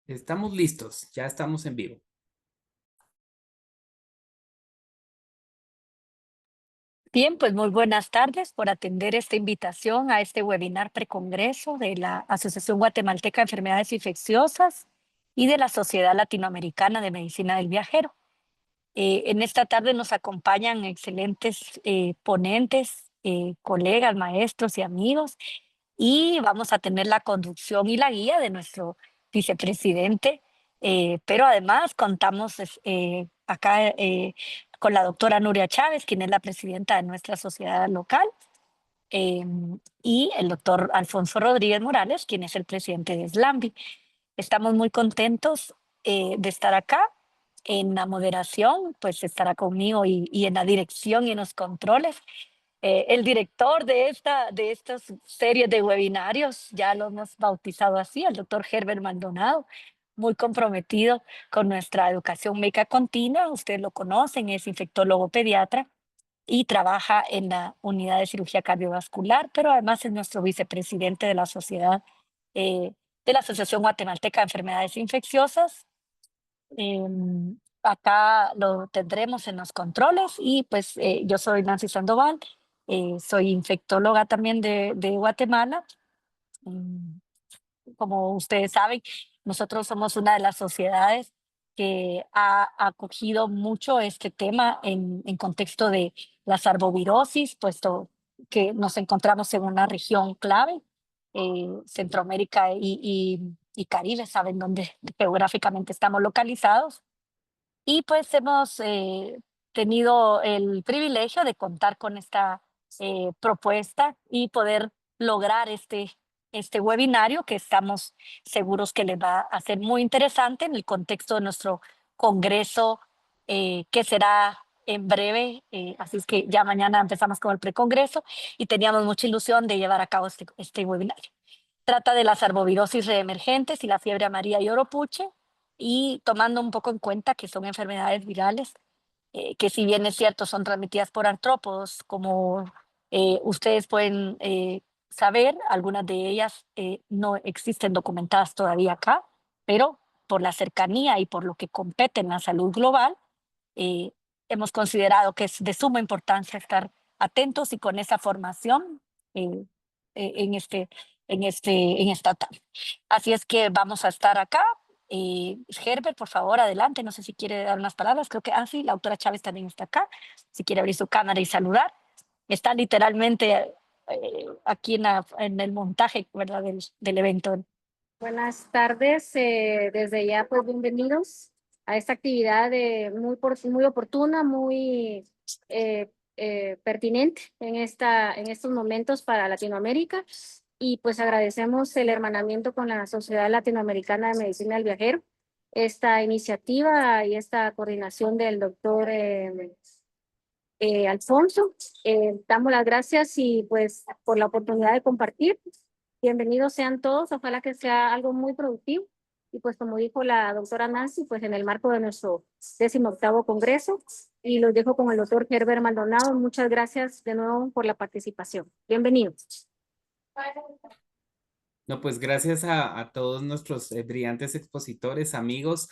Estamos listos, ya estamos en vivo. Bien, pues muy buenas tardes por atender esta invitación a este webinar precongreso de la Asociación Guatemalteca de Enfermedades Infecciosas y de la Sociedad Latinoamericana de Medicina del Viajero. En esta tarde nos acompañan excelentes ponentes, colegas, maestros y amigos, y vamos a tener la conducción y la guía de nuestro vicepresidente, pero además contamos acá con la doctora Nuria Chávez, quien es la presidenta de nuestra sociedad local, y el doctor Alfonso Rodríguez Morales, quien es el presidente de SLAMBI. Estamos muy contentos de estar acá. En la moderación, pues estará conmigo y en la dirección y en los controles el director de estas series de webinarios, ya lo hemos bautizado así, el doctor Herbert Maldonado, muy comprometido con nuestra educación médica continua. Ustedes lo conocen, es infectólogo pediatra y trabaja en la unidad de cirugía cardiovascular, pero además es nuestro vicepresidente de la sociedad, de la Asociación Guatemalteca de Enfermedades Infecciosas. Acá lo tendremos en los controles y pues yo soy Nancy Sandoval, soy infectóloga también de Guatemala. Mm, Como ustedes saben, nosotros somos una de las sociedades que ha acogido mucho este tema en contexto de las arbovirosis, puesto que nos encontramos en una región clave, Centroamérica y Caribe, saben dónde geográficamente estamos localizados. Y pues hemos tenido el privilegio de contar con esta propuesta y poder lograr este webinario que estamos seguros que les va a ser muy interesante en el contexto de nuestro congreso que será en breve. Así es que ya mañana empezamos con el precongreso y teníamos mucha ilusión de llevar a cabo este webinario. Trata de las arbovirosis reemergentes y la fiebre amarilla y oropuche, y tomando un poco en cuenta que son enfermedades virales, que si bien es cierto son transmitidas por artrópodos, como ustedes pueden saber, algunas de ellas no existen documentadas todavía acá, pero por la cercanía y por lo que compete en la salud global, eh, hemos considerado que es de suma importancia estar atentos y con esa formación eh, en, este, en esta tarde. Así es que vamos a estar acá. Herbert, por favor, adelante. No sé si quiere dar unas palabras. Creo que, sí, la autora Chávez también está acá. Si quiere abrir su cámara y saludar. Está literalmente aquí en el montaje, ¿verdad? Del evento. Buenas tardes, desde ya pues bienvenidos a esta actividad muy oportuna, muy pertinente en estos momentos para Latinoamérica, y pues agradecemos el hermanamiento con la Sociedad Latinoamericana de Medicina del Viajero, esta iniciativa y esta coordinación del doctor Alfonso. Damos las gracias y pues por la oportunidad de compartir. Bienvenidos sean todos, ojalá que sea algo muy productivo. Y pues como dijo la doctora Nancy, pues en el marco de nuestro 18º Congreso, y los dejo con el doctor Herbert Maldonado. Muchas gracias de nuevo por la participación. Bienvenidos. No, pues gracias a todos nuestros brillantes expositores, amigos,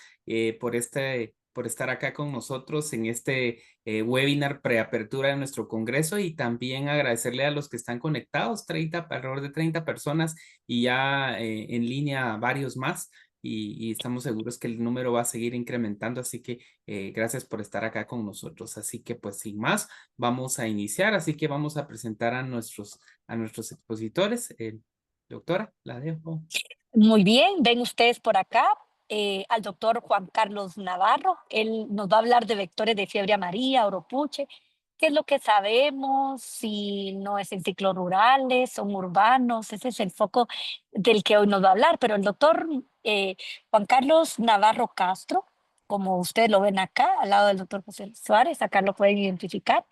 por estar acá con nosotros en este webinar preapertura de nuestro congreso, y también agradecerle a los que están conectados, alrededor de 30 personas, y ya en línea varios más, y estamos seguros que el número va a seguir incrementando, así que gracias por estar acá con nosotros. Así que pues sin más, vamos a iniciar, así que vamos a presentar a nuestros expositores. Doctora, la dejo. Muy bien, ven ustedes por acá al doctor Juan Carlos Navarro. Él nos va a hablar de vectores de fiebre amarilla, oropuche, qué es lo que sabemos, si no es en ciclos rurales, son urbanos. Ese es el foco del que hoy nos va a hablar. Pero el doctor Juan Carlos Navarro Castro, como ustedes lo ven acá, al lado del doctor José Suárez, acá lo pueden identificar.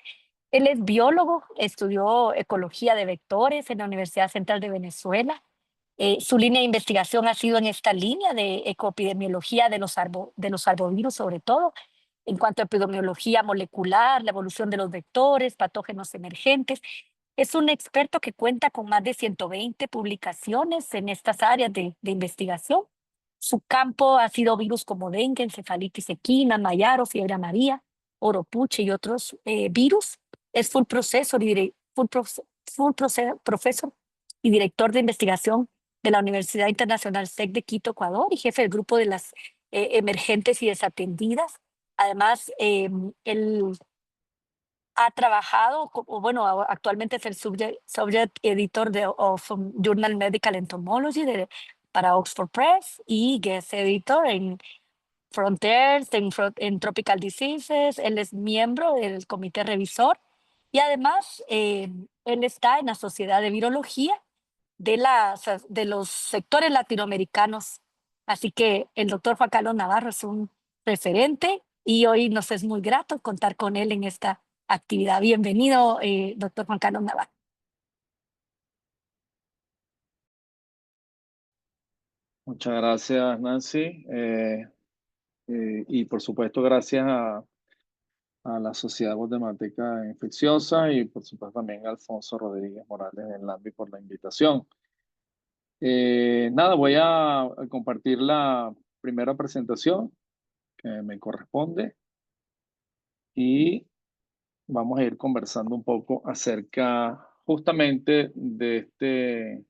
Él es biólogo, estudió ecología de vectores en la Universidad Central de Venezuela. Su línea de investigación ha sido en esta línea de ecoepidemiología de los arbovirus, sobre todo, en cuanto a epidemiología molecular, la evolución de los vectores, patógenos emergentes. Es un experto que cuenta con más de 120 publicaciones en estas áreas de investigación. Su campo ha sido virus como dengue, encefalitis equina, mayaro, fiebre amarilla, oropuche y otros virus. Es profesor y director de investigación de la Universidad Internacional SEC de Quito, Ecuador, y jefe del grupo de las emergentes y desatendidas. Además, él ha trabajado, bueno, actualmente es el subject editor de Journal Medical Entomology para Oxford Press y guest editor en Frontiers, en Tropical Diseases. Él es miembro del comité revisor y además él está en la Sociedad de Virología de los sectores latinoamericanos. Así que el doctor Juan Carlos Navarro es un referente y hoy nos es muy grato contar con él en esta actividad. Bienvenido, doctor Juan Carlos Navarro. Muchas gracias, Nancy. Y por supuesto, gracias a la Sociedad Guatemalteca Infecciosa y por supuesto también a Alfonso Rodríguez Morales del LAMBI por la invitación. Nada, voy a compartir la primera presentación que me corresponde y vamos a ir conversando un poco acerca justamente de este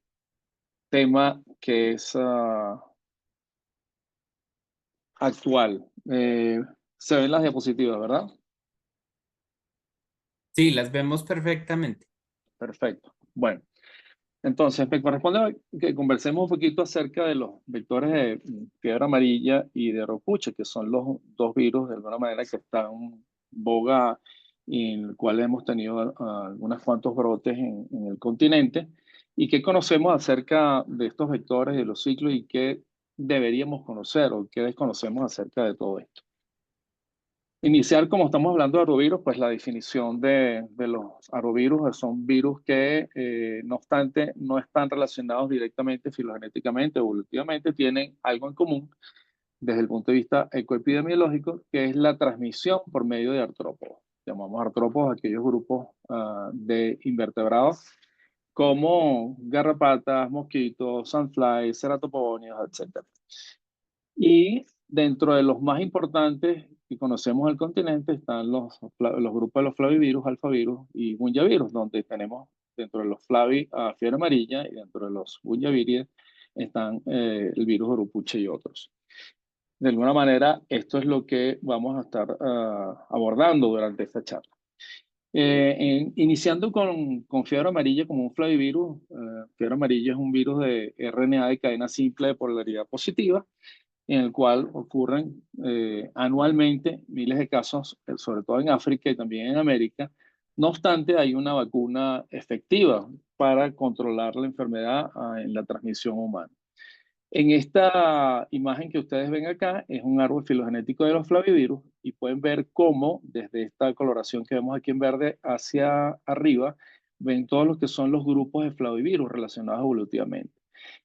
tema que es actual. Se ven las diapositivas, ¿verdad? Sí, las vemos perfectamente. Perfecto. Bueno, entonces me corresponde que conversemos un poquito acerca de los vectores de fiebre amarilla y de ropuche, que son los dos virus de alguna manera que están en boga y en el cual hemos tenido algunos cuantos brotes en el continente y qué conocemos acerca de estos vectores, de los ciclos y qué deberíamos conocer o qué desconocemos acerca de todo esto. Iniciar, como estamos hablando de arbovirus, pues la definición de los arbovirus son virus que, no obstante, no están relacionados directamente filogenéticamente, evolutivamente, tienen algo en común desde el punto de vista ecoepidemiológico, que es la transmisión por medio de artrópodos. Llamamos artrópodos a aquellos grupos de invertebrados como garrapatas, mosquitos, sandflies, ceratoponios, etc. Y dentro de los más importantes que conocemos del continente están los grupos de los flavivirus, alfavirus y bunyavirus, donde tenemos dentro de los flavi fiebre amarilla y dentro de los bunyaviridae están el virus orupuche y otros. De alguna manera, esto es lo que vamos a estar abordando durante esta charla. Iniciando con fiebre amarilla como un flavivirus. Fiebre amarilla es un virus de RNA de cadena simple de polaridad positiva, en el cual ocurren anualmente miles de casos, sobre todo en África y también en América. No obstante, hay una vacuna efectiva para controlar la enfermedad en la transmisión humana. En esta imagen que ustedes ven acá es un árbol filogenético de los flavivirus y pueden ver cómo desde esta coloración que vemos aquí en verde hacia arriba ven todos los que son los grupos de flavivirus relacionados evolutivamente.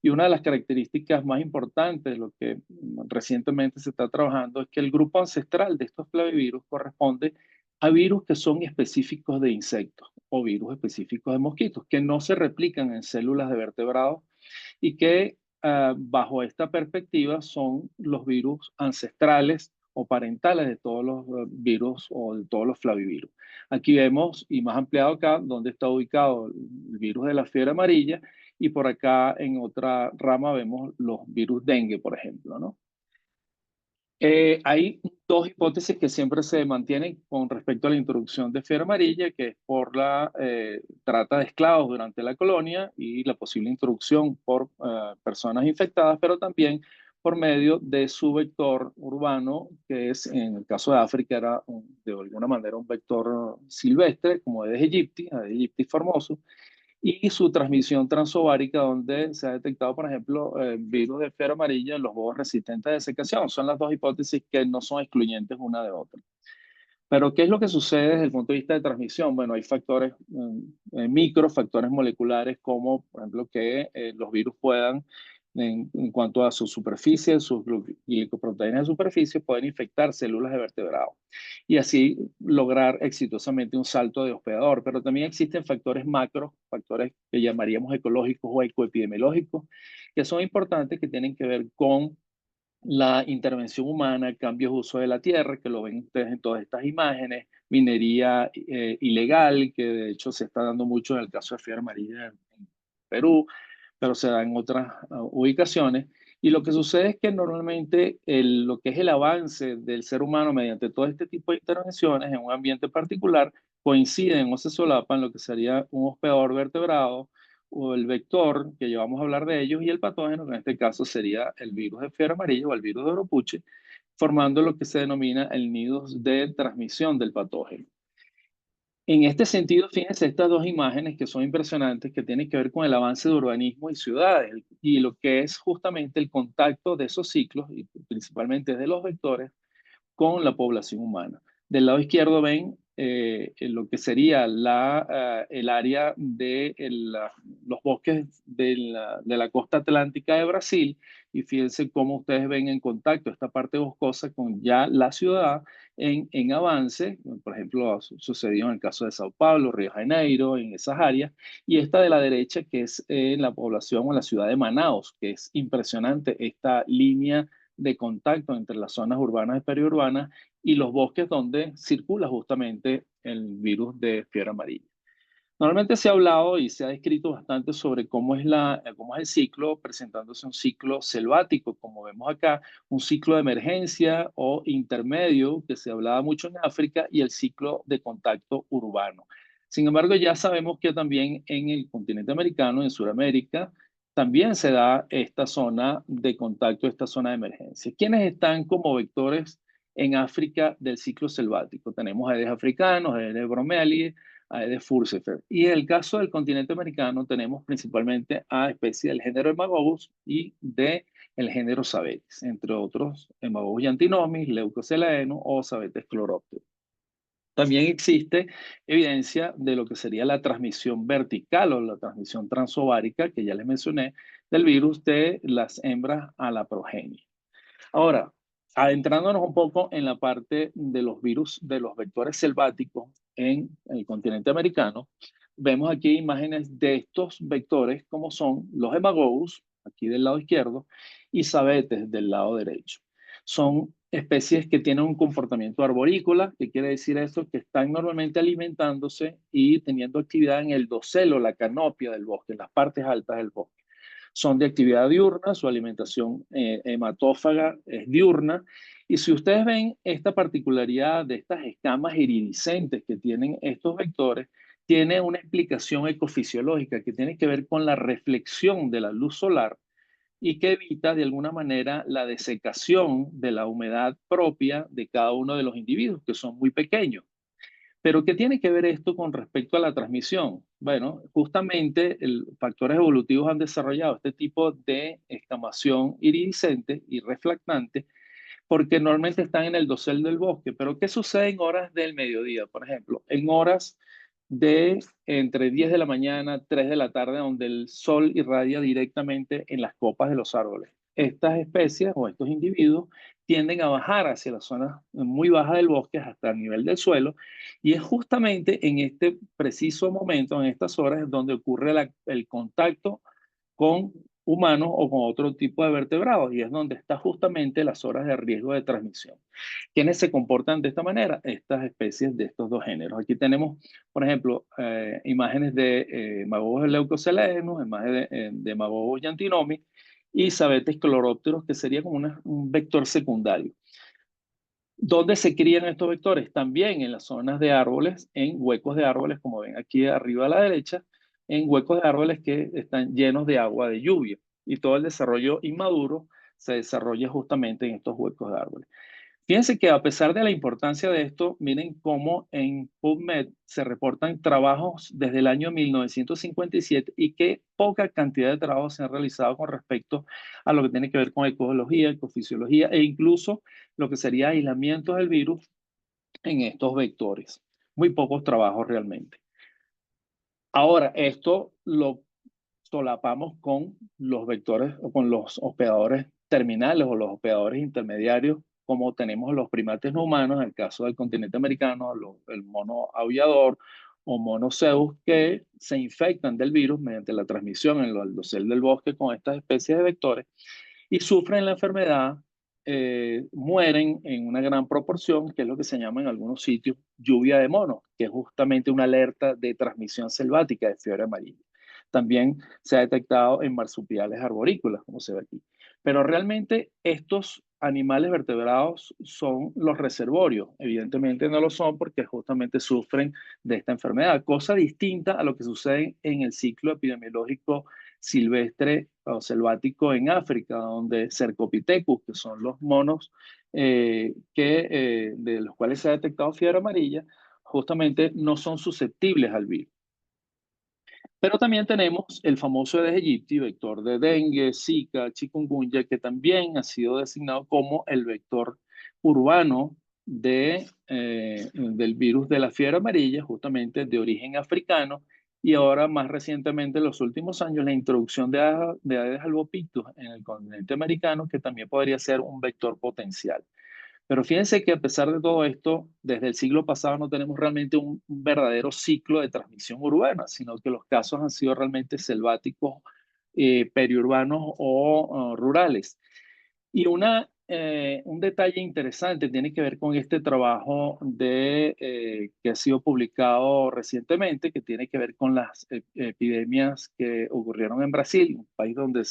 Y una de las características más importantes, lo que recientemente se está trabajando, es que el grupo ancestral de estos flavivirus corresponde a virus que son específicos de insectos o virus específicos de mosquitos, que no se replican en células de vertebrados y que bajo esta perspectiva son los virus ancestrales o parentales de todos los virus o de todos los flavivirus. Aquí vemos, y más ampliado acá, donde está ubicado el virus de la fiebre amarilla, y por acá en otra rama vemos los virus dengue, por ejemplo, ¿no? Hay dos hipótesis que siempre se mantienen con respecto a la introducción de fiebre amarilla, que es por la trata de esclavos durante la colonia y la posible introducción por personas infectadas, pero también por medio de su vector urbano, que es, en el caso de África, era de alguna manera un vector silvestre, como Aedes aegypti formoso, y su transmisión transovárica, donde se ha detectado, por ejemplo, virus de fiebre amarilla en los bobos resistentes a desecación. Son las dos hipótesis que no son excluyentes una de otra. Pero, ¿qué es lo que sucede desde el punto de vista de transmisión? Bueno, hay factores micro, factores moleculares, como, por ejemplo, que los virus puedan, en cuanto a su superficie, sus glicoproteínas de superficie, pueden infectar células de vertebrados y así lograr exitosamente un salto de hospedador. Pero también existen factores macro, factores que llamaríamos ecológicos o ecoepidemiológicos, que son importantes, que tienen que ver con la intervención humana, cambios de uso de la tierra, que lo ven ustedes en todas estas imágenes, minería ilegal, que de hecho se está dando mucho en el caso de Fiebre Amarilla en Perú, pero se da en otras ubicaciones. Y lo que sucede es que normalmente lo que es el avance del ser humano mediante todo este tipo de intervenciones en un ambiente particular coinciden o se solapan lo que sería un hospedador vertebrado o el vector, que ya vamos a hablar de ellos, y el patógeno, que en este caso sería el virus de fiebre amarilla o el virus de Oropuche, formando lo que se denomina el nido de transmisión del patógeno. En este sentido, fíjense estas dos imágenes que son impresionantes, que tienen que ver con el avance de urbanismo y ciudades, y lo que es justamente el contacto de esos ciclos, y principalmente de los vectores, con la población humana. Del lado izquierdo ven lo que sería el área de los bosques de la costa atlántica de Brasil, y fíjense cómo ustedes ven en contacto esta parte boscosa con ya la ciudad en avance. Por ejemplo, sucedió en el caso de Sao Paulo, Río de Janeiro, en esas áreas, y esta de la derecha que es la población o la ciudad de Manaus, que es impresionante esta línea de contacto entre las zonas urbanas y periurbanas y los bosques donde circula justamente el virus de fiebre amarilla. Normalmente se ha hablado y se ha descrito bastante sobre cómo es el ciclo, presentándose un ciclo selvático, como vemos acá, un ciclo de emergencia o intermedio, que se hablaba mucho en África, y el ciclo de contacto urbano. Sin embargo, ya sabemos que también en el continente americano, en Sudamérica, también se da esta zona de contacto, esta zona de emergencia. ¿Quiénes están como vectores en África del ciclo selvático? Tenemos Aedes africanos, Aedes bromeliae, de Furcifer. Y en el caso del continente americano tenemos principalmente a especies del género Hemagogus y del género Sabetes, entre otros Hemagogus giantinomis, Leucocelaeno o Sabetes chloropteros. También existe evidencia de lo que sería la transmisión vertical o la transmisión transovárica, que ya les mencioné, del virus de las hembras a la progenie. Ahora, adentrándonos un poco en la parte de los virus, de los vectores selváticos en el continente americano, vemos aquí imágenes de estos vectores como son los hemagogus, aquí del lado izquierdo, y sabetes del lado derecho. Son especies que tienen un comportamiento arborícola, que quiere decir eso, que están normalmente alimentándose y teniendo actividad en el dosel o la canopia del bosque, en las partes altas del bosque. Son de actividad diurna, su alimentación hematófaga es diurna. Y si ustedes ven esta particularidad de estas escamas iridiscentes que tienen estos vectores, tiene una explicación ecofisiológica que tiene que ver con la reflexión de la luz solar y que evita de alguna manera la desecación de la humedad propia de cada uno de los individuos, que son muy pequeños. Pero ¿qué tiene que ver esto con respecto a la transmisión? Bueno, justamente factores evolutivos han desarrollado este tipo de escamación iridiscente y reflectante porque normalmente están en el dosel del bosque. Pero ¿qué sucede en horas del mediodía? Por ejemplo, en horas de entre 10 de la mañana, 3 de la tarde, donde el sol irradia directamente en las copas de los árboles. Estas especies o estos individuos tienden a bajar hacia la zona muy baja del bosque hasta el nivel del suelo, y es justamente en este preciso momento, en estas horas, donde ocurre el contacto con humanos o con otro tipo de vertebrados, y es donde está justamente las horas de riesgo de transmisión. ¿Quiénes se comportan de esta manera? Estas especies de estos dos géneros. Aquí tenemos, por ejemplo, imágenes de Hemagogus leucocelaenus, imágenes de Hemagogus giantinomis y Sabetes chloropteros, que sería como un vector secundario. ¿Dónde se crían estos vectores? También en las zonas de árboles, en huecos de árboles, como ven aquí arriba a la derecha, en huecos de árboles que están llenos de agua de lluvia. Y todo el desarrollo inmaduro se desarrolla justamente en estos huecos de árboles. Fíjense que a pesar de la importancia de esto, miren cómo en PubMed se reportan trabajos desde el año 1957 y qué poca cantidad de trabajos se han realizado con respecto a lo que tiene que ver con ecología, ecofisiología e incluso lo que sería aislamiento del virus en estos vectores. Muy pocos trabajos realmente. Ahora, esto lo solapamos con los vectores o con los hospedadores terminales o los hospedadores intermediarios, como tenemos los primates no humanos, en el caso del continente americano, el mono aullador o mono Zeus, que se infectan del virus mediante la transmisión en el dosel del bosque con estas especies de vectores y sufren la enfermedad mueren en una gran proporción, que es lo que se llama en algunos sitios lluvia de monos, que es justamente una alerta de transmisión selvática de fiebre amarilla. También se ha detectado en marsupiales arborícolas, como se ve aquí. Pero realmente estos animales vertebrados son los reservorios. Evidentemente no lo son porque justamente sufren de esta enfermedad, cosa distinta a lo que sucede en el ciclo epidemiológico silvestre o selvático en África, donde Cercopithecus, que son los monos de los cuales se ha detectado fiebre amarilla, justamente no son susceptibles al virus. Pero también tenemos el famoso Aedes aegypti, vector de dengue, zika, chikungunya, que también ha sido designado como el vector urbano del virus de la fiebre amarilla, justamente de origen africano, y ahora más recientemente, en los últimos años, la introducción de Aedes albopictus en el continente americano, que también podría ser un vector potencial. Pero fíjense que a pesar de todo esto, desde el siglo pasado no tenemos realmente un verdadero ciclo de transmisión urbana, sino que los casos han sido realmente selváticos, periurbanos o rurales. Y un detalle interesante tiene que ver con este trabajo que ha sido publicado recientemente, que tiene que ver con las epidemias que ocurrieron en Brasil, un país donde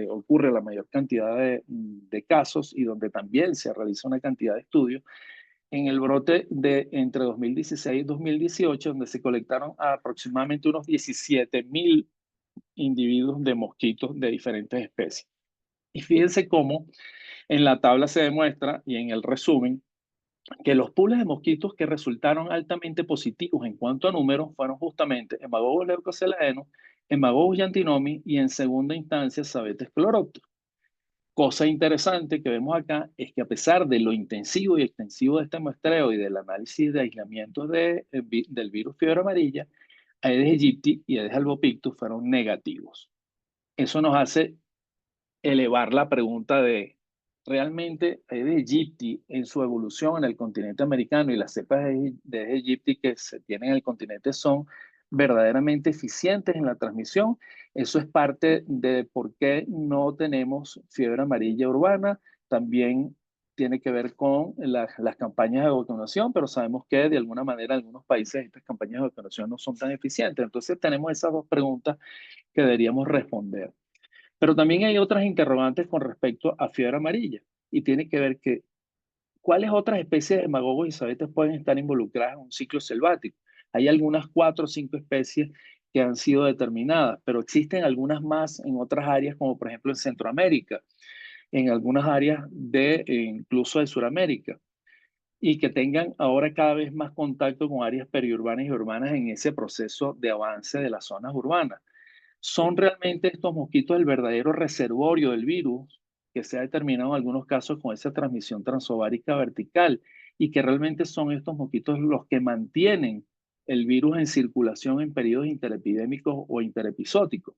ocurre la mayor cantidad de casos y donde también se realiza una cantidad de estudios. En el brote de entre 2016 y 2018, donde se colectaron aproximadamente unos 17.000 individuos de mosquitos de diferentes especies. Y fíjense cómo en la tabla se demuestra, y en el resumen, que los pools de mosquitos que resultaron altamente positivos en cuanto a números fueron justamente Haemophilus leucocelaenus, Haemophilus giantinomi y en segunda instancia Sabetes chloroctus. Cosa interesante que vemos acá es que a pesar de lo intensivo y extensivo de este muestreo y del análisis de aislamiento del virus fiebre amarilla, Aedes aegypti y Aedes albopictus fueron negativos. Eso nos hace elevar la pregunta de, ¿realmente Aedes aegypti en su evolución en el continente americano y las cepas de Aedes aegypti que se tienen en el continente son verdaderamente eficientes en la transmisión? Eso es parte de por qué no tenemos fiebre amarilla urbana. También tiene que ver con las campañas de vacunación, pero sabemos que de alguna manera en algunos países estas campañas de vacunación no son tan eficientes. Entonces tenemos esas dos preguntas que deberíamos responder. Pero también hay otras interrogantes con respecto a fiebre amarilla y tiene que ver que cuáles otras especies de magogos y sabetes pueden estar involucradas en un ciclo selvático. Hay algunas 4 o 5 especies que han sido determinadas, pero existen algunas más en otras áreas, como por ejemplo en Centroamérica, en algunas áreas incluso de Sudamérica, y que tengan ahora cada vez más contacto con áreas periurbanas y urbanas en ese proceso de avance de las zonas urbanas. ¿Son realmente estos mosquitos el verdadero reservorio del virus que se ha determinado en algunos casos con esa transmisión transovárica vertical y que realmente son estos mosquitos los que mantienen el virus en circulación en periodos interepidémicos o interepisóticos?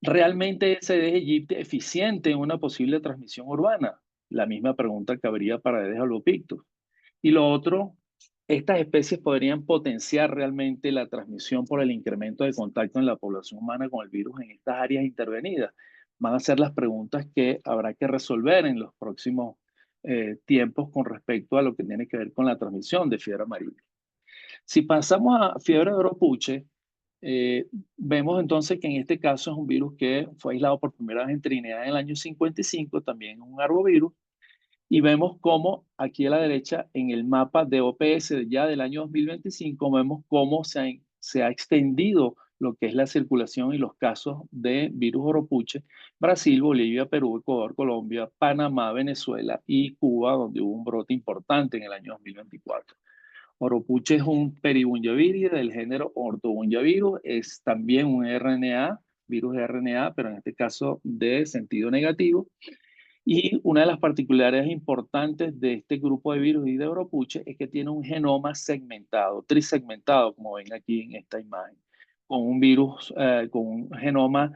¿Realmente es Aedes aegypti eficiente en una posible transmisión urbana? La misma pregunta cabría para Aedes albopictus. Y lo otro, estas especies podrían potenciar realmente la transmisión por el incremento de contacto en la población humana con el virus en estas áreas intervenidas. Van a ser las preguntas que habrá que resolver en los próximos tiempos con respecto a lo que tiene que ver con la transmisión de fiebre amarilla. Si pasamos a fiebre de oropuche, vemos entonces que en este caso es un virus que fue aislado por primera vez en Trinidad en el año 55, también un arbovirus. Y vemos cómo aquí a la derecha, en el mapa de OPS ya del año 2025, vemos cómo se ha extendido lo que es la circulación y los casos de virus oropuche, Brasil, Bolivia, Perú, Ecuador, Colombia, Panamá, Venezuela y Cuba, donde hubo un brote importante en el año 2024. Oropuche es un peribunyavirus del género Ortobunyavirus, es también un RNA, virus RNA, pero en este caso de sentido negativo. Y una de las particularidades importantes de este grupo de virus y de Oropuche es que tiene un genoma segmentado, trisegmentado, como ven aquí en esta imagen, con un virus, con un genoma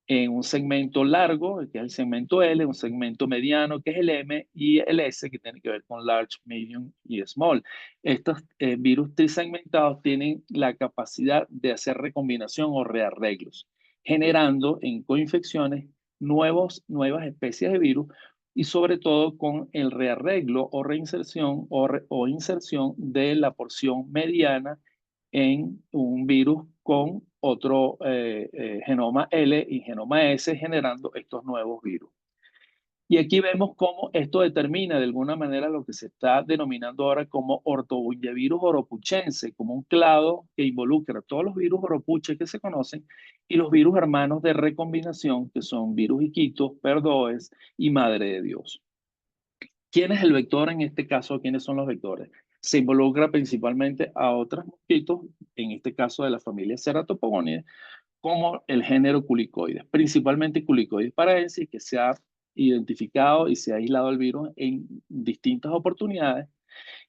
en un segmento largo, que es el segmento L, un segmento mediano, que es el M, y el S, que tiene que ver con large, medium y small. Estos virus trisegmentados tienen la capacidad de hacer recombinación o rearreglos, generando en coinfecciones nuevas especies de virus y sobre todo con el rearreglo o reinserción o inserción de la porción mediana en un virus con otro genoma L y genoma S, generando estos nuevos virus. Y aquí vemos cómo esto determina de alguna manera lo que se está denominando ahora como ortobullevirus oropuchense, como un clado que involucra todos los virus oropuches que se conocen y los virus hermanos de recombinación, que son virus Iquitos, Perdoes y Madre de Dios. ¿Quién es el vector en este caso? ¿Quiénes son los vectores? Se involucra principalmente a otros mosquitos, en este caso de la familia Ceratopogonidae, como el género Culicoides, principalmente Culicoides paraensis, que se ha identificado y se ha aislado el virus en distintas oportunidades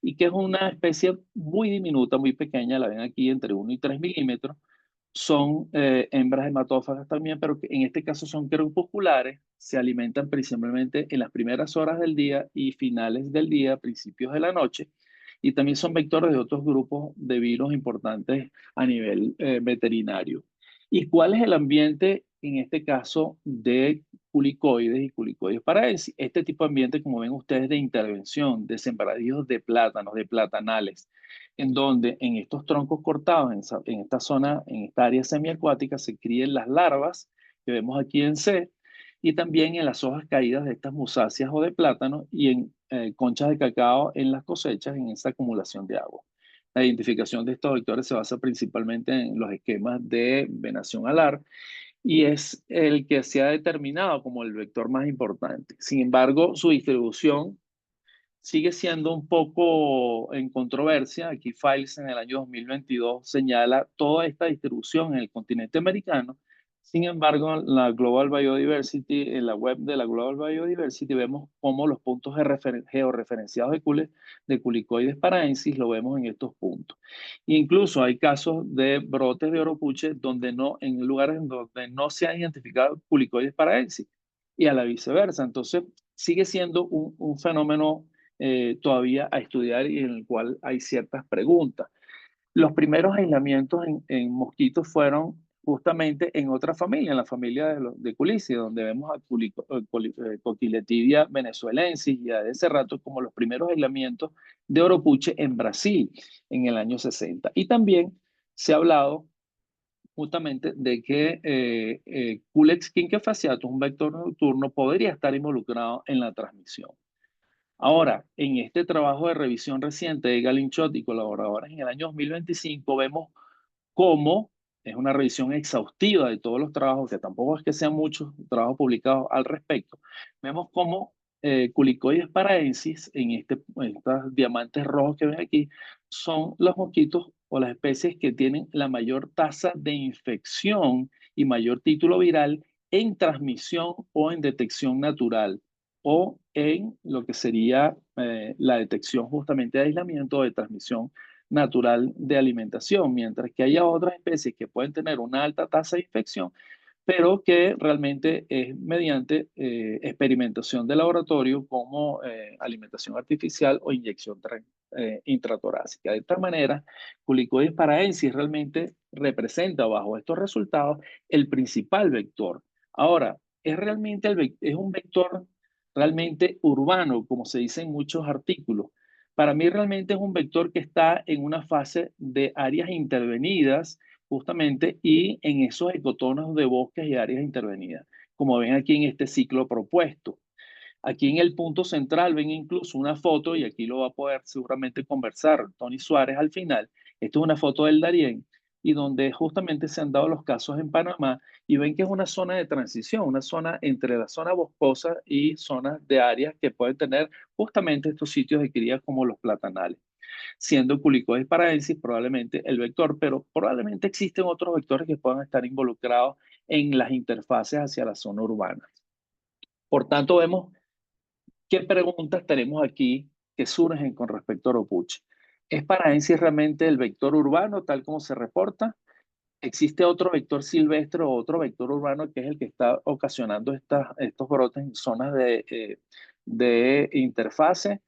y que es una especie muy diminuta, muy pequeña, la ven aquí entre 1 y 3 milímetros. Son hembras hematófagas también, pero que en este caso son crepusculares, se alimentan principalmente en las primeras horas del día y finales del día, principios de la noche, y también son vectores de otros grupos de virus importantes a nivel veterinario. ¿Y cuál es el ambiente en este caso de culicoides y culicoides paraensis? Este tipo de ambiente, como ven ustedes, de intervención, de sembradíos de plátanos, de platanales, en donde en estos troncos cortados, en esta zona, en esta área semiacuática, se crían las larvas que vemos aquí en C, y también en las hojas caídas de estas musáceas o de plátano y en conchas de cacao en las cosechas, en esa acumulación de agua. La identificación de estos vectores se basa principalmente en los esquemas de venación alar y es el que se ha determinado como el vector más importante. Sin embargo, su distribución sigue siendo un poco en controversia. Aquí Files en el año 2022 señala toda esta distribución en el continente americano. Sin embargo, en la Global Biodiversity, en la web de la Global Biodiversity, vemos cómo los puntos georreferenciados de Culicoides paraensis lo vemos en estos puntos. Incluso hay casos de brotes de oropuche donde no, en lugares donde no se ha identificado Culicoides paraensis y a la viceversa. Entonces, sigue siendo un fenómeno todavía a estudiar y en el cual hay ciertas preguntas. Los primeros aislamientos en mosquitos fueron justamente en otra familia, en la familia de Culici, donde vemos a Coquiletidia venezuelensis y a ese rato como los primeros aislamientos de oropuche en Brasil en el año 60. Y también se ha hablado justamente de que Culex quinquefasciatus, un vector nocturno, podría estar involucrado en la transmisión. Ahora, en este trabajo de revisión reciente de Galinchot y colaboradores en el año 2025, vemos cómo es una revisión exhaustiva de todos los trabajos, que tampoco es que sean muchos trabajos publicados al respecto. Vemos cómo Culicoides paraensis, en estos diamantes rojos que ven aquí, son los mosquitos o las especies que tienen la mayor tasa de infección y mayor título viral en transmisión o en detección natural, o en lo que sería la detección justamente de aislamiento o de transmisión natural de alimentación, mientras que haya otras especies que pueden tener una alta tasa de infección, pero que realmente es mediante experimentación de laboratorio como alimentación artificial o inyección intratorácica. De esta manera, Culicoides paraensis realmente representa bajo estos resultados el principal vector. Ahora, es un vector realmente urbano, como se dice en muchos artículos. Para mí realmente es un vector que está en una fase de áreas intervenidas justamente y en esos ecotonos de bosques y áreas intervenidas, como ven aquí en este ciclo propuesto. Aquí en el punto central ven incluso una foto, y aquí lo va a poder seguramente conversar Tony Suárez al final. Esto es una foto del Darién, y donde justamente se han dado los casos en Panamá, y ven que es una zona de transición, una zona entre la zona boscosa y zonas de áreas que pueden tener justamente estos sitios de cría como los platanales, siendo Culicoides paraensis probablemente el vector, pero probablemente existen otros vectores que puedan estar involucrados en las interfaces hacia la zona urbana. Por tanto, vemos qué preguntas tenemos aquí que surgen con respecto a oropuche. ¿Es paraensis realmente el vector urbano tal como se reporta? ¿Existe otro vector silvestre o otro vector urbano que es el que está ocasionando estos brotes en zonas de interfase?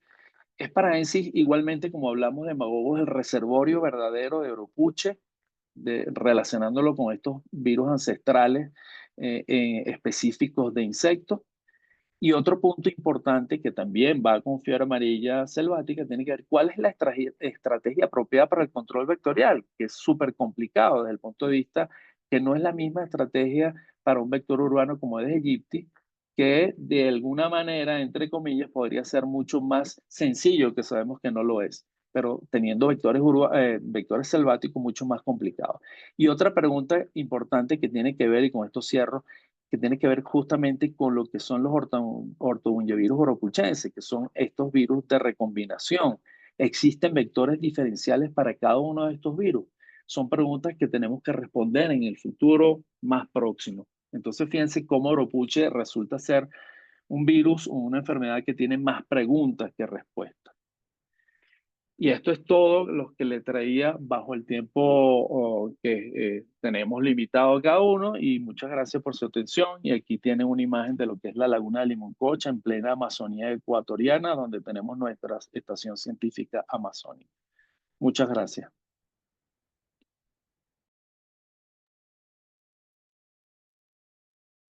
¿Es paraensis igualmente, como hablamos de magogos, el reservorio verdadero de oropuche, relacionándolo con estos virus ancestrales específicos de insectos? Y otro punto importante que también va con fiebre amarilla selvática tiene que ver cuál es la estrategia apropiada para el control vectorial, que es súper complicado desde el punto de vista que no es la misma estrategia para un vector urbano como es Aegypti, que de alguna manera, entre comillas, podría ser mucho más sencillo, que sabemos que no lo es, pero teniendo vectores selváticos mucho más complicados. Y otra pregunta importante que tiene que ver, y con esto cierro, que tiene que ver justamente con lo que son los ortobungevirus oropuchenses, que son estos virus de recombinación. ¿Existen vectores diferenciales para cada uno de estos virus? Son preguntas que tenemos que responder en el futuro más próximo. Entonces, fíjense cómo oropuche resulta ser un virus o una enfermedad que tiene más preguntas que respuestas. Y esto es todo lo que le traía bajo el tiempo que tenemos limitado cada uno. Y muchas gracias por su atención. Y aquí tienen una imagen de lo que es la laguna de Limoncocha en plena Amazonía ecuatoriana, donde tenemos nuestra estación científica amazónica. Muchas gracias.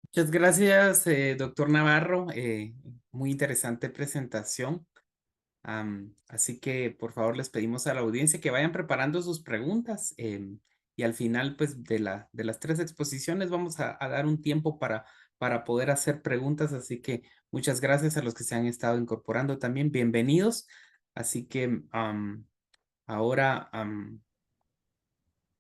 Muchas gracias, doctor Navarro. Muy interesante presentación. Así que por favor les pedimos a la audiencia que vayan preparando sus preguntas y al final pues de las tres exposiciones vamos a dar un tiempo para poder hacer preguntas. Así que muchas gracias a los que se han estado incorporando también. Bienvenidos. Así que ahora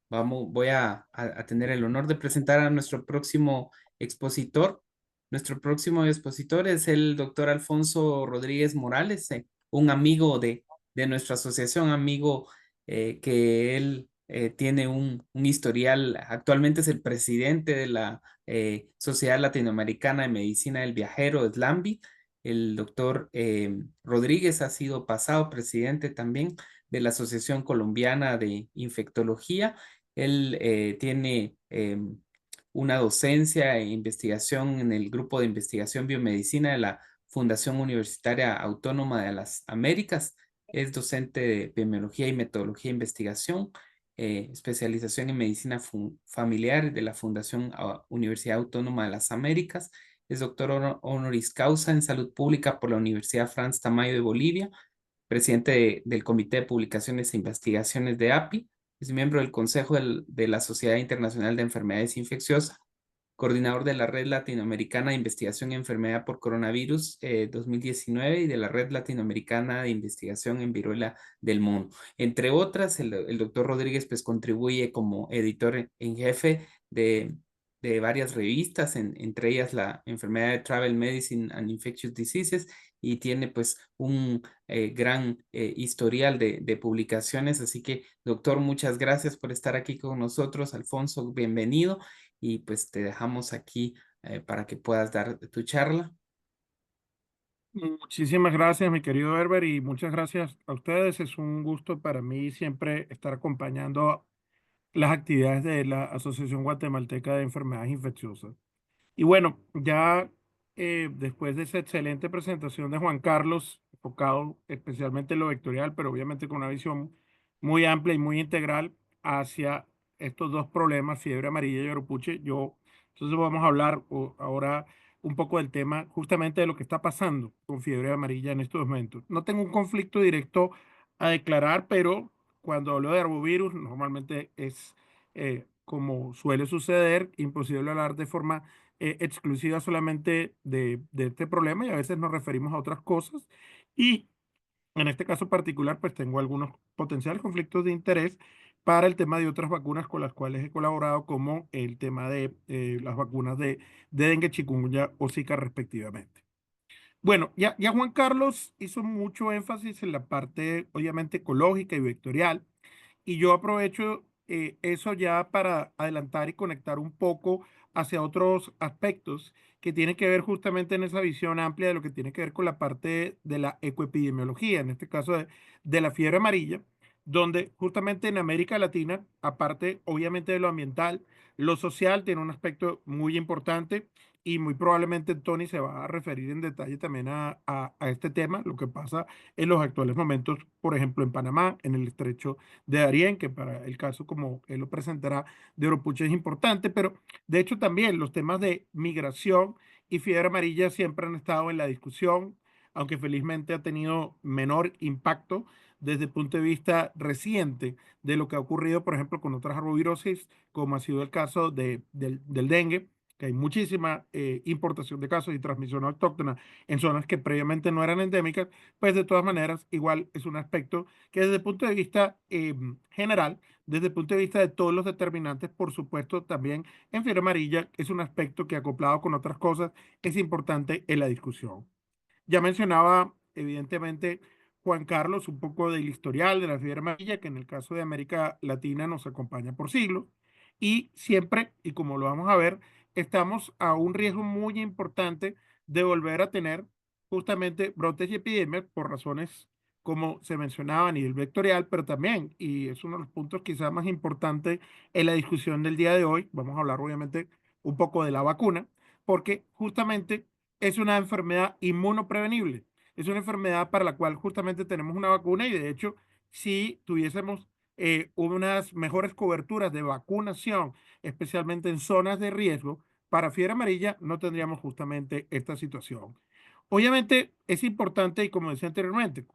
voy a tener el honor de presentar a nuestro próximo expositor. Nuestro próximo expositor es el doctor Alfonso Rodríguez Morales, un amigo de nuestra asociación, amigo que él tiene un historial, actualmente es el presidente de la Sociedad Latinoamericana de Medicina del Viajero, SLAMVI. El doctor Rodríguez ha sido pasado presidente también de la Asociación Colombiana de Infectología. Él tiene una docencia e investigación en el Grupo de Investigación Biomedicina de la Fundación Universitaria Autónoma de las Américas. Es docente de Epidemiología y Metodología de Investigación, especialización en Medicina Familiar de la Fundación Universidad Autónoma de las Américas. Es doctor honoris causa en Salud Pública por la Universidad Franz Tamayo de Bolivia, presidente del Comité de Publicaciones e Investigaciones de API. Es miembro del Consejo de la Sociedad Internacional de Enfermedades Infecciosas, coordinador de la Red Latinoamericana de Investigación en Enfermedad por Coronavirus 2019 y de la Red Latinoamericana de Investigación en Viruela del Mono. Entre otras, el doctor Rodríguez pues contribuye como editor en jefe de varias revistas, entre ellas la enfermedad de Travel Medicine and Infectious Diseases, y tiene pues un gran historial de publicaciones. Así que, doctor, muchas gracias por estar aquí con nosotros. Alfonso, bienvenido. Y pues te dejamos aquí para que puedas dar tu charla. Muchísimas gracias, mi querido Herbert, y muchas gracias a ustedes. Es un gusto para mí siempre estar acompañando las actividades de la Asociación Guatemalteca de Enfermedades Infecciosas. Y bueno, ya después de esa excelente presentación de Juan Carlos, enfocado especialmente en lo vectorial, pero obviamente con una visión muy amplia y muy integral hacia estos dos problemas, fiebre amarilla y oropuche, entonces vamos a hablar ahora un poco del tema justamente de lo que está pasando con fiebre amarilla en estos momentos. No tengo un conflicto directo a declarar, pero cuando hablo de arbovirus, normalmente es, como suele suceder, imposible hablar de forma exclusiva solamente de este problema, y a veces nos referimos a otras cosas. Y en este caso particular, pues tengo algunos potenciales conflictos de interés para el tema de otras vacunas con las cuales he colaborado, como el tema de las vacunas de dengue, chikungunya o zika respectivamente. Bueno, ya Juan Carlos hizo mucho énfasis en la parte obviamente ecológica y vectorial, y yo aprovecho eso ya para adelantar y conectar un poco hacia otros aspectos que tienen que ver justamente en esa visión amplia de lo que tiene que ver con la parte de la ecoepidemiología, en este caso de la fiebre amarilla, donde justamente en América Latina, aparte obviamente de lo ambiental, lo social tiene un aspecto muy importante, y muy probablemente Tony se va a referir en detalle también a este tema, lo que pasa en los actuales momentos, por ejemplo, en Panamá, en el estrecho de Darién, que para el caso, como él lo presentará, de Oropuche es importante, pero de hecho también los temas de migración y fiebre amarilla siempre han estado en la discusión, aunque felizmente ha tenido menor impacto desde el punto de vista reciente de lo que ha ocurrido, por ejemplo, con otras arbovirosis, como ha sido el caso del dengue, que hay muchísima importación de casos y transmisión autóctona en zonas que previamente no eran endémicas, pues de todas maneras, igual es un aspecto que desde el punto de vista general, desde el punto de vista de todos los determinantes, por supuesto, también en fiebre amarilla es un aspecto que acoplado con otras cosas es importante en la discusión. Ya mencionaba, evidentemente, Juan Carlos, un poco del historial de la fiebre amarilla, que en el caso de América Latina nos acompaña por siglos, y siempre, y como lo vamos a ver, estamos a un riesgo muy importante de volver a tener justamente brotes y epidemias por razones como se mencionaba a nivel vectorial, pero también, y es uno de los puntos quizás más importantes en la discusión del día de hoy, vamos a hablar obviamente un poco de la vacuna, porque justamente es una enfermedad inmunoprevenible. Es una enfermedad para la cual justamente tenemos una vacuna y de hecho, si tuviésemos unas mejores coberturas de vacunación, especialmente en zonas de riesgo, para fiebre amarilla no tendríamos justamente esta situación. Obviamente es importante, y como decía anteriormente,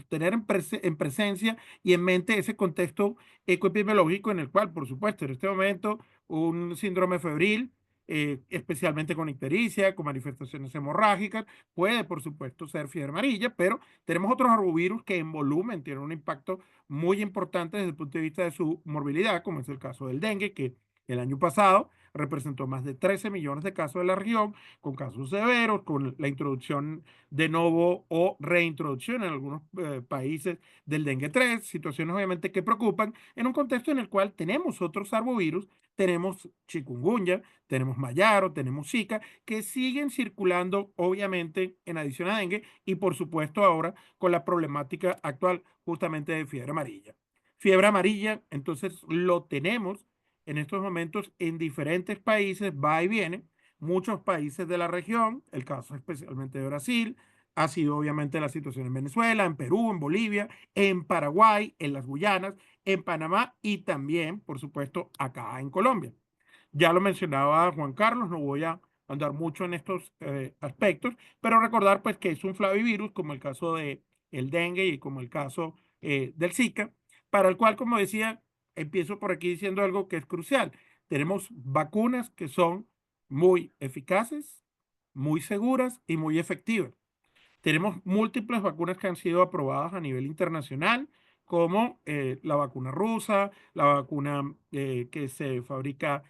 tener en presencia y en mente ese contexto ecoepidemiológico en el cual, por supuesto, en este momento un síndrome febril, especialmente con ictericia, con manifestaciones hemorrágicas, puede, por supuesto, ser fiebre amarilla, pero tenemos otros arbovirus que en volumen tienen un impacto muy importante desde el punto de vista de su morbilidad, como es el caso del dengue, que el año pasado representó más de 13 millones de casos en la región, con casos severos, con la introducción de nuevo o reintroducción en algunos países del dengue 3, situaciones obviamente que preocupan, en un contexto en el cual tenemos otros arbovirus, tenemos chikungunya, tenemos mayaro, tenemos zika, que siguen circulando obviamente en adición a dengue y por supuesto ahora con la problemática actual justamente de fiebre amarilla. Fiebre amarilla, entonces lo tenemos en estos momentos en diferentes países, va y viene, muchos países de la región, el caso especialmente de Brasil, ha sido obviamente la situación en Venezuela, en Perú, en Bolivia, en Paraguay, en las Guyanas, en Panamá y también, por supuesto, acá en Colombia. Ya lo mencionaba Juan Carlos, no voy a andar mucho en estos aspectos, pero recordar pues que es un flavivirus, como el caso de el dengue y como el caso del Zika, para el cual, como decía, empiezo por aquí diciendo algo que es crucial. Tenemos vacunas que son muy eficaces, muy seguras y muy efectivas. Tenemos múltiples vacunas que han sido aprobadas a nivel internacional, como la vacuna rusa, la vacuna que se fabrica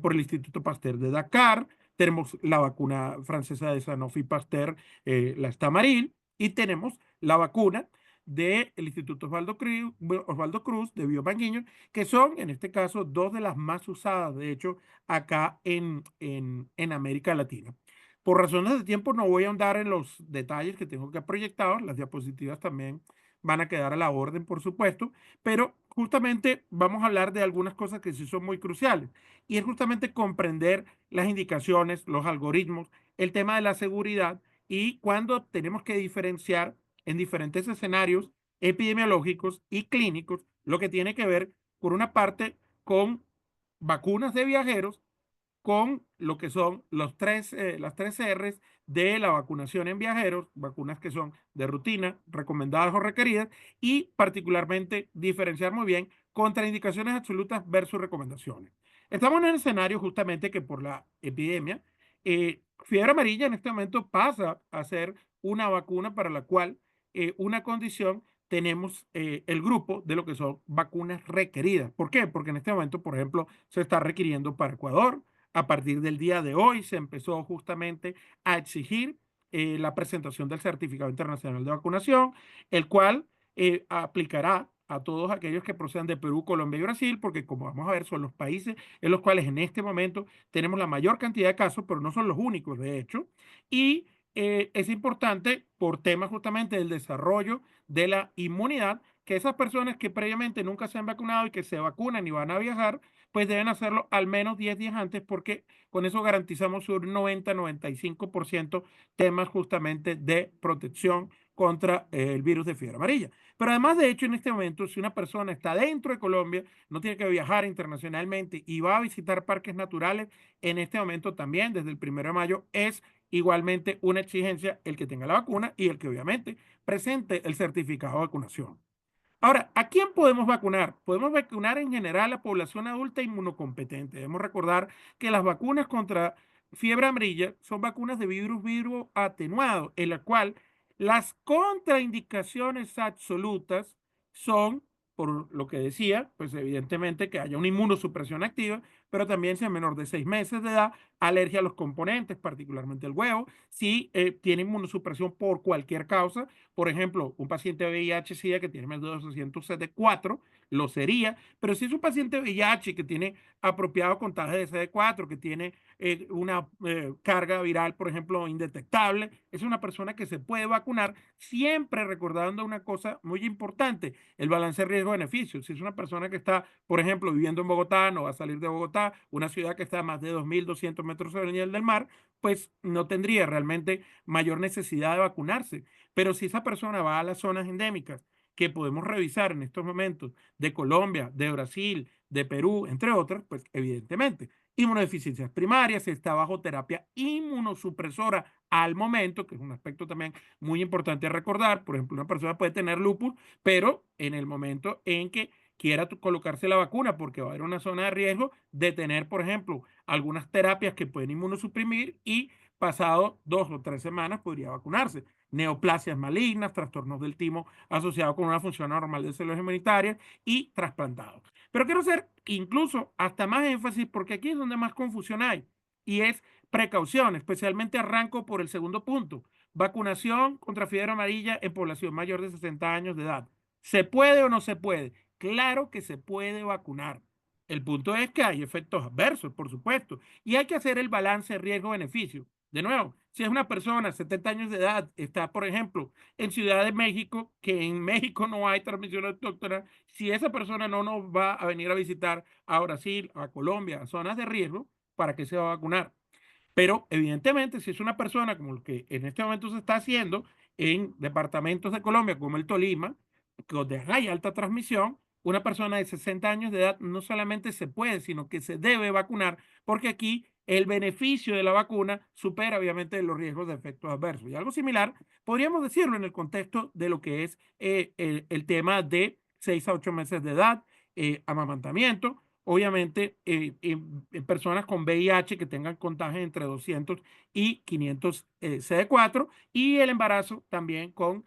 por el Instituto Pasteur de Dakar, tenemos la vacuna francesa de Sanofi Pasteur, la Stamaril, y tenemos la vacuna del Instituto Osvaldo Cruz de Biobanguinho, que son, en este caso, dos de las más usadas, de hecho, acá en América Latina. Por razones de tiempo no voy a ahondar en los detalles que tengo que proyectar, las diapositivas también van a quedar a la orden, por supuesto, pero justamente vamos a hablar de algunas cosas que sí son muy cruciales y es justamente comprender las indicaciones, los algoritmos, el tema de la seguridad y cuando tenemos que diferenciar en diferentes escenarios epidemiológicos y clínicos lo que tiene que ver, por una parte, con vacunas de viajeros, con lo que son las tres R's de la vacunación en viajeros, vacunas que son de rutina, recomendadas o requeridas, y particularmente diferenciar muy bien contraindicaciones absolutas versus recomendaciones. Estamos en el escenario justamente que por la epidemia, fiebre amarilla en este momento pasa a ser una vacuna para la cual una condición tenemos el grupo de lo que son vacunas requeridas. ¿Por qué? Porque en este momento, por ejemplo, se está requiriendo para Ecuador. A partir del día de hoy se empezó justamente a exigir la presentación del certificado internacional de vacunación, el cual aplicará a todos aquellos que procedan de Perú, Colombia y Brasil, porque como vamos a ver son los países en los cuales en este momento tenemos la mayor cantidad de casos, pero no son los únicos de hecho, y es importante por temas justamente del desarrollo de la inmunidad, que esas personas que previamente nunca se han vacunado y que se vacunan y van a viajar, pues deben hacerlo al menos 10 días antes porque con eso garantizamos un 90-95% temas justamente de protección contra el virus de fiebre amarilla. Pero además, de hecho, en este momento, si una persona está dentro de Colombia, no tiene que viajar internacionalmente y va a visitar parques naturales, en este momento también, desde el 1 de mayo, es igualmente una exigencia el que tenga la vacuna y el que obviamente presente el certificado de vacunación. Ahora, ¿a quién podemos vacunar? Podemos vacunar en general a la población adulta inmunocompetente. Debemos recordar que las vacunas contra fiebre amarilla son vacunas de virus atenuado, en la cual las contraindicaciones absolutas son, por lo que decía, pues evidentemente que haya una inmunosupresión activa, pero también si es menor de 6 meses de edad, alergia a los componentes, particularmente el huevo, si tiene inmunosupresión por cualquier causa, por ejemplo, un paciente de VIH-Sida que tiene más de 200 CD4, lo sería, pero si es un paciente de VIH que tiene apropiado contagio de CD4, que tiene una carga viral, por ejemplo, indetectable, es una persona que se puede vacunar, siempre recordando una cosa muy importante, el balance riesgo-beneficio. Si es una persona que está, por ejemplo, viviendo en Bogotá, no va a salir de Bogotá, una ciudad que está a más de 2.200 metros sobre el nivel del mar, pues no tendría realmente mayor necesidad de vacunarse. Pero si esa persona va a las zonas endémicas que podemos revisar en estos momentos de Colombia, de Brasil, de Perú, entre otras, pues evidentemente, inmunodeficiencias primarias, está bajo terapia inmunosupresora al momento, que es un aspecto también muy importante a recordar. Por ejemplo, una persona puede tener lupus, pero en el momento en que quiera colocarse la vacuna, porque va a haber una zona de riesgo de tener, por ejemplo, algunas terapias que pueden inmunosuprimir y pasado 2 o 3 semanas podría vacunarse. Neoplasias malignas, trastornos del timo asociados con una función normal de células inmunitarias y trasplantados. Pero quiero hacer incluso hasta más énfasis porque aquí es donde más confusión hay y es precaución, especialmente arranco por el segundo punto, vacunación contra fiebre amarilla en población mayor de 60 años de edad. ¿Se puede o no se puede? Claro que se puede vacunar. El punto es que hay efectos adversos, por supuesto, y hay que hacer el balance riesgo-beneficio. De nuevo, si es una persona 70 años de edad, está, por ejemplo, en Ciudad de México, que en México no hay transmisión autóctona, si esa persona no nos va a venir a visitar a Brasil, a Colombia, a zonas de riesgo, ¿para qué se va a vacunar? Pero evidentemente, si es una persona como el que en este momento se está haciendo en departamentos de Colombia, como el Tolima, donde hay alta transmisión, una persona de 60 años de edad no solamente se puede, sino que se debe vacunar, porque aquí el beneficio de la vacuna supera obviamente los riesgos de efectos adversos. Y algo similar podríamos decirlo en el contexto de lo que es el tema de 6 a 8 meses de edad, amamantamiento, obviamente en personas con VIH que tengan contagio entre 200 y 500 CD4 y el embarazo también con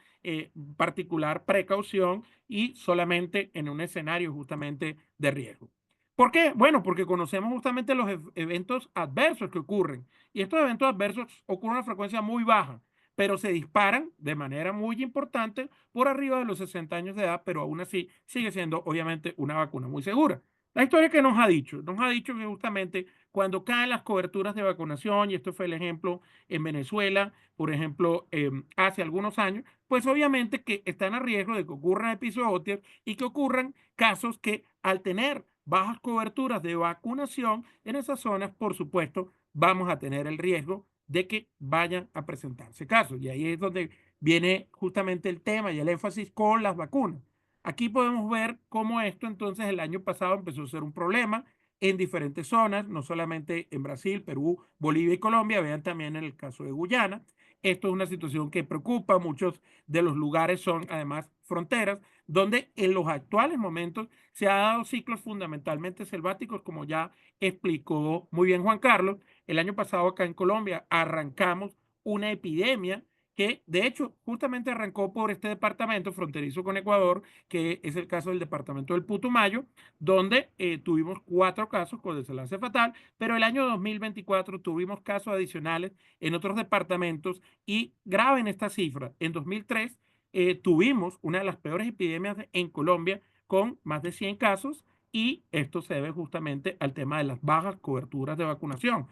particular precaución y solamente en un escenario justamente de riesgo. ¿Por qué? Bueno, porque conocemos justamente los eventos adversos que ocurren y estos eventos adversos ocurren a una frecuencia muy baja, pero se disparan de manera muy importante por arriba de los 60 años de edad, pero aún así sigue siendo obviamente una vacuna muy segura. La historia que nos ha dicho que justamente cuando caen las coberturas de vacunación, y esto fue el ejemplo en Venezuela, por ejemplo, hace algunos años, pues obviamente que están a riesgo de que ocurran episodios y que ocurran casos que al tener bajas coberturas de vacunación en esas zonas, por supuesto, vamos a tener el riesgo de que vayan a presentarse casos. Y ahí es donde viene justamente el tema y el énfasis con las vacunas. Aquí podemos ver cómo esto entonces el año pasado empezó a ser un problema en diferentes zonas, no solamente en Brasil, Perú, Bolivia y Colombia, vean también en el caso de Guyana. Esto es una situación que preocupa, muchos de los lugares son además fronteras, donde en los actuales momentos se han dado ciclos fundamentalmente selváticos, como ya explicó muy bien Juan Carlos. El año pasado acá en Colombia arrancamos una epidemia que de hecho justamente arrancó por este departamento fronterizo con Ecuador, que es el caso del departamento del Putumayo, donde tuvimos 4 casos con desenlace fatal, pero el año 2024 tuvimos casos adicionales en otros departamentos y grave en esta cifra, en 2003 tuvimos una de las peores epidemias en Colombia con más de 100 casos y esto se debe justamente al tema de las bajas coberturas de vacunación.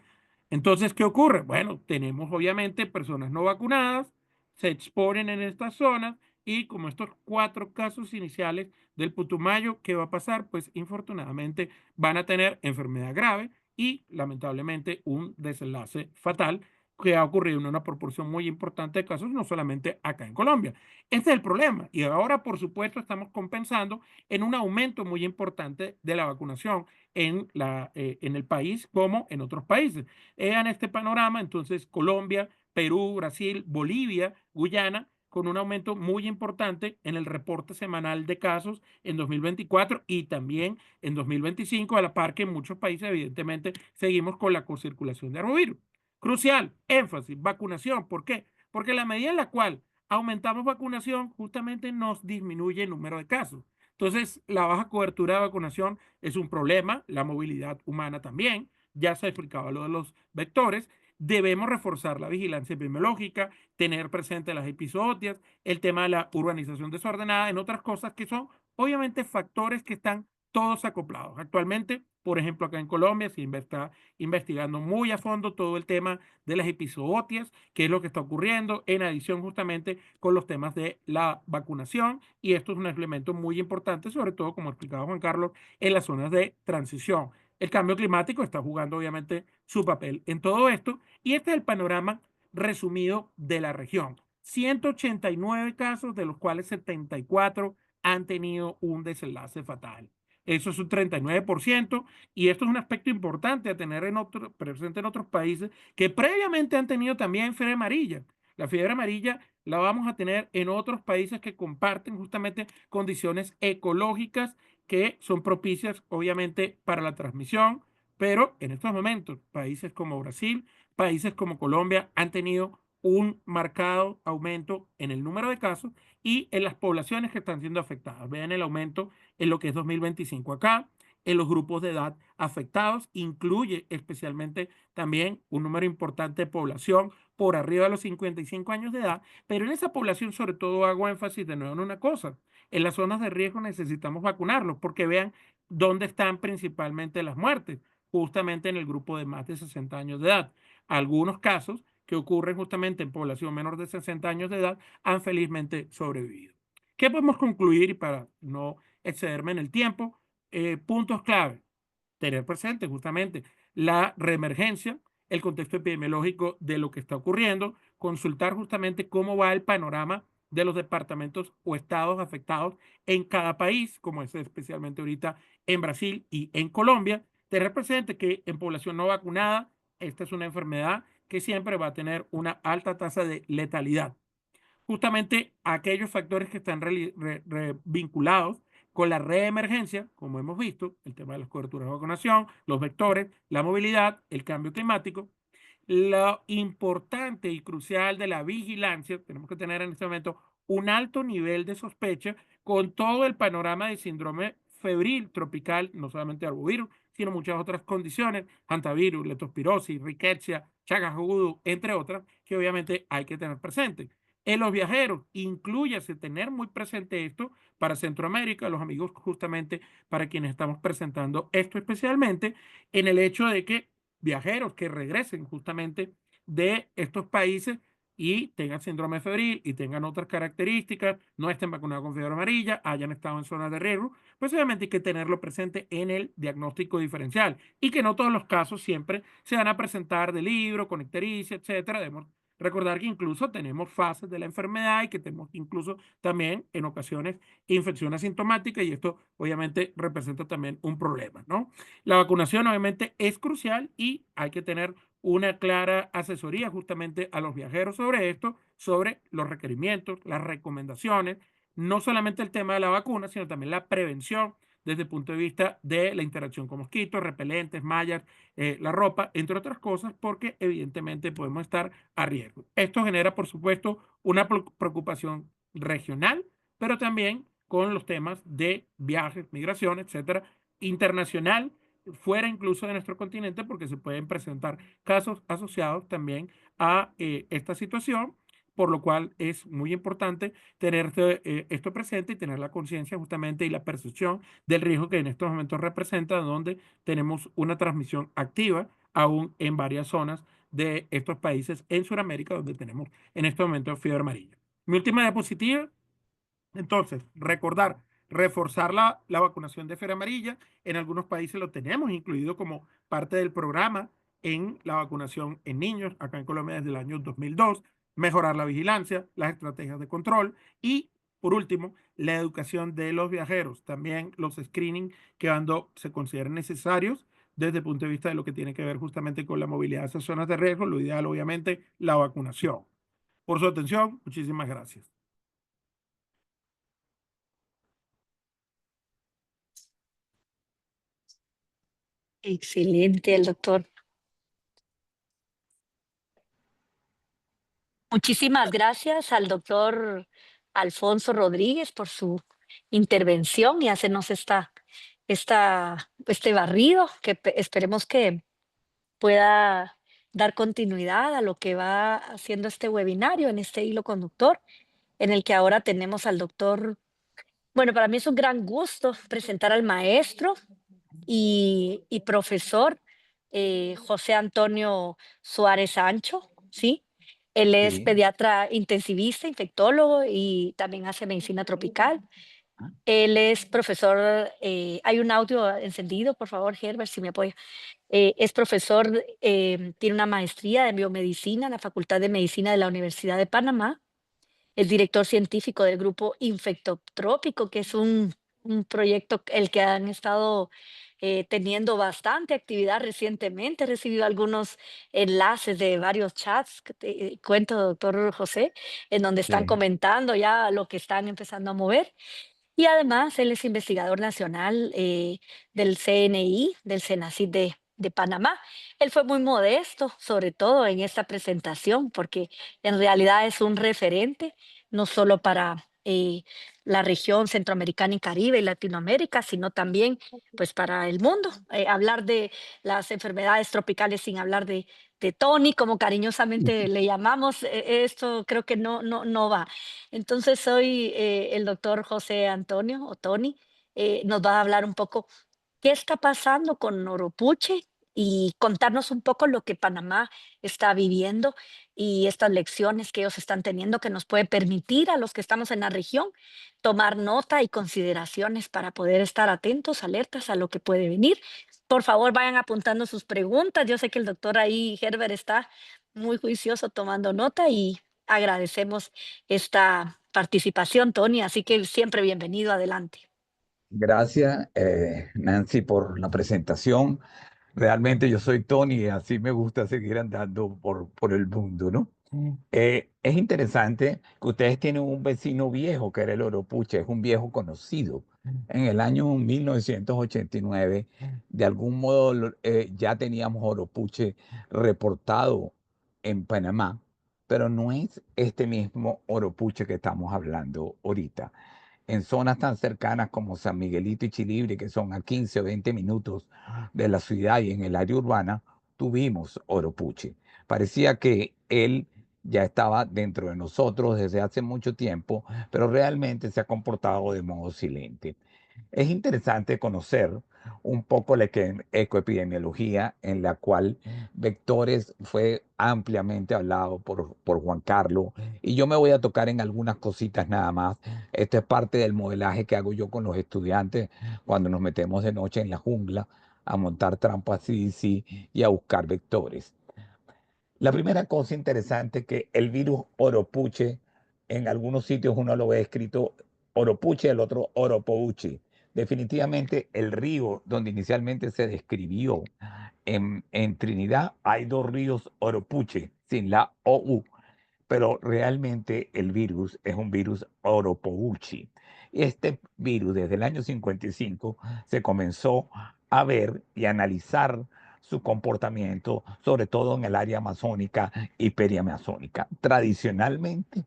Entonces, ¿qué ocurre? Bueno, tenemos obviamente personas no vacunadas, se exponen en estas zonas y como estos 4 casos iniciales del Putumayo, ¿qué va a pasar? Pues infortunadamente van a tener enfermedad grave y lamentablemente un desenlace fatal que ha ocurrido en una proporción muy importante de casos, no solamente acá en Colombia. Este es el problema. Y ahora, por supuesto, estamos compensando en un aumento muy importante de la vacunación en el país como en otros países. En este panorama, entonces, Colombia, Perú, Brasil, Bolivia, Guyana, con un aumento muy importante en el reporte semanal de casos en 2024 y también en 2025, a la par que en muchos países, evidentemente, seguimos con la concirculación de arbovirus. Crucial, énfasis, vacunación. ¿Por qué? Porque en la medida en la cual aumentamos vacunación, justamente nos disminuye el número de casos. Entonces, la baja cobertura de vacunación es un problema, la movilidad humana también, ya se explicaba lo de los vectores. Debemos reforzar la vigilancia epidemiológica, tener presente las epizootias, el tema de la urbanización desordenada, en otras cosas que son obviamente factores que están todos acoplados. Actualmente, por ejemplo, acá en Colombia se está investigando muy a fondo todo el tema de las epizootias, qué es lo que está ocurriendo, en adición justamente con los temas de la vacunación, y esto es un elemento muy importante, sobre todo, como explicaba Juan Carlos, en las zonas de transición. El cambio climático está jugando obviamente su papel en todo esto, y este es el panorama resumido de la región. 189 casos, de los cuales 74 han tenido un desenlace fatal. Eso es un 39%, y esto es un aspecto importante a tener presente en otros países que previamente han tenido también fiebre amarilla. La fiebre amarilla la vamos a tener en otros países que comparten justamente condiciones ecológicas que son propicias, obviamente, para la transmisión, pero en estos momentos, países como Brasil, países como Colombia han tenido un marcado aumento en el número de casos y en las poblaciones que están siendo afectadas. Vean el aumento en lo que es 2025 acá, en los grupos de edad afectados, incluye especialmente también un número importante de población por arriba de los 55 años de edad, pero en esa población sobre todo hago énfasis de nuevo en una cosa: en las zonas de riesgo necesitamos vacunarlos, porque vean dónde están principalmente las muertes, justamente en el grupo de más de 60 años de edad. Algunos casos que ocurren justamente en población menor de 60 años de edad han felizmente sobrevivido. ¿Qué podemos concluir? Y para no excederme en el tiempo, puntos clave: tener presente justamente la reemergencia, el contexto epidemiológico de lo que está ocurriendo, consultar justamente cómo va el panorama de los departamentos o estados afectados en cada país, como es especialmente ahorita en Brasil y en Colombia. Tener presente que en población no vacunada, esta es una enfermedad que siempre va a tener una alta tasa de letalidad. Justamente aquellos factores que están vinculados con la reemergencia, como hemos visto, el tema de las coberturas de vacunación, los vectores, la movilidad, el cambio climático. Lo importante y crucial de la vigilancia, tenemos que tener en este momento un alto nivel de sospecha con todo el panorama de síndrome febril tropical, no solamente arbovirus, sino muchas otras condiciones, hantavirus, leptospirosis, rickettsia, chagas agudo, entre otras, que obviamente hay que tener presente. En los viajeros, incluyase tener muy presente esto para Centroamérica, los amigos justamente para quienes estamos presentando esto especialmente, en el hecho de que viajeros que regresen justamente de estos países y tengan síndrome febril y tengan otras características, no estén vacunados con fiebre amarilla, hayan estado en zonas de riesgo, pues obviamente hay que tenerlo presente en el diagnóstico diferencial, y que no todos los casos siempre se van a presentar de libro, con ictericia, etcétera. Debemos recordar que incluso tenemos fases de la enfermedad y que tenemos incluso también en ocasiones infección asintomática, y esto obviamente representa también un problema, ¿no? La vacunación obviamente es crucial y hay que tener una clara asesoría justamente a los viajeros sobre esto, sobre los requerimientos, las recomendaciones, no solamente el tema de la vacuna, sino también la prevención desde el punto de vista de la interacción con mosquitos, repelentes, mallas, la ropa, entre otras cosas, porque evidentemente podemos estar a riesgo. Esto genera, por supuesto, una preocupación regional, pero también con los temas de viajes, migración, etcétera, internacional, fuera incluso de nuestro continente, porque se pueden presentar casos asociados también a esta situación, por lo cual es muy importante tener esto presente y tener la conciencia justamente y la percepción del riesgo que en estos momentos representa, donde tenemos una transmisión activa aún en varias zonas de estos países en Sudamérica, donde tenemos en estos momentos fiebre amarilla. Mi última diapositiva. Entonces, recordar, reforzar la vacunación de fiebre amarilla. En algunos países lo tenemos incluido como parte del programa en la vacunación en niños, acá en Colombia desde el año 2002, mejorar la vigilancia, las estrategias de control y, por último, la educación de los viajeros, también los screening que cuando se consideren necesarios desde el punto de vista de lo que tiene que ver justamente con la movilidad de esas zonas de riesgo, lo ideal obviamente la vacunación. Por su atención, muchísimas gracias. Excelente, el doctor. Muchísimas gracias al doctor Alfonso Rodríguez por su intervención y hacernos este barrido que esperemos que pueda dar continuidad a lo que va haciendo este webinario en este hilo conductor, en el que ahora tenemos al doctor. Bueno, para mí es un gran gusto presentar al maestro y profesor José Antonio Suárez Sancho, ¿sí? Él es Sí. pediatra intensivista, infectólogo y también hace medicina tropical. Ah. Él es profesor, hay un audio encendido, por favor, Herbert, si me apoya. Es profesor, tiene una maestría en biomedicina en la Facultad de Medicina de la Universidad de Panamá. Es director científico del grupo Infectotrópico, que es un proyecto el que han estado teniendo bastante actividad recientemente. He recibido algunos enlaces de varios chats, que te cuento, doctor José, en donde están Sí. comentando ya lo que están empezando a mover. Y además, él es investigador nacional del CNI, del CENACYT de Panamá. Él fue muy modesto, sobre todo en esta presentación, porque en realidad es un referente, no solo para la región centroamericana y Caribe y Latinoamérica, sino también pues, para el mundo. Hablar de las enfermedades tropicales sin hablar de Tony, como cariñosamente le llamamos, esto creo que no va. Entonces, soy el doctor José Antonio, o Tony, nos va a hablar un poco qué está pasando con Oropuche y contarnos un poco lo que Panamá está viviendo y estas lecciones que ellos están teniendo que nos puede permitir a los que estamos en la región tomar nota y consideraciones para poder estar atentos, alertas a lo que puede venir. Por favor, vayan apuntando sus preguntas. Yo sé que el doctor ahí, Herbert, está muy juicioso tomando nota y agradecemos esta participación, Tony, así que siempre bienvenido, adelante. Gracias, Nancy, por la presentación. Realmente yo soy Tony y así me gusta seguir andando por el mundo, ¿no? Es interesante que ustedes tienen un vecino viejo que era el Oropuche, es un viejo conocido. En el año 1989, de algún modo, ya teníamos Oropuche reportado en Panamá, pero no es este mismo Oropuche que estamos hablando ahorita. En zonas tan cercanas como San Miguelito y Chilibre, que son a 15 o 20 minutos de la ciudad y en el área urbana, tuvimos Oropuche. Parecía que él ya estaba dentro de nosotros desde hace mucho tiempo, pero realmente se ha comportado de modo silente. Es interesante conocer un poco la ecoepidemiología en la cual vectores fue ampliamente hablado por Juan Carlos y yo me voy a tocar en algunas cositas nada más. Esto es parte del modelaje que hago yo con los estudiantes cuando nos metemos de noche en la jungla a montar trampas CDC y a buscar vectores. La primera cosa interesante es que el virus Oropuche, en algunos sitios uno lo ve escrito Oropuche, el otro Oropouche. Definitivamente el río donde inicialmente se describió en Trinidad, hay dos ríos Oropuche, sin la OU, pero realmente el virus es un virus Oropouchi. Este virus desde el año 55 se comenzó a ver y analizar su comportamiento, sobre todo en el área amazónica y periamazónica. Tradicionalmente,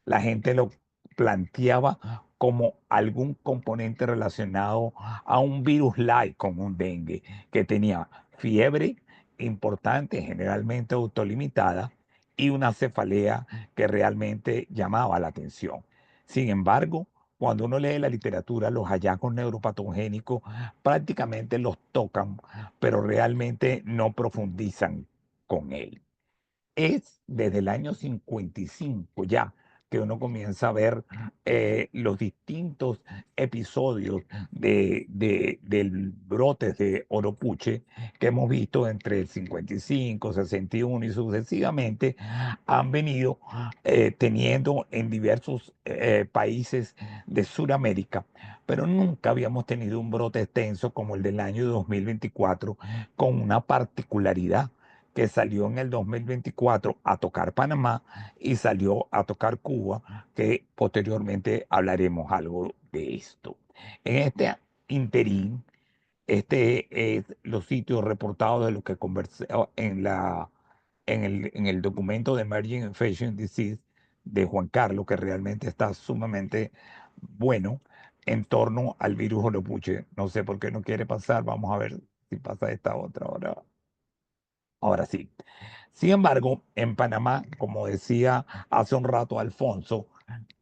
la gente lo planteaba como algún componente relacionado a un virus light, como un dengue, que tenía fiebre importante, generalmente autolimitada, y una cefalea que realmente llamaba la atención. Sin embargo, cuando uno lee la literatura, los hallazgos neuropatogénicos prácticamente los tocan, pero realmente no profundizan con él. Es desde el año 55 ya que uno comienza a ver los distintos episodios del brotes de oropuche que hemos visto entre el 55, 61 y sucesivamente, han venido teniendo en diversos países de Sudamérica, pero nunca habíamos tenido un brote extenso como el del año 2024, con una particularidad que salió en el 2024 a tocar Panamá y salió a tocar Cuba, que posteriormente hablaremos algo de esto. En este interín, este es los sitios reportados de lo que conversé en el documento de Emerging Infectious Disease de Juan Carlos, que realmente está sumamente bueno en torno al virus Oropuche. No sé por qué no quiere pasar, vamos a ver si pasa esta otra hora. Ahora sí. Sin embargo, en Panamá, como decía hace un rato Alfonso,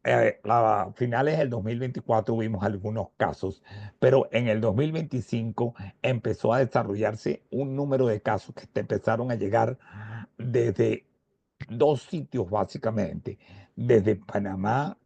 a finales del 2024 vimos algunos casos, pero en el 2025 empezó a desarrollarse un número de casos que empezaron a llegar desde dos sitios básicamente, desde Panamá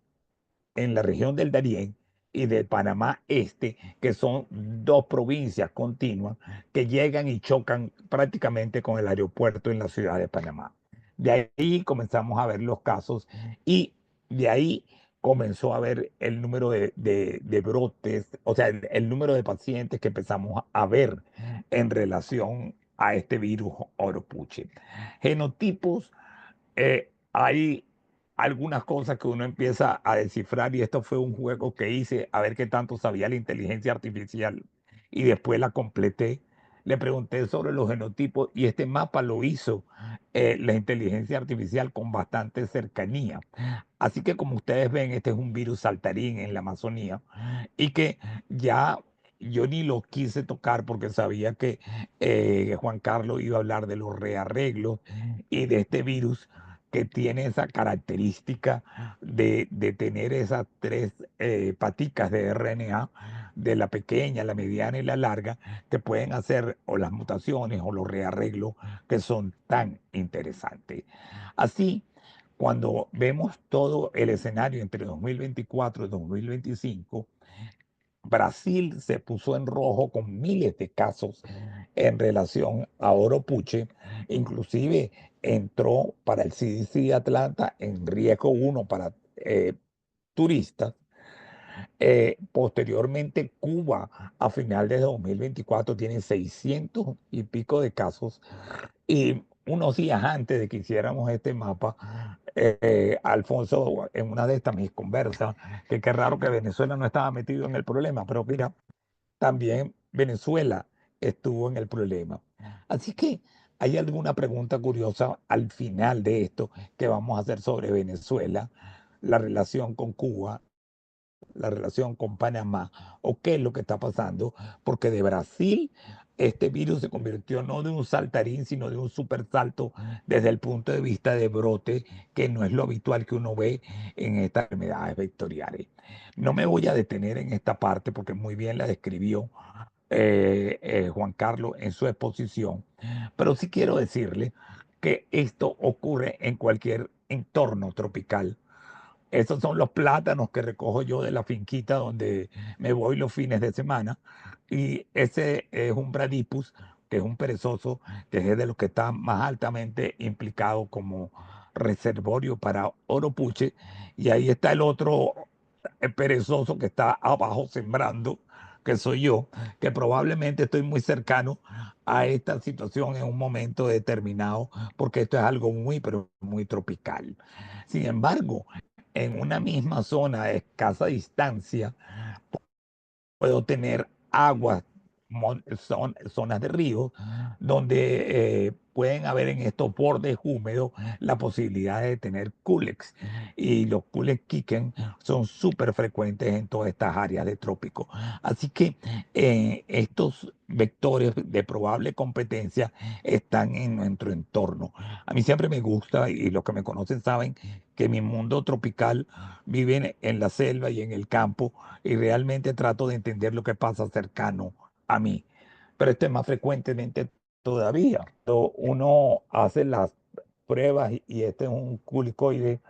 en la región del Darién y de Panamá Este, que son dos provincias continuas que llegan y chocan prácticamente con el aeropuerto en la ciudad de Panamá. De ahí comenzamos a ver los casos y de ahí comenzó a ver el número de brotes, o sea, el número de pacientes que empezamos a ver en relación a este virus Oropuche. Genotipos, hay algunas cosas que uno empieza a descifrar y esto fue un juego que hice a ver qué tanto sabía la inteligencia artificial y después la completé. Le pregunté sobre los genotipos y este mapa lo hizo la inteligencia artificial con bastante cercanía. Así que como ustedes ven, este es un virus saltarín en la Amazonía y que ya yo ni lo quise tocar porque sabía que Juan Carlos iba a hablar de los rearreglos y de este virus que tiene esa característica de tener esas tres paticas de RNA, de la pequeña, la mediana y la larga, que pueden hacer o las mutaciones o los rearreglos que son tan interesantes. Así, cuando vemos todo el escenario entre 2024 y 2025, Brasil se puso en rojo con miles de casos en relación a Oropuche, inclusive entró para el CDC de Atlanta en riesgo 1 para turistas. Posteriormente, Cuba a final de 2024 tiene 600 y pico de casos y unos días antes de que hiciéramos este mapa, Alfonso, en una de estas mis conversas, que qué raro que Venezuela no estaba metido en el problema, pero mira, también Venezuela estuvo en el problema. Así que hay alguna pregunta curiosa al final de esto que vamos a hacer sobre Venezuela, la relación con Cuba, la relación con Panamá o qué es lo que está pasando, porque de Brasil este virus se convirtió no de un saltarín, sino de un super salto desde el punto de vista de brote, que no es lo habitual que uno ve en estas enfermedades vectoriales. No me voy a detener en esta parte porque muy bien la describió Juan Carlos en su exposición, pero sí quiero decirle que esto ocurre en cualquier entorno tropical. Esos son los plátanos que recojo yo de la finquita donde me voy los fines de semana. Y ese es un Bradipus, que es un perezoso, que es de los que está más altamente implicado como reservorio para oropuche. Y ahí está el otro perezoso que está abajo sembrando, que soy yo, que probablemente estoy muy cercano a esta situación en un momento determinado, porque esto es algo muy, pero muy tropical. Sin embargo, en una misma zona a escasa distancia, puedo tener aguas, zonas de ríos, donde pueden haber en estos bordes húmedos la posibilidad de tener culex. Y los culex quiken son súper frecuentes en todas estas áreas de trópico. Así que estos vectores de probable competencia están en nuestro entorno. A mí siempre me gusta, y los que me conocen saben, que mi mundo tropical vive en la selva y en el campo, y realmente trato de entender lo que pasa cercano a mí. Pero esto es más frecuentemente todavía. Uno hace las pruebas y este es un culicoide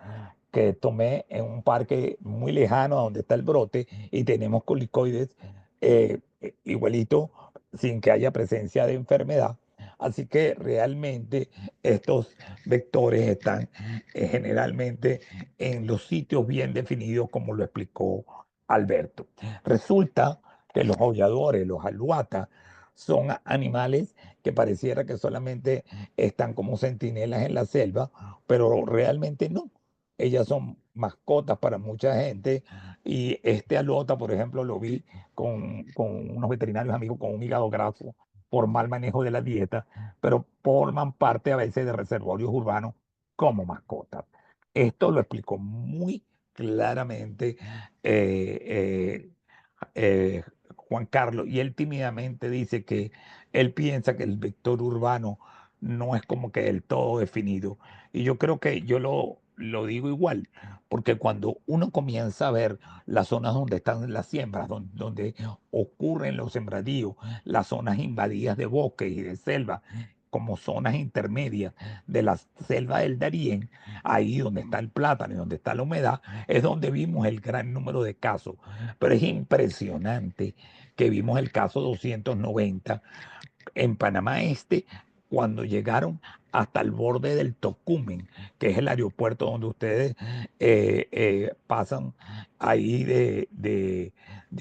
que tomé en un parque muy lejano a donde está el brote y tenemos colicoides igualito sin que haya presencia de enfermedad. Así que realmente estos vectores están generalmente en los sitios bien definidos, como lo explicó Alberto. Resulta que los aulladores, los aluatas, son animales que pareciera que solamente están como centinelas en la selva, pero realmente no. Ellas son mascotas para mucha gente y este aluata, por ejemplo, lo vi con unos veterinarios amigos con un hígado graso por mal manejo de la dieta, pero forman parte a veces de reservorios urbanos como mascotas. Esto lo explicó muy claramente eh, Juan Carlos, y él tímidamente dice que él piensa que el vector urbano no es como que del todo definido. Y yo creo que yo lo digo igual, porque cuando uno comienza a ver las zonas donde están las siembras, donde ocurren los sembradíos, las zonas invadidas de bosques y de selva, como zonas intermedias de la selva del Darién, ahí donde está el plátano y donde está la humedad, es donde vimos el gran número de casos. Pero es impresionante que vimos el caso 290 en Panamá Este, cuando llegaron hasta el borde del Tocumen, que es el aeropuerto donde ustedes pasan ahí de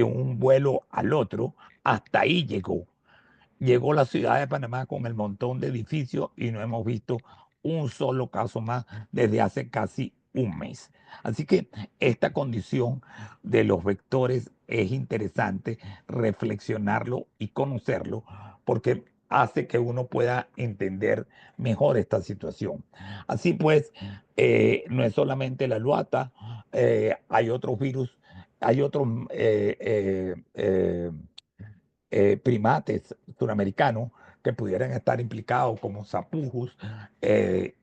un vuelo al otro, hasta ahí llegó la ciudad de Panamá con el montón de edificios y no hemos visto un solo caso más desde hace casi un mes. Así que esta condición de los vectores es interesante reflexionarlo y conocerlo porque hace que uno pueda entender mejor esta situación. Así pues, no es solamente la luata, hay otros virus, hay otros primates suramericanos que pudieran estar implicados como Sapujus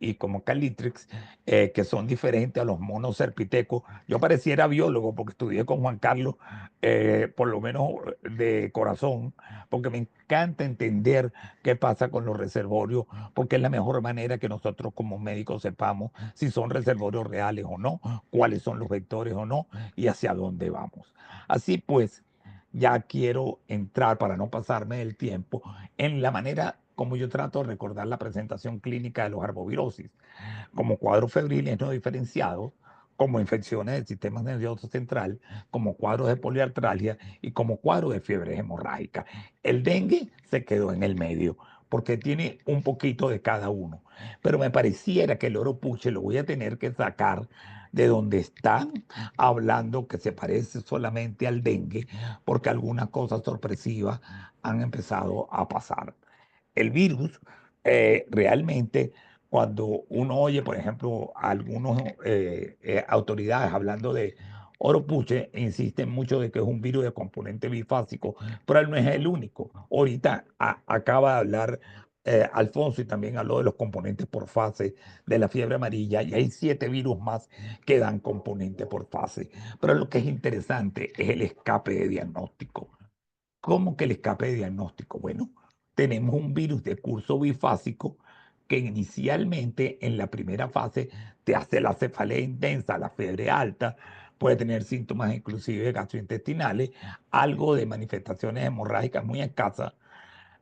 y como Calitrix, que son diferentes a los monos serpitecos. Yo pareciera biólogo porque estudié con Juan Carlos, por lo menos de corazón, porque me encanta entender qué pasa con los reservorios, porque es la mejor manera que nosotros como médicos sepamos si son reservorios reales o no, cuáles son los vectores o no y hacia dónde vamos. Así pues, ya quiero entrar, para no pasarme el tiempo, en la manera como yo trato de recordar la presentación clínica de los arbovirosis, como cuadros febriles no diferenciados, como infecciones del sistema nervioso central, como cuadros de poliartralgia y como cuadros de fiebre hemorrágica. El dengue se quedó en el medio porque tiene un poquito de cada uno, pero me pareciera que el oropuche lo voy a tener que sacar de donde están hablando que se parece solamente al dengue, porque algunas cosas sorpresivas han empezado a pasar. El virus realmente, cuando uno oye, por ejemplo, a algunas autoridades hablando de oropuche, insisten mucho de que es un virus de componente bifásico, pero él no es el único. Ahorita acaba de hablar Alfonso y también habló de los componentes por fase de la fiebre amarilla y hay 7 virus más que dan componente por fase. Pero lo que es interesante es el escape de diagnóstico. ¿Cómo que el escape de diagnóstico? Bueno, tenemos un virus de curso bifásico que inicialmente en la primera fase te hace la cefalea intensa, la fiebre alta, puede tener síntomas inclusive gastrointestinales, algo de manifestaciones hemorrágicas muy escasas,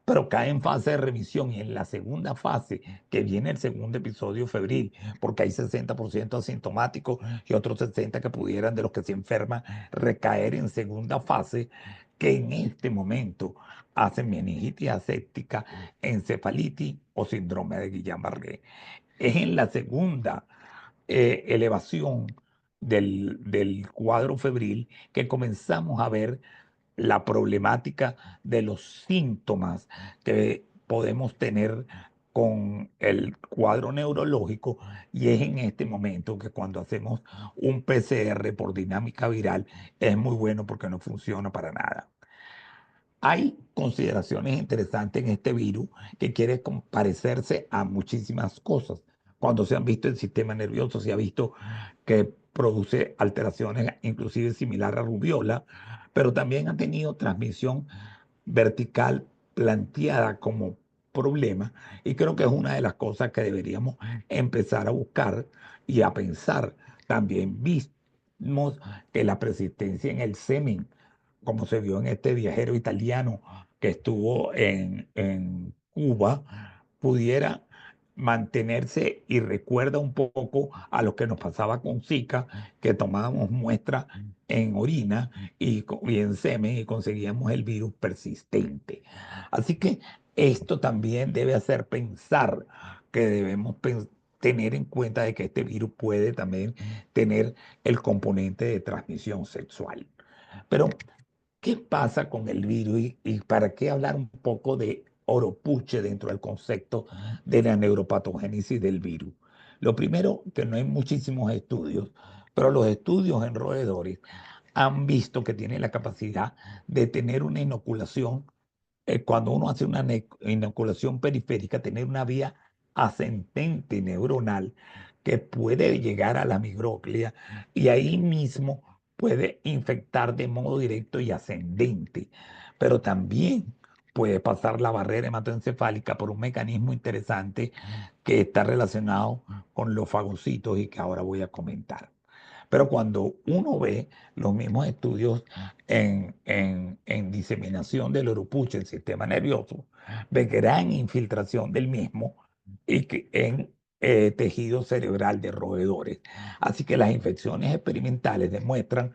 pero cae en fase de remisión y en la segunda fase, que viene el segundo episodio febril, porque hay 60% asintomáticos y otros 60% que pudieran de los que se enferman recaer en segunda fase, que en este momento hacen meningitis aséptica, encefalitis o síndrome de Guillain-Barré. Es en la segunda elevación del cuadro febril que comenzamos a ver la problemática de los síntomas que podemos tener con el cuadro neurológico y es en este momento que cuando hacemos un PCR por dinámica viral es muy bueno porque no funciona para nada. Hay consideraciones interesantes en este virus que quiere parecerse a muchísimas cosas. Cuando se han visto el sistema nervioso, se ha visto que produce alteraciones inclusive similar a rubiola, pero también ha tenido transmisión vertical planteada como problema y creo que es una de las cosas que deberíamos empezar a buscar y a pensar También vimos que la persistencia en el semen, como se vio en este viajero italiano que estuvo en Cuba, pudiera mantenerse y recuerda un poco a lo que nos pasaba con Zika, que tomábamos muestras en orina y en semen y conseguíamos el virus persistente. Así que esto también debe hacer pensar que debemos tener en cuenta de que este virus puede también tener el componente de transmisión sexual. Pero, ¿qué pasa con el virus y para qué hablar un poco de Oropuche dentro del concepto de la neuropatogénesis del virus? Lo primero, que no hay muchísimos estudios, pero los estudios en roedores han visto que tiene la capacidad de tener una inoculación, cuando uno hace una inoculación periférica, tener una vía ascendente neuronal que puede llegar a la microglia y ahí mismo puede infectar de modo directo y ascendente, pero también puede pasar la barrera hematoencefálica por un mecanismo interesante que está relacionado con los fagocitos y que ahora voy a comentar. Pero cuando uno ve los mismos estudios en diseminación del orupuche, el sistema nervioso, ve gran infiltración del mismo y que en tejido cerebral de roedores. Así que las infecciones experimentales demuestran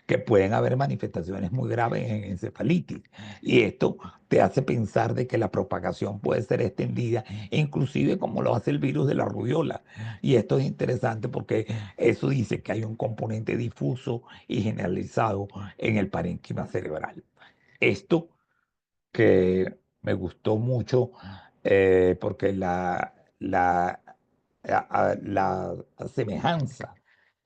que pueden haber manifestaciones muy graves en encefalitis. Y esto te hace pensar de que la propagación puede ser extendida, inclusive como lo hace el virus de la rubiola. Y esto es interesante porque eso dice que hay un componente difuso y generalizado en el parénquima cerebral. Esto que me gustó mucho, porque la semejanza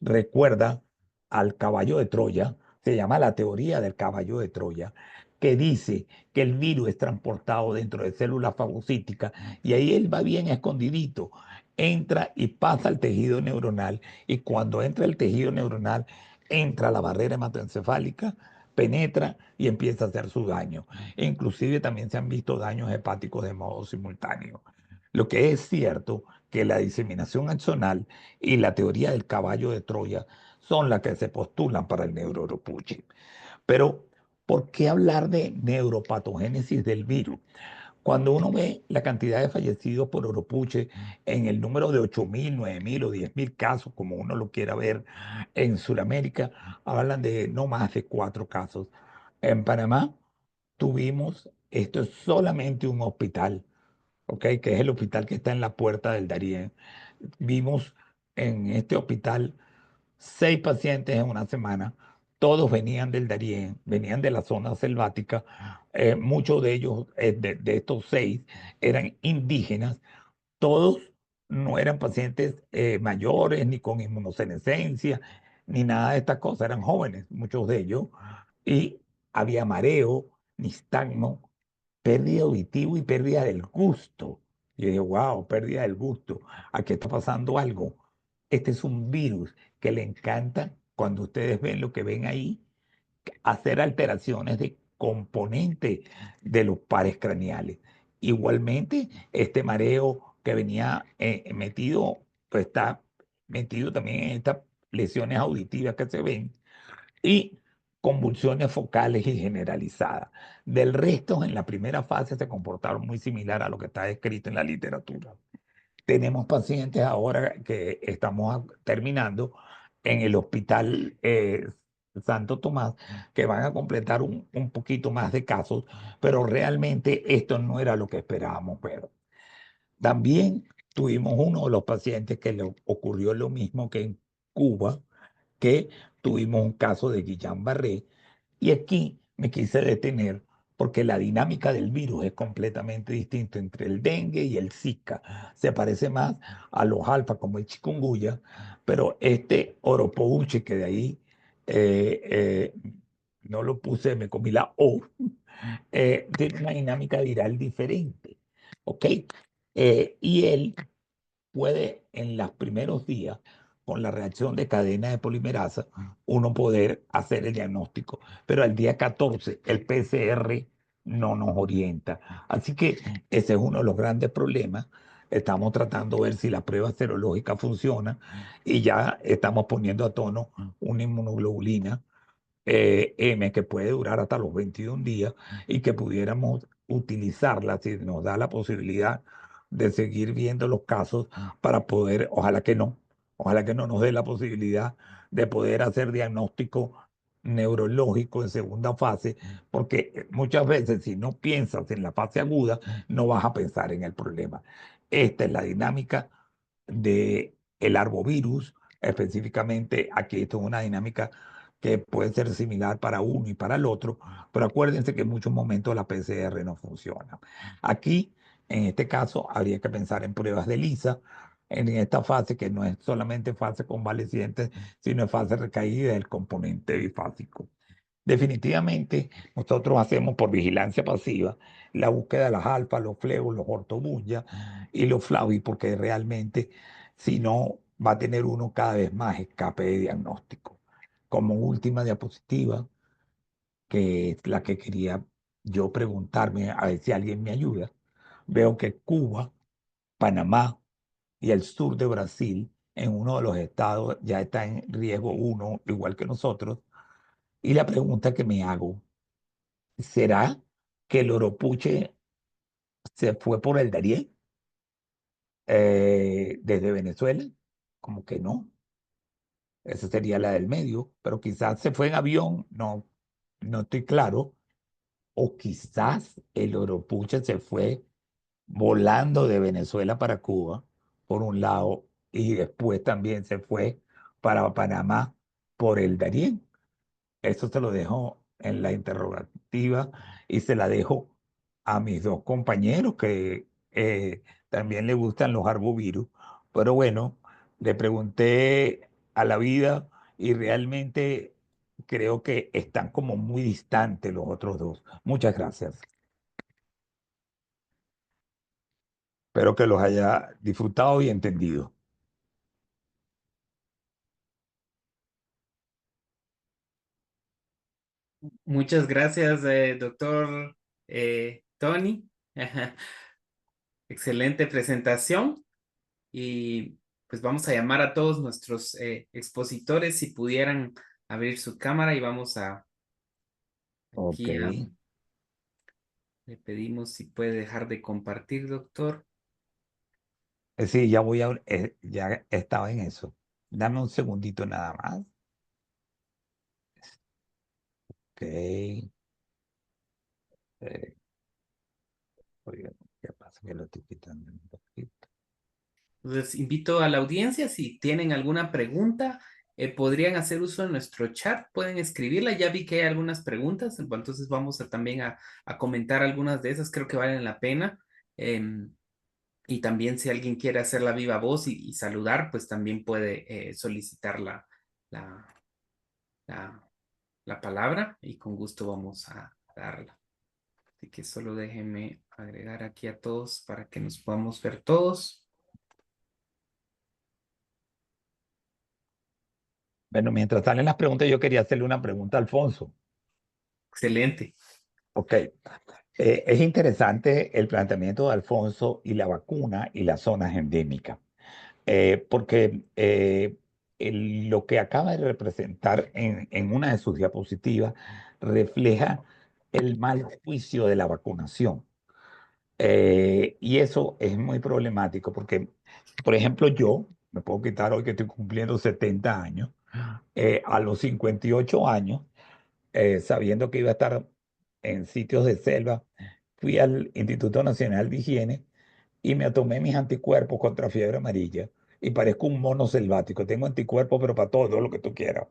recuerda al caballo de Troya, se llama la teoría del caballo de Troya, que dice que el virus es transportado dentro de células fagocíticas y ahí él va bien escondidito, entra y pasa al tejido neuronal y cuando entra el tejido neuronal, entra la barrera hematoencefálica, penetra y empieza a hacer su daño. E inclusive también se han visto daños hepáticos de modo simultáneo. Lo que es cierto que la diseminación axonal y la teoría del caballo de Troya son las que se postulan para el neuropuche. Pero, ¿por qué hablar de neuropatogénesis del virus? Cuando uno ve la cantidad de fallecidos por oropuche en el número de 8.000, 9.000 o 10.000 casos, como uno lo quiera ver en Sudamérica, hablan de no más de 4 casos. En Panamá tuvimos, esto es solamente un hospital, ¿ok? Que es el hospital que está en la puerta del Darién. Vimos en este hospital 6 pacientes en una semana. Todos venían del Darién, venían de la zona selvática. Muchos de ellos, de estos 6, eran indígenas. Todos no eran pacientes mayores, ni con inmunosenescencia, ni nada de estas cosas. Eran jóvenes, muchos de ellos. Y había mareo, nistagmo, pérdida auditiva y pérdida del gusto. Y dije, wow, pérdida del gusto. Aquí está pasando algo. Este es un virus que le encanta, cuando ustedes ven lo que ven ahí, hacer alteraciones de componente de los pares craneales. Igualmente, este mareo que venía metido, pues está metido también en estas lesiones auditivas que se ven y convulsiones focales y generalizadas. Del resto, en la primera fase se comportaron muy similar a lo que está escrito en la literatura. Tenemos pacientes ahora que estamos terminando en el hospital Santo Tomás, que van a completar un poquito más de casos, pero realmente esto no era lo que esperábamos ver. También tuvimos uno de los pacientes que le ocurrió lo mismo que en Cuba, que tuvimos un caso de Guillain-Barré, y aquí me quise detener porque la dinámica del virus es completamente distinta entre el dengue y el Zika. Se parece más a los alfa como el chikungunya, pero este oropouche, que de ahí no lo puse, me comí la O, tiene una dinámica viral diferente. ¿Ok? Y él puede en los primeros días, con la reacción de cadena de polimerasa, uno poder hacer el diagnóstico, pero al día 14 el PCR no nos orienta. Así que ese es uno de los grandes problemas estamos tratando de ver si la prueba serológica funciona y ya estamos poniendo a tono una inmunoglobulina M que puede durar hasta los 21 días y que pudiéramos utilizarla si nos da la posibilidad de seguir viendo los casos para poder, ojalá que no nos dé la posibilidad de poder hacer diagnóstico neurológico en segunda fase, porque muchas veces si no piensas en la fase aguda, no vas a pensar en el problema. Esta es la dinámica de el arbovirus, específicamente aquí esto es una dinámica que puede ser similar para uno y para el otro, pero acuérdense que en muchos momentos la PCR no funciona. Aquí, en este caso, habría que pensar en pruebas de ELISA, en esta fase que no es solamente fase convaleciente, sino es fase recaída del componente bifásico. Definitivamente, nosotros hacemos por vigilancia pasiva la búsqueda de las alfa, los flevos, los ortobullas y los flavi, porque realmente, si no, va a tener uno cada vez más escape de diagnóstico. Como última diapositiva, que es la que quería yo preguntarme, a ver si alguien me ayuda, veo que Cuba, Panamá y el sur de Brasil, en uno de los estados, ya está en riesgo uno, igual que nosotros. Y la pregunta que me hago, ¿será que el oropuche se fue por el Darién desde Venezuela? Como que no, esa sería la del medio, pero quizás se fue en avión, no, no estoy claro. O quizás el oropuche se fue volando de Venezuela para Cuba, por un lado, y después también se fue para Panamá por el Darién. Eso se lo dejo en la interrogativa y se la dejo a mis dos compañeros que también les gustan los arbovirus. Pero bueno, le pregunté a la vida y realmente creo que están como muy distantes los otros dos. Muchas gracias. Espero que los haya disfrutado y entendido. Muchas gracias, doctor Tony. Excelente presentación. Y pues vamos a llamar a todos nuestros expositores si pudieran abrir su cámara y vamos a Ok. le pedimos si puede dejar de compartir, doctor. Sí, ya ya estaba en eso. Dame un segundito nada más. Ok. Oiga, ¿qué pasa? Que lo estoy quitando un poquito. Les invito a la audiencia, si tienen alguna pregunta, podrían hacer uso de nuestro chat, pueden escribirla. Ya vi que hay algunas preguntas, entonces vamos a, también a comentar algunas de esas, creo que valen la pena. Y también si alguien quiere hacer la viva voz y saludar, pues también puede solicitar la, la, la palabra y con gusto vamos a darla. Así que solo déjenme agregar aquí a todos para que nos podamos ver todos. Bueno, mientras salen las preguntas, yo quería hacerle una pregunta a Alfonso. Excelente. Ok. Es interesante el planteamiento de Alfonso y la vacuna y las zonas endémicas, porque lo que acaba de representar en una de sus diapositivas refleja el mal juicio de la vacunación. Y eso es muy problemático porque, por ejemplo, yo me puedo quitar hoy que estoy cumpliendo 70 años, a los 58 años, sabiendo que iba a estar en sitios de selva, fui al Instituto Nacional de Higiene y me tomé mis anticuerpos contra fiebre amarilla y parezco un mono selvático. Tengo anticuerpos, pero para todo lo que tú quieras.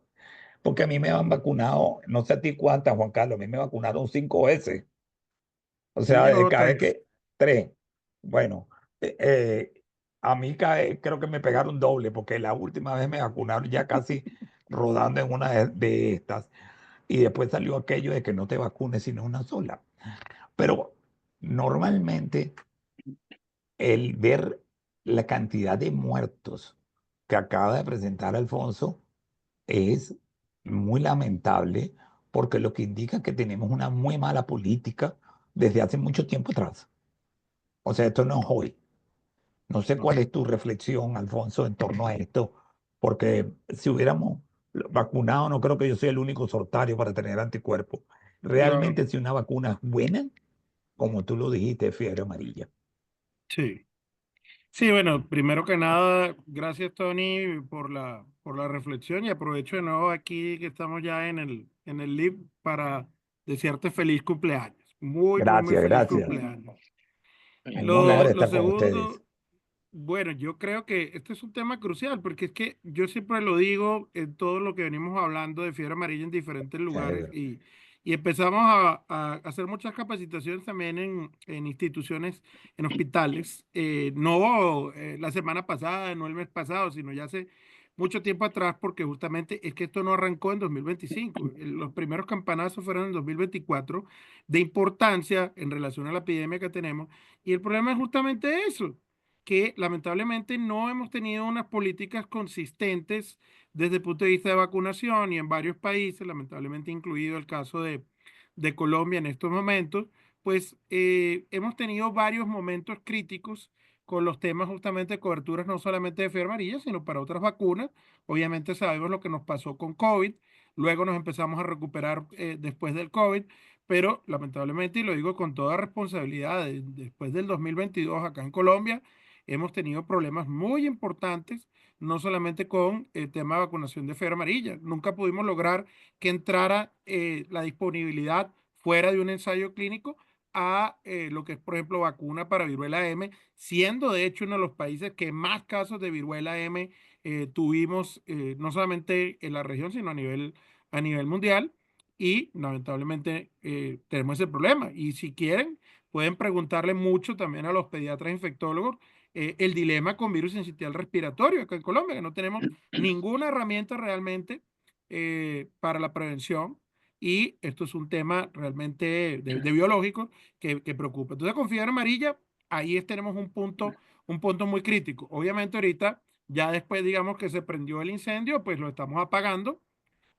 Porque a mí me han vacunado, no sé a ti cuántas, Juan Carlos, a mí me vacunaron 5 veces. O sea, Sí, de yo cada vez también. que 3. Bueno, a mí creo que me pegaron doble porque la última vez me vacunaron ya casi rodando en una de estas y después salió aquello de que no te vacunes sino una sola. Pero normalmente el ver la cantidad de muertos que acaba de presentar Alfonso es muy lamentable porque lo que indica que tenemos una muy mala política desde hace mucho tiempo atrás. O sea, esto no es hoy. No sé cuál es tu reflexión, Alfonso, en torno a esto, porque si hubiéramos vacunado, no creo que yo sea el único sortario para tener anticuerpos. No, Realmente, si una vacuna es buena, como tú lo dijiste, fiebre amarilla. sí. Sí, bueno, primero que nada, gracias Tony por la reflexión y aprovecho de nuevo aquí que estamos ya en el live para desearte feliz cumpleaños. Muy, muy, muy Gracias, feliz gracias. cumpleaños. Un honor Lo estar con ustedes. segundo, bueno, yo creo que este es un tema crucial porque es que yo siempre lo digo en todo lo que venimos hablando de fiebre amarilla en diferentes lugares Chévere. y empezamos a hacer muchas capacitaciones también en instituciones, en hospitales, no la semana pasada, no el mes pasado, sino ya hace mucho tiempo atrás porque justamente es que esto no arrancó en 2025. Los primeros campanazos fueron en 2024 de importancia en relación a la epidemia que tenemos y el problema es justamente eso que lamentablemente no hemos tenido unas políticas consistentes desde el punto de vista de vacunación y en varios países, lamentablemente incluido el caso de Colombia en estos momentos, pues hemos tenido varios momentos críticos con los temas justamente de coberturas no solamente de fiebre amarilla, sino para otras vacunas. Obviamente sabemos lo que nos pasó con COVID, luego nos empezamos a recuperar después del COVID, pero lamentablemente, y lo digo con toda responsabilidad, después del 2022 acá en Colombia, hemos tenido problemas muy importantes, no solamente con el tema de vacunación de fiebre amarilla. Nunca pudimos lograr que entrara la disponibilidad fuera de un ensayo clínico a lo que es, por ejemplo, vacuna para viruela M, siendo de hecho uno de los países que más casos de viruela M tuvimos, no solamente en la región, sino a nivel mundial. Y lamentablemente tenemos ese problema. Y si quieren, pueden preguntarle mucho también a los pediatras infectólogos el dilema con virus sincitial respiratorio acá en Colombia, que no tenemos ninguna herramienta realmente para la prevención y esto es un tema realmente de biológico que preocupa. Entonces con fiebre amarilla, ahí tenemos un punto muy crítico. Obviamente ahorita, ya después digamos que se prendió el incendio, pues lo estamos apagando,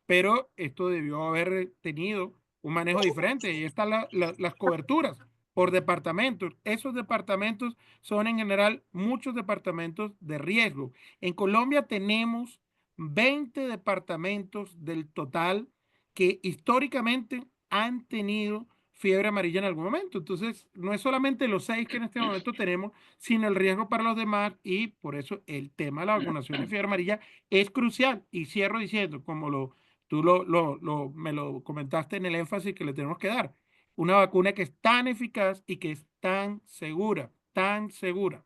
pero esto debió haber tenido un manejo diferente y están las coberturas por departamentos. Esos departamentos son en general muchos departamentos de riesgo. En Colombia tenemos 20 departamentos del total que históricamente han tenido fiebre amarilla en algún momento. Entonces, no es solamente los 6 que en este momento tenemos, sino el riesgo para los demás y por eso el tema de la vacunación de fiebre amarilla es crucial. Y cierro diciendo, como tú me lo comentaste en el énfasis que le tenemos que dar. Una vacuna que es tan eficaz y que es tan segura, tan segura.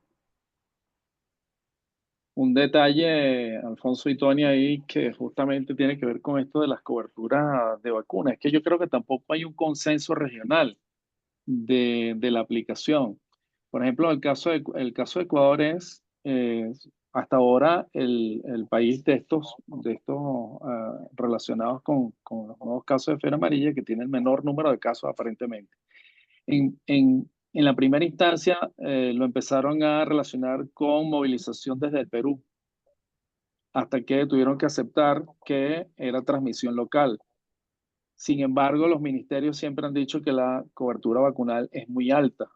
Un detalle, Alfonso y Tony, ahí que justamente tiene que ver con esto de las coberturas de vacunas. Es que yo creo que tampoco hay un consenso regional de la aplicación. Por ejemplo, el caso de Ecuador es hasta ahora el país de estos relacionados con los nuevos casos de fiebre amarilla que tiene el menor número de casos aparentemente. En la primera instancia lo empezaron a relacionar con movilización desde el Perú, hasta que tuvieron que aceptar que era transmisión local. Sin embargo, los ministerios siempre han dicho que la cobertura vacunal es muy alta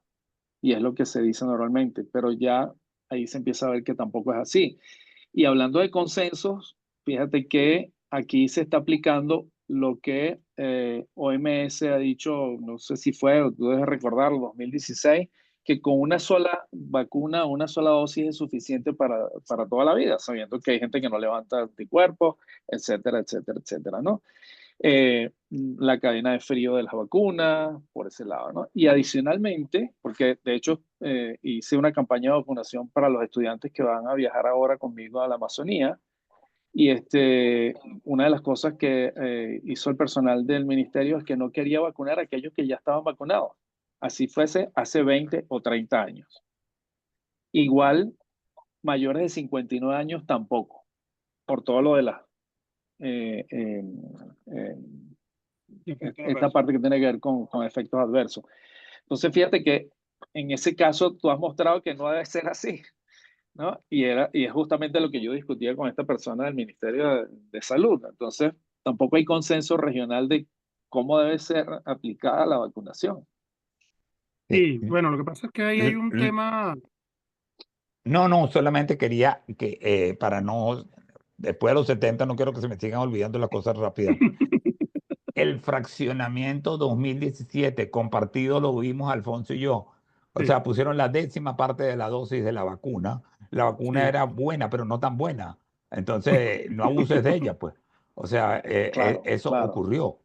y es lo que se dice normalmente, pero ya ahí se empieza a ver que tampoco es así. Y hablando de consensos, fíjate que aquí se está aplicando lo que OMS ha dicho, no sé si fue, tú debes recordarlo, 2016, que con una sola vacuna, una sola dosis es suficiente para toda la vida, sabiendo que hay gente que no levanta anticuerpos, etcétera, etcétera, etcétera, ¿no? La cadena de frío de las vacunas, por ese lado, ¿no? Y adicionalmente, porque de hecho hice una campaña de vacunación para los estudiantes que van a viajar ahora conmigo a la Amazonía, y una de las cosas que hizo el personal del ministerio es que no quería vacunar a aquellos que ya estaban vacunados, así fuese hace 20 o 30 años. Igual, mayores de 59 años tampoco, por todo lo de las... eh, eh, eh, esta parte que tiene que ver con efectos adversos. Entonces, fíjate que en ese caso tú has mostrado que no debe ser así, ¿no? Y es justamente lo que yo discutía con esta persona del Ministerio de Salud. Entonces, tampoco hay consenso regional de cómo debe ser aplicada la vacunación. Sí, bueno, lo que pasa es que ahí hay un tema No, solamente quería que, para no, después de los 70, no quiero que se me sigan olvidando las cosas rápidas. El fraccionamiento 2017 compartido lo vimos Alfonso y yo. O Sí, sea, pusieron la 10ª parte de la dosis de la vacuna. La vacuna sí. era buena, pero no tan buena. Entonces, no abuses de ella, pues. O sea, Claro, eso claro. ocurrió.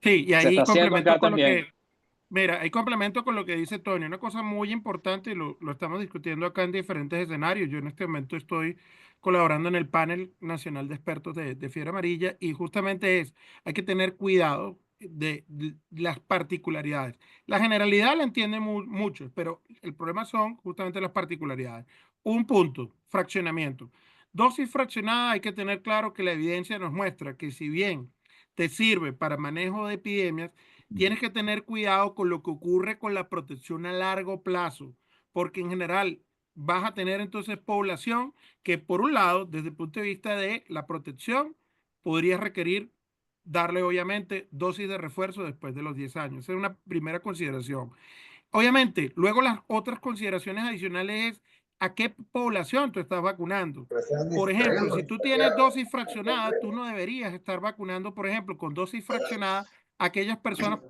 Sí, y Se está ahí haciendo complemento acá con lo también. que, mira, ahí complemento con lo que dice Tony, una cosa muy importante, y lo estamos discutiendo acá en diferentes escenarios. Yo en este momento estoy colaborando en el panel nacional de expertos de fiebre amarilla y justamente hay que tener cuidado de las particularidades. La generalidad la entienden muchos, pero el problema son justamente las particularidades. Un punto, fraccionamiento. Dosis fraccionada, hay que tener claro que la evidencia nos muestra que si bien te sirve para manejo de epidemias, tienes que tener cuidado con lo que ocurre con la protección a largo plazo, porque en general vas a tener entonces población que por un lado, desde el punto de vista de la protección, podría requerir darle obviamente dosis de refuerzo después de los 10 años. Esa es una primera consideración. Obviamente, luego las otras consideraciones adicionales es a qué población tú estás vacunando. Por ejemplo, si tú tienes dosis fraccionada, tú no deberías estar vacunando, por ejemplo, con dosis fraccionada a aquellas personas.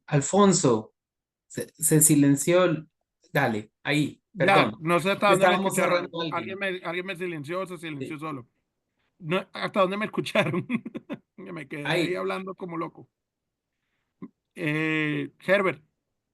Alfonso, se silenció. Dale, ahí, Ya, perdón. no sé hasta Que dónde me estábamos escucharon. cerrando alguien. Alguien me silenció o se silenció Sí. solo. No, hasta dónde me escucharon. Me quedé ahí Ahí, hablando como loco. Herbert,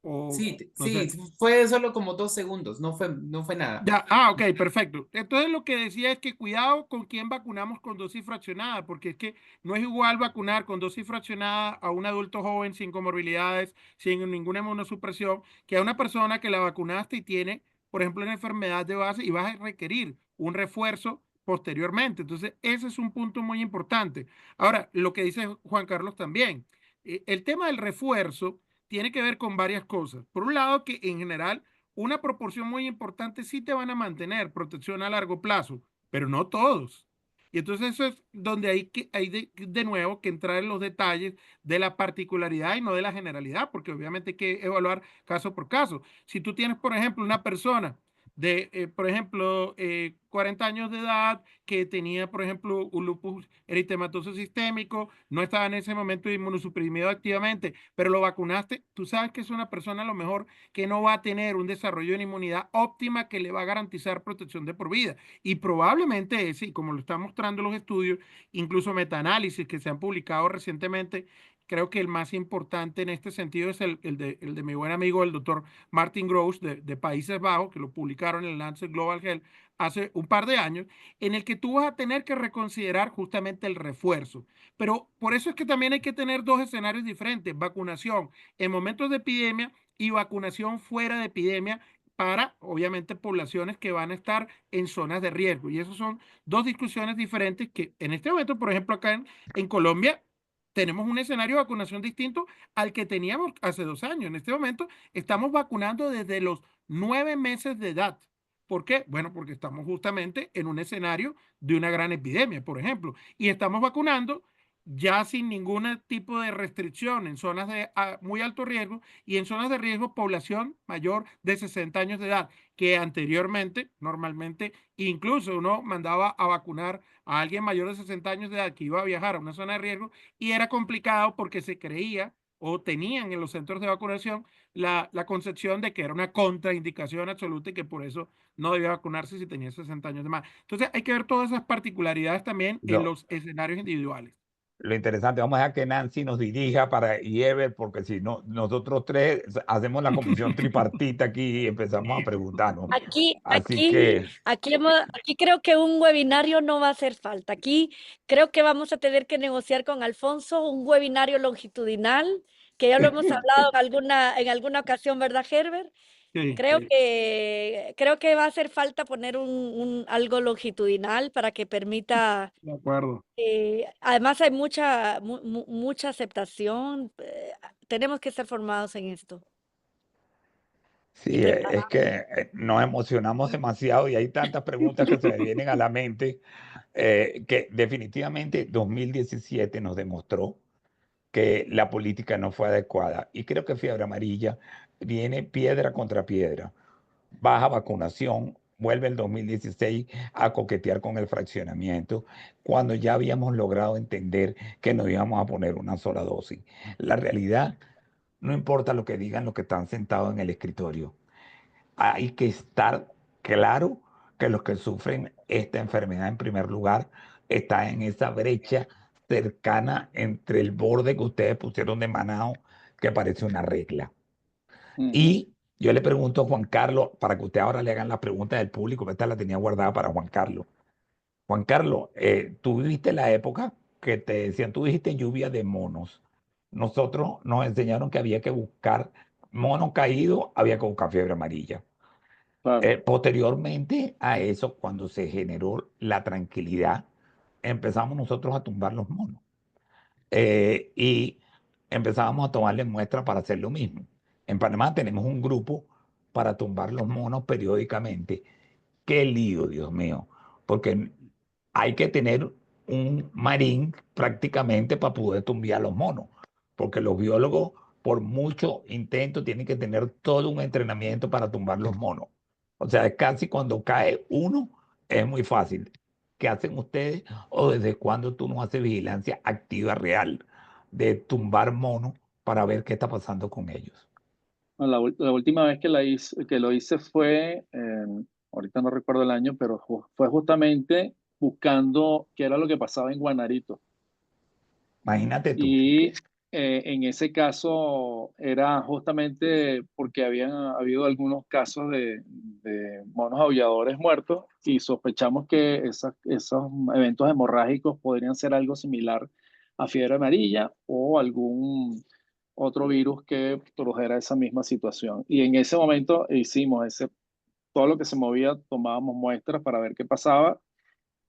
o sí, no sí, sé. fue solo como 2 segundos, no fue nada. Ya, ok, perfecto. Entonces lo que decía es que cuidado con quién vacunamos con dosis fraccionada, porque es que no es igual vacunar con dosis fraccionada a un adulto joven sin comorbilidades, sin ninguna inmunosupresión, que a una persona que la vacunaste y tiene, por ejemplo, una enfermedad de base y vas a requerir un refuerzo posteriormente. Entonces, ese es un punto muy importante. Ahora, lo que dice Juan Carlos también, el tema del refuerzo tiene que ver con varias cosas. Por un lado, que en general una proporción muy importante sí te van a mantener protección a largo plazo, pero no todos. Y entonces eso es donde hay de nuevo que entrar en los detalles de la particularidad y no de la generalidad, porque obviamente hay que evaluar caso por caso. Si tú tienes, por ejemplo, una persona de, por ejemplo, 40 años de edad que tenía, por ejemplo, un lupus eritematoso sistémico, no estaba en ese momento inmunosuprimido activamente, pero lo vacunaste, tú sabes que es una persona a lo mejor que no va a tener un desarrollo de inmunidad óptima que le va a garantizar protección de por vida. Y probablemente ese, y como lo están mostrando los estudios, incluso metaanálisis que se han publicado recientemente, creo que el más importante en este sentido es el de mi buen amigo, el doctor Martin Gross de Países Bajos, que lo publicaron en el Lancet Global Health hace un par de años, en el que tú vas a tener que reconsiderar justamente el refuerzo. Pero por eso es que también hay que tener dos escenarios diferentes, vacunación en momentos de epidemia y vacunación fuera de epidemia para, obviamente, poblaciones que van a estar en zonas de riesgo. Y esas son dos discusiones diferentes que en este momento, por ejemplo, acá en Colombia, tenemos un escenario de vacunación distinto al que teníamos hace 2 años. En este momento estamos vacunando desde los 9 meses de edad. ¿Por qué? Bueno, porque estamos justamente en un escenario de una gran epidemia, por ejemplo, y estamos vacunando ya sin ningún tipo de restricción en zonas de muy alto riesgo y en zonas de riesgo población mayor de 60 años de edad, que anteriormente, normalmente, incluso uno mandaba a vacunar a alguien mayor de 60 años de edad que iba a viajar a una zona de riesgo y era complicado porque se creía o tenían en los centros de vacunación la concepción de que era una contraindicación absoluta y que por eso no debía vacunarse si tenía 60 años de más. Entonces hay que ver todas esas particularidades también en Lo, los escenarios individuales. lo interesante, vamos a dejar que Nancy nos dirija y Ever, porque si no, nosotros tres hacemos la comisión tripartita aquí y empezamos a preguntarnos. Así que, Aquí creo que un webinario no va a hacer falta. Aquí creo que vamos a tener que negociar con Alfonso un webinario longitudinal, que ya lo hemos hablado en alguna ocasión, ¿verdad, Herbert? Sí, Creo que va a hacer falta poner algo longitudinal para que permita, de acuerdo. además hay mucha aceptación, tenemos que ser formados en esto y sí, es preparados. que nos emocionamos demasiado y hay tantas preguntas que se me vienen a la mente. que definitivamente 2017 nos demostró que la política no fue adecuada. Y creo que fiebre amarilla viene piedra contra piedra. Baja vacunación, vuelve el 2016 a coquetear con el fraccionamiento, cuando ya habíamos logrado entender que nos íbamos a poner una sola dosis. La realidad, no importa lo que digan los que están sentados en el escritorio, hay que estar claro que los que sufren esta enfermedad en primer lugar están en esa brecha cercana entre el borde que ustedes pusieron de Manao, que parece una regla. Ujú. Y yo le pregunto a Juan Carlos, para que usted ahora le hagan la pregunta del público, que esta la tenía guardada para Juan Carlos. Juan Carlos, tú viviste la época que te decían, tú dijiste lluvia de monos. Nosotros nos enseñaron que había que buscar mono caído, había que buscar fiebre amarilla. Claro. Posteriormente a eso, cuando se generó la tranquilidad, empezamos nosotros a tumbar los monos. Y empezábamos a tomarle muestras para hacer lo mismo. En Panamá tenemos un grupo para tumbar los monos periódicamente. Qué lío, Dios mío, porque hay que tener un marín prácticamente para poder tumbar los monos, porque los biólogos, por mucho intento, tienen que tener todo un entrenamiento para tumbar los monos. O sea, es casi cuando cae uno, es muy fácil. ¿Qué hacen ustedes o desde cuándo tú no haces vigilancia activa real de tumbar monos para ver qué está pasando con ellos? No, la última vez que lo hice fue, ahorita no recuerdo el año, pero fue justamente buscando qué era lo que pasaba en Guanarito. Imagínate tú. Y en ese caso era justamente porque habían habido algunos casos de monos aulladores muertos y sospechamos que esos eventos hemorrágicos podrían ser algo similar a fiebre amarilla o algún otro virus que produjera esa misma situación. Y en ese momento hicimos todo lo que se movía, tomábamos muestras para ver qué pasaba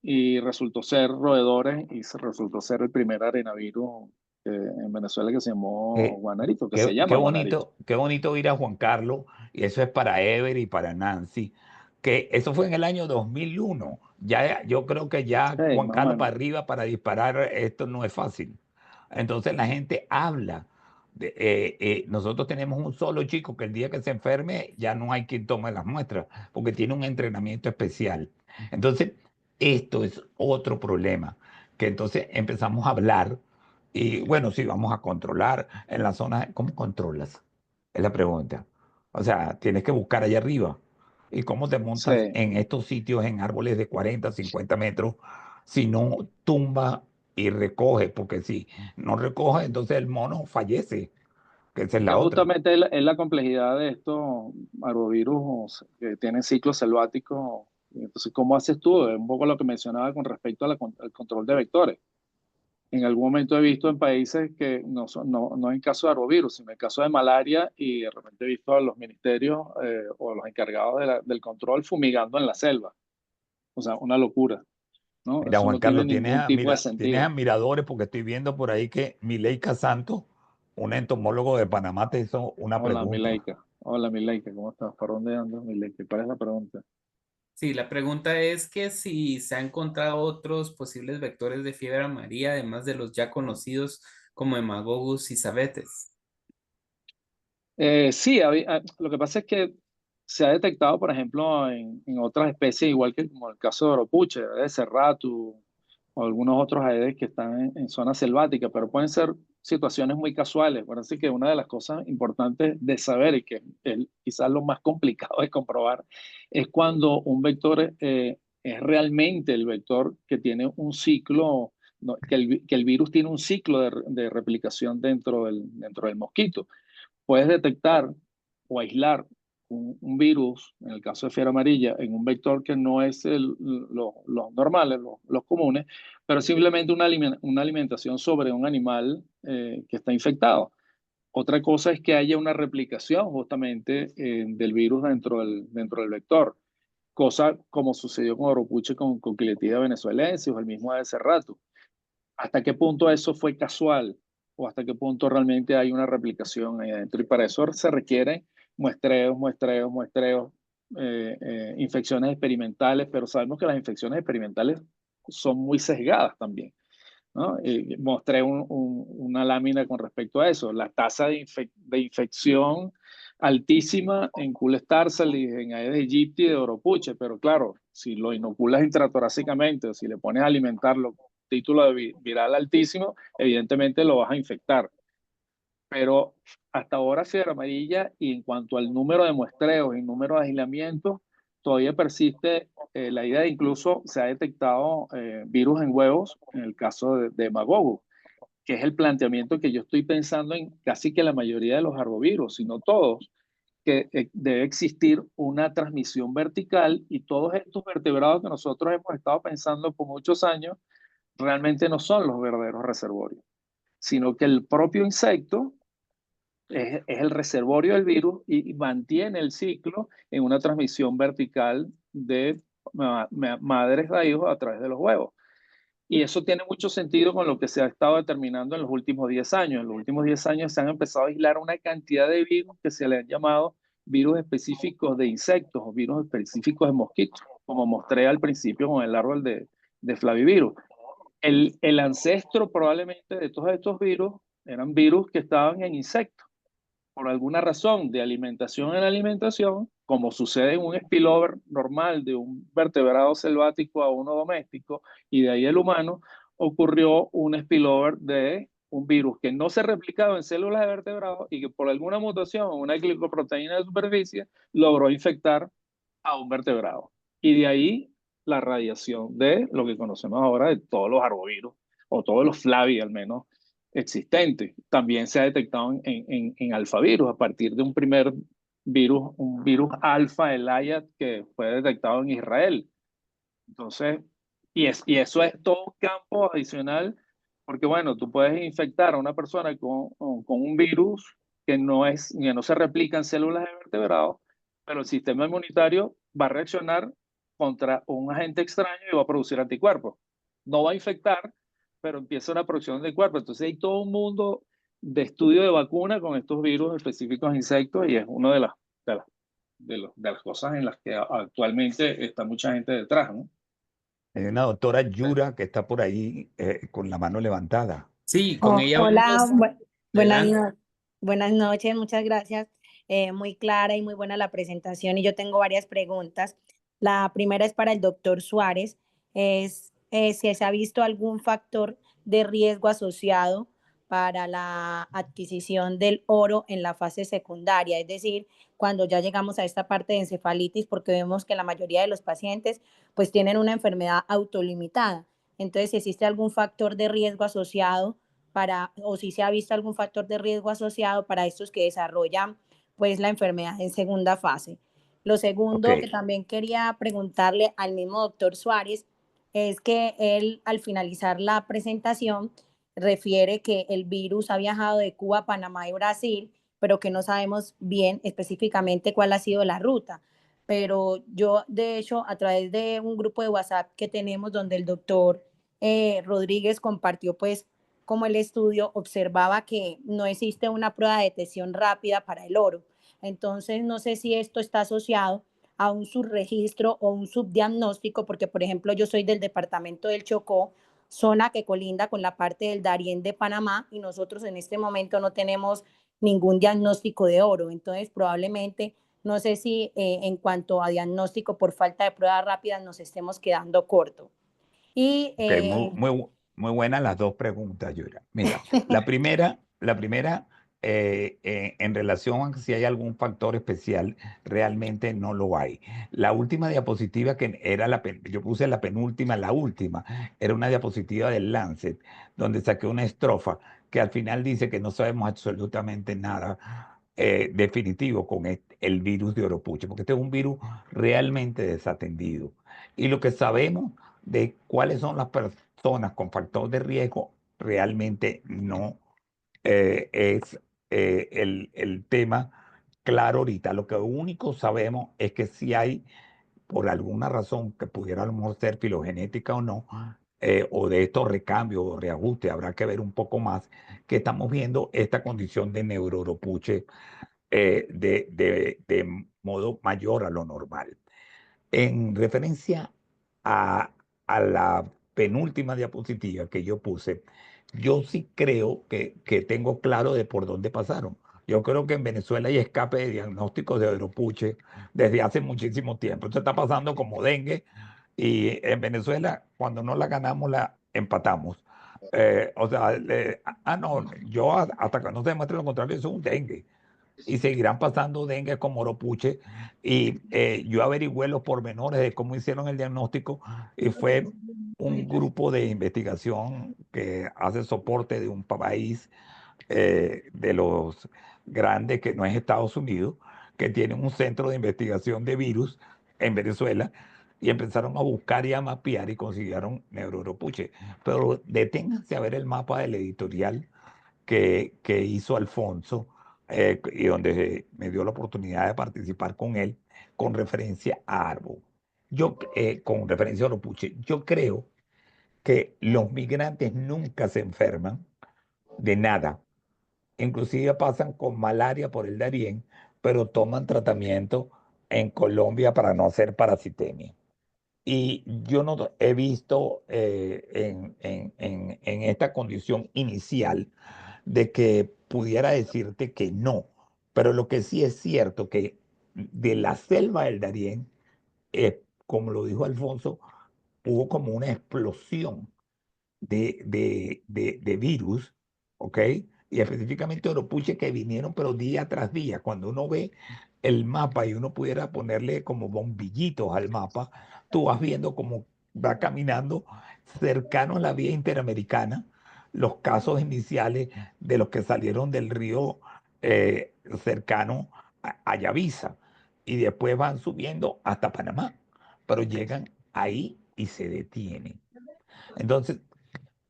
y resultó ser roedores y resultó ser el primer arenavirus en Venezuela que se llamó Eh, guanarito, que se llama guanarito. qué bonito ir a Juan Carlos, y eso es para Ever y para Nancy, que eso fue en el año 2001. Ya, yo creo que ya Sí, Juan más o Carlos para menos. arriba para disparar esto no es fácil. Entonces la gente habla. Nosotros tenemos un solo chico que el día que se enferme ya no hay quien tome las muestras porque tiene un entrenamiento especial. Entonces, esto es otro problema, que entonces empezamos a hablar y bueno, sí, vamos a controlar en la zona. ¿Cómo controlas? Es la pregunta. O sea, tienes que buscar allá arriba. ¿Y cómo te montas Sí. en estos sitios en árboles de 40, 50 metros si no tumba y recoge? Porque si no recoge, entonces el mono fallece, que esa es Que la otra. justamente es la complejidad de estos arbovirus que tienen ciclos selváticos. Entonces, ¿cómo haces tú? Es un poco lo que mencionaba con respecto al control de vectores. En algún momento he visto en países que no en caso de arbovirus, sino en caso de malaria, y de repente he visto a los ministerios o los encargados del control fumigando en la selva. O sea, una locura, ¿no? Mira, Eso Juan no tiene Carlos, tienes, ningún tipo de tienes sentido. admiradores porque estoy viendo por ahí que Mileika Santos, un entomólogo de Panamá, te hizo una Hola, pregunta. Mileika. Hola, Mileika, ¿cómo estás? ¿Por dónde andas, Mileika? ¿Cuál es la pregunta? Sí, la pregunta es que si se han encontrado otros posibles vectores de fiebre amarilla, además de los ya conocidos como hemagogus y sabetes. Sí, lo que pasa es que se ha detectado, por ejemplo, en otras especies, igual que como el caso de Oropuche, de Cerratu o algunos otros aedes que están en zonas selváticas, pero pueden ser situaciones muy casuales. Por así que una de las cosas importantes de saber y que es quizás lo más complicado de comprobar es cuando un vector es realmente el vector que tiene un ciclo, no, que el virus tiene un ciclo de replicación dentro del mosquito. Puedes detectar o aislar un virus, en el caso de fiebre amarilla, en un vector que no es los normales, los comunes, pero simplemente una alimentación sobre un animal que está infectado. Otra cosa es que haya una replicación justamente del virus dentro del vector, cosa como sucedió con Oropuche con Cletida venezuelensis o el mismo de Cerrato. ¿Hasta qué punto eso fue casual? ¿O hasta qué punto realmente hay una replicación ahí adentro? Y para eso se requieren muestreos, infecciones experimentales, pero sabemos que las infecciones experimentales son muy sesgadas también, ¿no? Mostré una lámina con respecto a eso. La tasa de infección altísima en Cules tarsalis, en Aedes aegypti de Oropuche, pero claro, si lo inoculas intratorácicamente o si le pones a alimentarlo con título de viral altísimo, evidentemente lo vas a infectar. Pero hasta ahora fiebre amarilla, y en cuanto al número de muestreos y número de aislamientos, todavía persiste la idea de incluso se ha detectado virus en huevos en el caso de Magogo, que es el planteamiento que yo estoy pensando en casi que la mayoría de los arbovirus, si no todos, que debe existir una transmisión vertical, y todos estos vertebrados que nosotros hemos estado pensando por muchos años realmente no son los verdaderos reservorios, sino que el propio insecto es el reservorio del virus y mantiene el ciclo en una transmisión vertical de madres a hijos a través de los huevos. Y eso tiene mucho sentido con lo que se ha estado determinando en los últimos 10 años. En los últimos 10 años se han empezado a aislar una cantidad de virus que se le han llamado virus específicos de insectos o virus específicos de mosquitos, como mostré al principio con el árbol de Flavivirus. El ancestro probablemente de todos estos virus eran virus que estaban en insectos. Por alguna razón de alimentación en alimentación, como sucede en un spillover normal de un vertebrado selvático a uno doméstico y de ahí el humano, ocurrió un spillover de un virus que no se replicaba en células de vertebrados y que por alguna mutación en una glicoproteína de superficie logró infectar a un vertebrado. Y de ahí la radiación de lo que conocemos ahora de todos los arbovirus, o todos los flavi al menos, existente. También se ha detectado en alfavirus a partir de un primer virus, un virus alfa, el Ayat, que fue detectado en Israel. Entonces, y eso es todo un campo adicional, porque bueno, tú puedes infectar a una persona con un virus que no se replica en células de vertebrados, pero el sistema inmunitario va a reaccionar contra un agente extraño y va a producir anticuerpos. No va a infectar, pero empieza una producción de anticuerpos. Entonces hay todo un mundo de estudio de vacuna con estos virus específicos de insectos, y es una de las cosas en las que actualmente está mucha gente detrás, ¿no? Hay una doctora Yura que está por ahí con la mano levantada. Sí, con ella Hola, vamos. Adelante. buenas noches, muchas gracias. Muy clara y muy buena la presentación, y yo tengo varias preguntas. La primera es para el doctor Suárez, es si se ha visto algún factor de riesgo asociado para la adquisición del oro en la fase secundaria, es decir, cuando ya llegamos a esta parte de encefalitis, porque vemos que la mayoría de los pacientes pues tienen una enfermedad autolimitada. Entonces, si existe algún factor de riesgo asociado o si se ha visto algún factor de riesgo asociado para estos que desarrollan pues la enfermedad en segunda fase. Lo segundo que Ok. también quería preguntarle al mismo doctor Suárez es que él, al finalizar la presentación, refiere que el virus ha viajado de Cuba, Panamá y Brasil, pero que no sabemos bien específicamente cuál ha sido la ruta. Pero yo, de hecho, a través de un grupo de WhatsApp que tenemos donde el doctor Rodríguez compartió pues como el estudio observaba que no existe una prueba de detección rápida para el oro. Entonces, no sé si esto está asociado a un subregistro o un subdiagnóstico, porque, por ejemplo, yo soy del departamento del Chocó, zona que colinda con la parte del Darién de Panamá, y nosotros en este momento no tenemos ningún diagnóstico de oro. Entonces, probablemente, no sé si en cuanto a diagnóstico por falta de pruebas rápidas nos estemos quedando corto. Y Ok, muy buenas las dos preguntas, Yura. Mira, la primera en relación a si hay algún factor especial, realmente no lo hay. La última diapositiva que era yo puse la penúltima, la última, era una diapositiva del Lancet, donde saqué una estrofa que al final dice que no sabemos absolutamente nada definitivo con el virus de Oropuche, porque este es un virus realmente desatendido. Y lo que sabemos de cuáles son las personas con factor de riesgo realmente no es el tema claro ahorita. Lo que único sabemos es que si hay, por alguna razón que pudiera a lo mejor ser filogenética o no, o de estos recambios o reajustes, habrá que ver un poco más, que estamos viendo esta condición de neurooropuche de modo mayor a lo normal. En referencia a, a la penúltima diapositiva que yo puse, yo sí creo que tengo claro de por dónde pasaron. Yo creo que en Venezuela hay escape de diagnósticos de oropuche desde hace muchísimo tiempo. Esto está pasando como dengue y en Venezuela cuando no la ganamos la empatamos. O sea, no, hasta que no se demuestre lo contrario, eso es un dengue y seguirán pasando dengue como oropuche. Y yo averigüé los pormenores de cómo hicieron el diagnóstico y fue un grupo de investigación que hace soporte de un país de los grandes que no es Estados Unidos, que tiene un centro de investigación de virus en Venezuela y empezaron a buscar y a mapear y consiguieron neurooropuche. Pero deténganse a ver el mapa del editorial que hizo Alfonso y donde me dio la oportunidad de participar con él con referencia a árbol. Con referencia a oropuche, yo creo que los migrantes nunca se enferman de nada. Inclusive pasan con malaria por el Darién, pero toman tratamiento en Colombia para no hacer parasitemia. Y yo no he visto en esta condición inicial de que pudiera decirte que no, pero lo que sí es cierto que de la selva del Darién, como lo dijo Alfonso, hubo como una explosión de virus, ¿ok? Y específicamente oropuche que vinieron, pero día tras día. Cuando uno ve el mapa y uno pudiera ponerle como bombillitos al mapa, tú vas viendo cómo va caminando cercano a la vía interamericana los casos iniciales de los que salieron del río cercano a Yavisa y después van subiendo hasta Panamá, pero llegan ahí y se detienen. Entonces,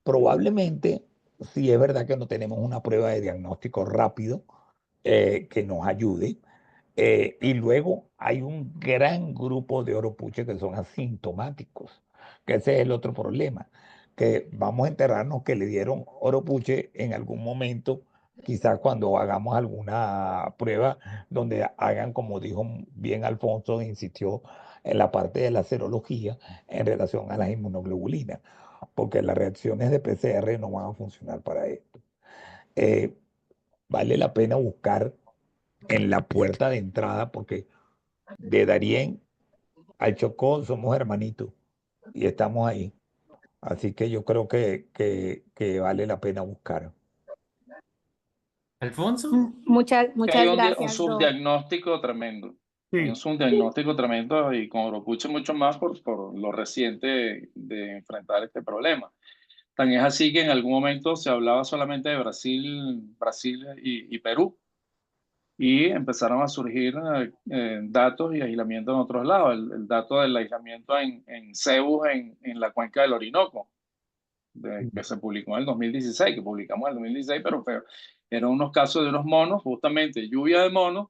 probablemente, sí es verdad que no tenemos una prueba de diagnóstico rápido que nos ayude. Y luego hay un gran grupo de oropuches que son asintomáticos, que ese es el otro problema, que vamos a enterarnos que le dieron oropuche en algún momento, quizás cuando hagamos alguna prueba donde hagan, como dijo bien Alfonso, insistió en la parte de la serología en relación a las inmunoglobulinas, porque las reacciones de PCR no van a funcionar para esto. Vale la pena buscar en la puerta de entrada, porque de Darién al Chocó somos hermanitos y estamos ahí. Así que yo creo que vale la pena buscar. Alfonso. Muchas, Que hay muchas un gracias, Doc. subdiagnóstico tremendo. Hay Sí, un subdiagnóstico tremendo y con oropuche mucho más por lo reciente de enfrentar este problema. Tan es así que en algún momento se hablaba solamente de Brasil y Perú, y empezaron a surgir datos y aislamiento en otros lados. El dato del aislamiento en Cebus, en la cuenca del Orinoco, que se publicó en el 2016, que publicamos en el 2016, pero eran unos casos de unos monos, justamente lluvia de monos,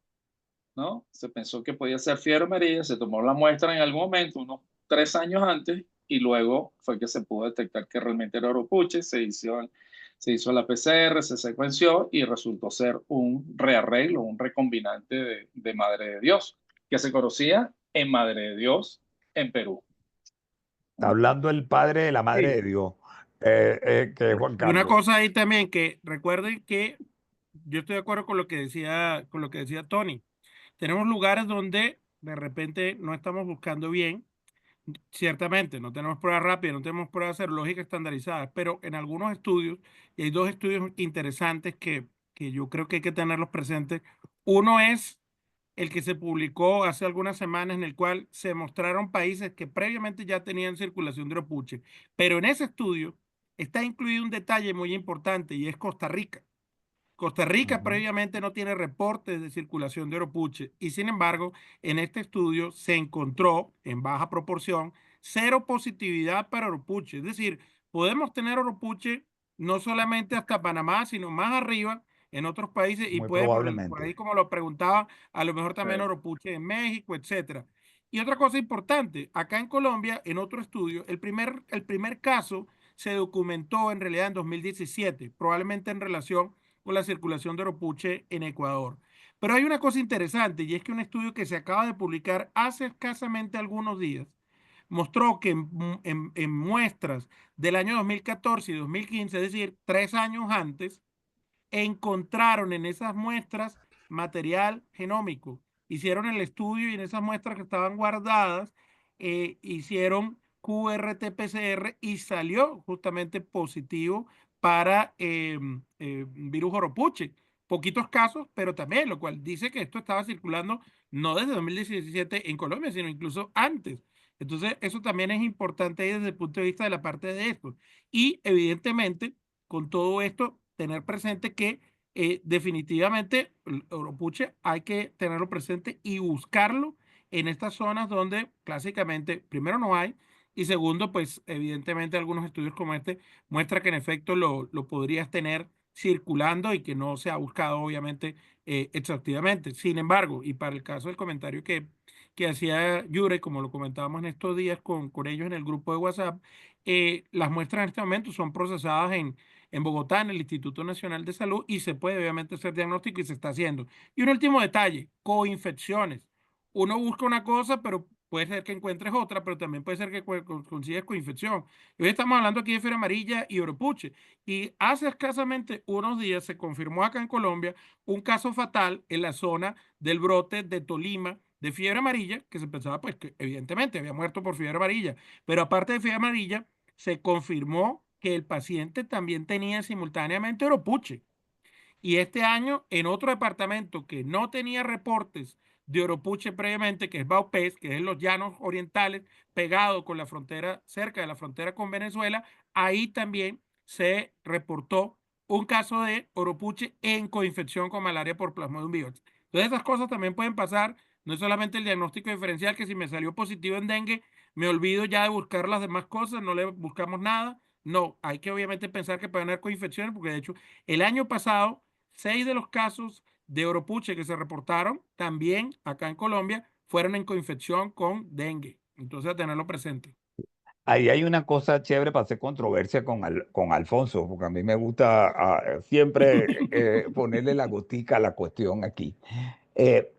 ¿no? Se pensó que podía ser fiebre amarilla, se tomó la muestra en algún momento, unos 3 años antes, y luego fue que se pudo detectar que realmente era oropuche, se hizo la PCR, se secuenció y resultó ser un rearreglo, un recombinante de Madre de Dios, que se conocía en Madre de Dios en Perú. Está hablando el padre de la madre sí. de Dios, que es Juan Y una Carlos. cosa ahí también, que recuerden que yo estoy de acuerdo con lo que decía Tony. Tenemos lugares donde de repente no estamos buscando bien. Ciertamente, no tenemos pruebas rápidas, no tenemos pruebas serológicas estandarizadas, pero en algunos estudios, y hay dos estudios interesantes que yo creo que hay que tenerlos presentes. Uno es el que se publicó hace algunas semanas, en el cual se mostraron países que previamente ya tenían circulación de oropuche, pero en ese estudio está incluido un detalle muy importante y es Costa Rica. Costa Rica previamente no tiene reportes de circulación de oropuche y sin embargo en este estudio se encontró en baja proporción cero positividad para oropuche. Es decir, podemos tener oropuche no solamente hasta Panamá, sino más arriba en otros países y Muy puede por ahí, probablemente. como lo preguntaba, a lo mejor también Sí. oropuche en México, etcétera. Y otra cosa importante, acá en Colombia, en otro estudio, el primer caso se documentó en realidad en 2017, probablemente en relación con la circulación de oropuche en Ecuador. Pero hay una cosa interesante y es que un estudio que se acaba de publicar hace escasamente algunos días mostró que en muestras del año 2014 y 2015, es decir, 3 años antes, encontraron en esas muestras material genómico. Hicieron el estudio y en esas muestras que estaban guardadas, hicieron QRT-PCR y salió justamente positivo para virus Joropuche. Poquitos casos, pero también, lo cual dice que esto estaba circulando no desde 2017 en Colombia, sino incluso antes. Entonces, eso también es importante desde el punto de vista de la parte de esto. Y evidentemente, con todo esto, tener presente que definitivamente el Oropuche hay que tenerlo presente y buscarlo en estas zonas donde clásicamente, primero, no hay, y segundo, pues evidentemente algunos estudios como este muestran que en efecto lo podrías tener circulando y que no se ha buscado obviamente exhaustivamente. Sin embargo, y para el caso del comentario que hacía Yure, como lo comentábamos en estos días con ellos en el grupo de WhatsApp, las muestras en este momento son procesadas en Bogotá, en el Instituto Nacional de Salud, y se puede obviamente hacer diagnóstico y se está haciendo. Y un último detalle, coinfecciones. Uno busca una cosa, pero puede ser que encuentres otra, pero también puede ser que consigues coinfección. Hoy estamos hablando aquí de fiebre amarilla y oropuche. Y hace escasamente unos días se confirmó acá en Colombia un caso fatal en la zona del brote de Tolima de fiebre amarilla, que se pensaba pues que evidentemente había muerto por fiebre amarilla, pero aparte de fiebre amarilla, se confirmó que el paciente también tenía simultáneamente oropuche. Y este año, en otro departamento que no tenía reportes de oropuche previamente, que es Baupés, que es en los llanos orientales, pegado con la frontera, cerca de la frontera con Venezuela, ahí también se reportó un caso de oropuche en coinfección con malaria por Plasmodium vivax. Entonces, esas cosas también pueden pasar. No es solamente el diagnóstico diferencial, que si me salió positivo en dengue, me olvido ya de buscar las demás cosas, no le buscamos nada. No, hay que obviamente pensar que pueden haber coinfecciones, porque de hecho, el año pasado 6 de los casos de oropuche que se reportaron también acá en Colombia fueron en coinfección con dengue. Entonces, a tenerlo presente. Ahí hay una cosa chévere para hacer controversia con Alfonso, porque a mí me gusta siempre ponerle la gotica a la cuestión aquí. Eh,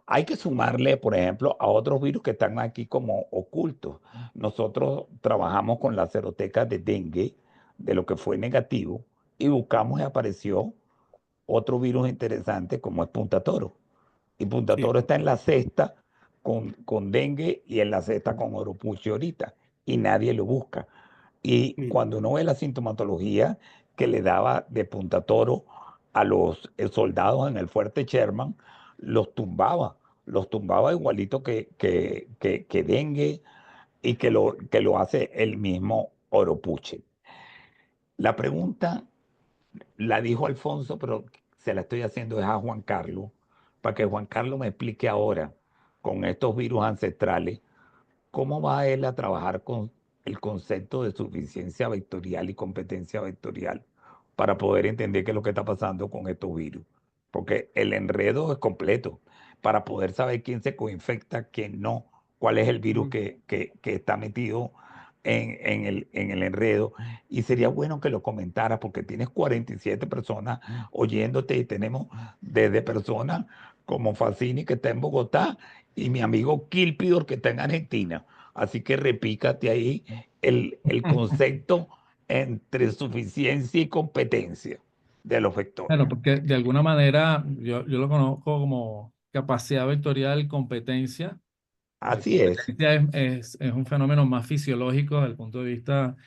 Hay que sumarle, por ejemplo, a otros virus que están aquí como ocultos. Nosotros trabajamos con la seroteca de dengue, de lo que fue negativo, y buscamos y apareció otro virus interesante como es Punta Toro. Y Punta Sí. Toro está en la cesta con dengue y en la cesta con oropuche ahorita, y nadie lo busca. Y Sí. cuando uno ve la sintomatología que le daba de Punta Toro a los soldados en el fuerte Sherman, los tumbaba igualito que dengue y que lo hace el mismo oropuche. La pregunta la dijo Alfonso, pero se la estoy haciendo es a Juan Carlos, para que Juan Carlos me explique ahora, con estos virus ancestrales, ¿cómo va él a trabajar con el concepto de suficiencia vectorial y competencia vectorial para poder entender qué es lo que está pasando con estos virus? Porque el enredo es completo para poder saber quién se coinfecta, quién no, cuál es el virus que está metido en el enredo. Y sería bueno que lo comentaras porque tienes 47 personas oyéndote y tenemos desde personas como Facini que está en Bogotá y mi amigo Kilpidor que está en Argentina. Así que repícate ahí el concepto entre suficiencia y competencia de los vectores. Bueno, porque de alguna manera yo lo conozco como capacidad vectorial y competencia. La Así es. competencia es un fenómeno más fisiológico desde el punto de vista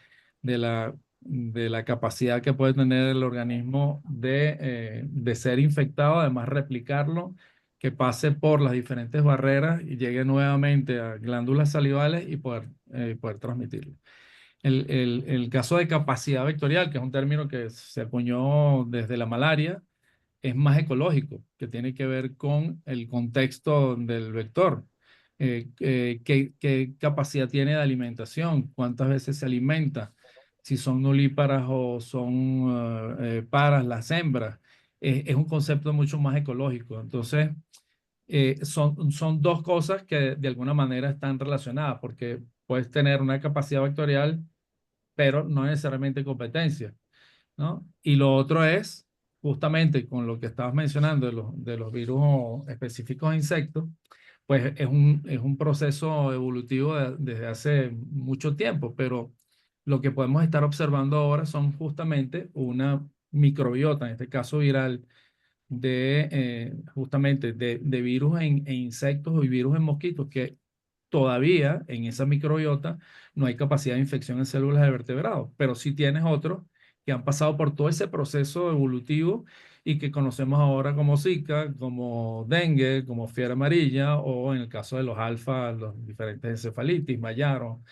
de la capacidad que puede tener el organismo de ser infectado, además replicarlo, que pase por las diferentes barreras y llegue nuevamente a glándulas salivales y poder transmitirlo. El caso de capacidad vectorial, que es un término que se acuñó desde la malaria, es más ecológico, que tiene que ver con el contexto del vector. ¿Qué capacidad tiene de alimentación? ¿Cuántas veces se alimenta? Si son nulíparas o son paras las hembras. Es un concepto mucho más ecológico. Entonces, son dos cosas que de alguna manera están relacionadas, porque puedes tener una capacidad vectorial, pero no necesariamente competencia, ¿no? Y lo otro es, justamente con lo que estabas mencionando de los virus específicos de insectos, pues es un proceso evolutivo desde hace mucho tiempo, pero lo que podemos estar observando ahora son justamente una microbiota, en este caso viral, justamente de virus en insectos y virus en mosquitos, que todavía en esa microbiota no hay capacidad de infección en células de vertebrados, pero sí tienes otros que han pasado por todo ese proceso evolutivo y que conocemos ahora como Zika, como dengue, como fiebre amarilla, o en el caso de los alfa, los diferentes encefalitis, mayaro,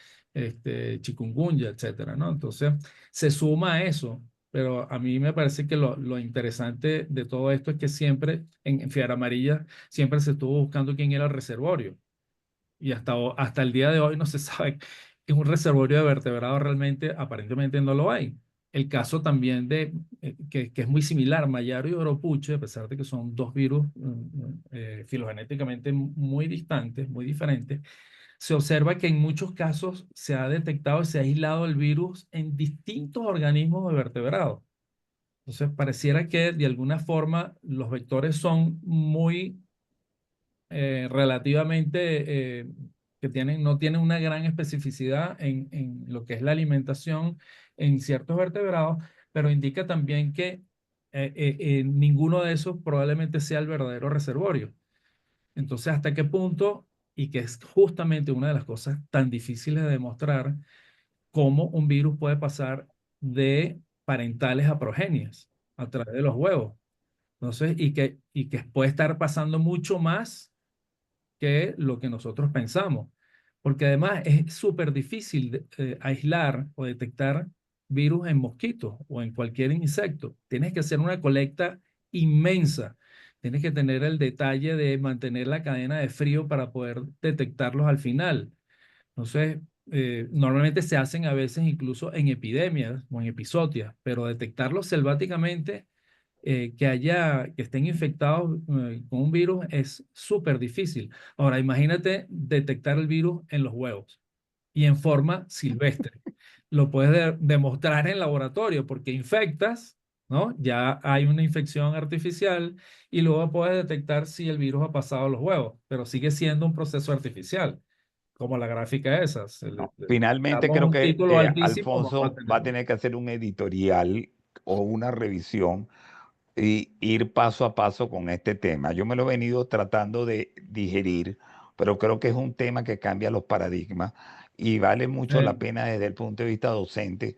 chikungunya, etcétera, ¿no? Entonces, se suma a eso, pero a mí me parece que lo interesante de todo esto es que siempre, en fiebre amarilla, siempre se estuvo buscando quién era el reservorio. Y hasta el día de hoy no se sabe que un reservorio de vertebrados realmente, aparentemente no lo hay. El caso también que es muy similar, Mayaro y Oropuche, a pesar de que son dos virus filogenéticamente muy distantes, muy diferentes, se observa que en muchos casos se ha detectado y se ha aislado el virus en distintos organismos de vertebrados. Entonces, pareciera que de alguna forma los vectores son muy relativamente que no tienen una gran especificidad en lo que es la alimentación en ciertos vertebrados, pero indica también que ninguno de esos probablemente sea el verdadero reservorio. Entonces, ¿hasta qué punto? Y que es justamente una de las cosas tan difíciles de demostrar, cómo un virus puede pasar de parentales a progenies a través de los huevos. Entonces, y que puede estar pasando mucho más que lo que nosotros pensamos. Porque además es súper difícil aislar o detectar virus en mosquitos o en cualquier insecto. Tienes que hacer una colecta inmensa. Tienes que tener el detalle de mantener la cadena de frío para poder detectarlos al final. Entonces, normalmente se hacen a veces incluso en epidemias o en episodios, pero detectarlos selváticamente que estén infectados con un virus es súper difícil. Ahora, imagínate detectar el virus en los huevos y en forma silvestre. Lo puedes demostrar en laboratorio porque infectas, ¿no? Ya hay una infección artificial y luego puedes detectar si el virus ha pasado a los huevos, pero sigue siendo un proceso artificial, como la gráfica esa. No, finalmente Damos creo un título que altísimo, vamos a Alfonso va a tener. tener que hacer un editorial o una revisión y ir paso a paso con este tema. Yo me lo he venido tratando de digerir, pero creo que es un tema que cambia los paradigmas y vale mucho la pena desde el punto de vista docente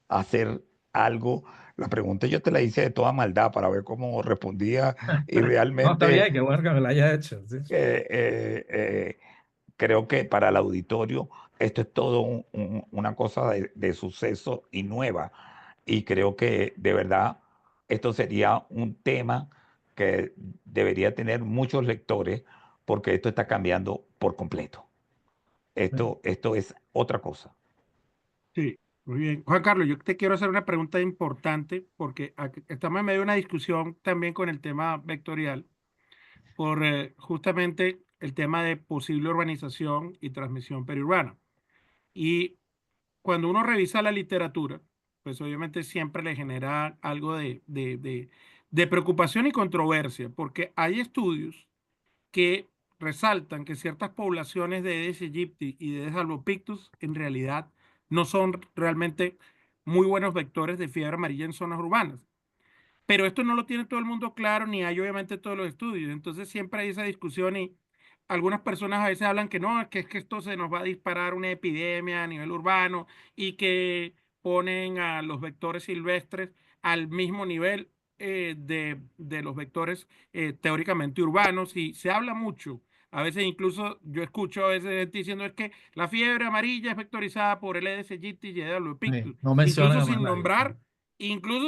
hacer algo. La pregunta yo te la hice de toda maldad para ver cómo respondía y No, está realmente bien, qué bueno que me la haya hecho. ¿Sí? creo que para el auditorio esto es todo una cosa de suceso y nueva. Y creo que de verdad esto sería un tema que debería tener muchos lectores porque esto está cambiando por completo. Esto es otra cosa. Sí, muy bien. Juan Carlos, yo te quiero hacer una pregunta importante porque estamos en medio de una discusión también con el tema vectorial por justamente el tema de posible urbanización y transmisión periurbana. Y cuando uno revisa la literatura, pues obviamente siempre le genera algo de preocupación y controversia, porque hay estudios que resaltan que ciertas poblaciones de Aedes aegypti y de Aedes albopictus en realidad no son realmente muy buenos vectores de fiebre amarilla en zonas urbanas. Pero esto no lo tiene todo el mundo claro, ni hay obviamente todos los estudios. Entonces siempre hay esa discusión y algunas personas a veces hablan que no, que es que esto se nos va a disparar una epidemia a nivel urbano y que ponen a los vectores silvestres al mismo nivel de los vectores teóricamente urbanos y se habla mucho. A veces incluso yo escucho a veces gente diciendo es que la fiebre amarilla es vectorizada por el Aedes aegypti y el albopictus, No mencionan incluso a más sin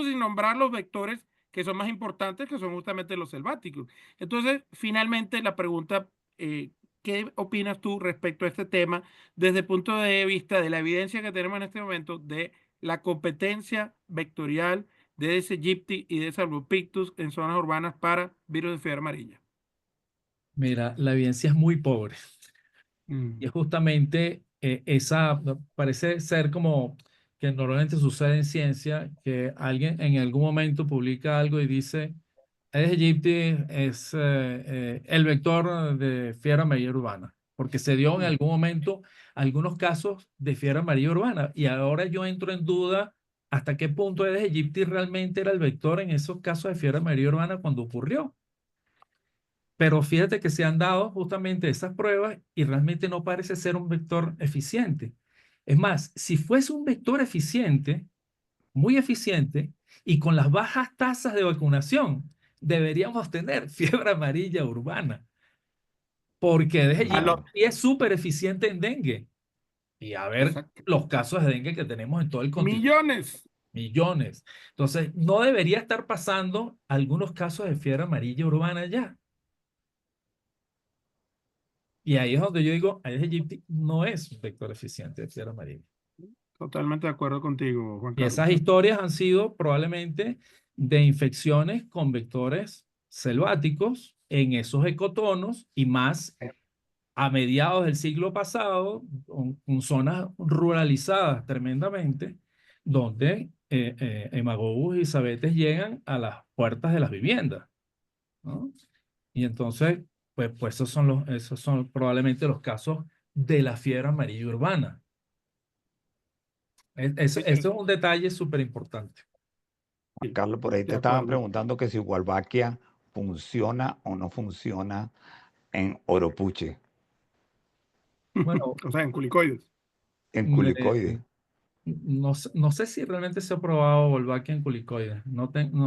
nadie. nombrar los vectores que son más importantes, que son justamente los selváticos. Entonces, finalmente, la pregunta, ¿qué opinas tú respecto a este tema desde el punto de vista de la evidencia que tenemos en este momento de la competencia vectorial de Aedes aegypti y de albopictus en zonas urbanas para virus de fiebre amarilla? Mira, la evidencia es muy pobre. Y es justamente parece ser como que normalmente sucede en ciencia, que alguien en algún momento publica algo y dice, Aedes aegypti es el vector de fiebre amarilla urbana, porque se dio en algún momento algunos casos de fiebre amarilla urbana y ahora yo entro en duda hasta qué punto Aedes aegypti realmente era el vector en esos casos de fiebre amarilla urbana cuando ocurrió. Pero fíjate que se han dado justamente esas pruebas y realmente no parece ser un vector eficiente. Es más, si fuese un vector eficiente, muy eficiente, y con las bajas tasas de vacunación, deberíamos tener fiebre amarilla urbana, porque Aedes aegypti Claro. es súper eficiente en dengue. Y a ver Exacto. los casos de dengue que tenemos en todo el continente. Millones. Millones. Entonces, no debería estar pasando algunos casos de fiebre amarilla urbana ya. Y ahí es donde yo digo, Aedes aegypti no es un vector eficiente de fiebre amarilla. Totalmente de acuerdo contigo, Juan Y Carlos. esas historias han sido probablemente de infecciones con vectores selváticos en esos ecotonos y más a mediados del siglo pasado, con zonas ruralizadas tremendamente, donde hemagobus y sabetes llegan a las puertas de las viviendas, ¿no? Y entonces, pues esos son probablemente los casos de la fiebre amarilla urbana. Eso es un detalle súper importante. Juan Carlos, por ahí De te estaban acuerdo. preguntando que si Wolbachia funciona o no funciona en Oropuche, Bueno, O sea, en culicoides. en me- culicoide. no sé si realmente se ha probado Wolbachia en culicoides.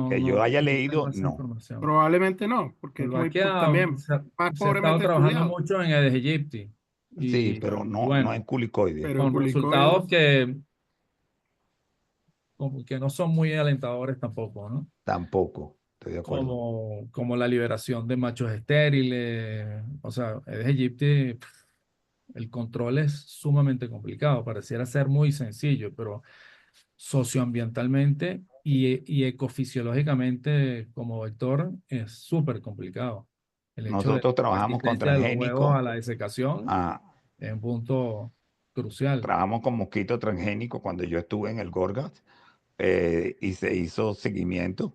Que yo haya No leído, tengo esa no. información. Probablemente no, porque es muy, Wolbachia también se ha, más se ha estado pobremente trabajando estudiado. mucho en Aedes aegypti. Sí, Y pero no, no bueno, en culicoide. Pero en con resultados culicoides, que no son muy alentadores tampoco, ¿no? Tampoco, estoy de acuerdo. Como la liberación de machos estériles. O sea, Aedes aegypti, el control es sumamente complicado. Pareciera ser muy sencillo, pero socioambientalmente y ecofisiológicamente como vector es súper complicado. El hecho de Nosotros la trabajamos con resistencia de los huevos a transgénicos, la desecación ah, es un punto crucial. trabajamos con mosquito transgénico cuando yo estuve en el Gorgas y se hizo seguimiento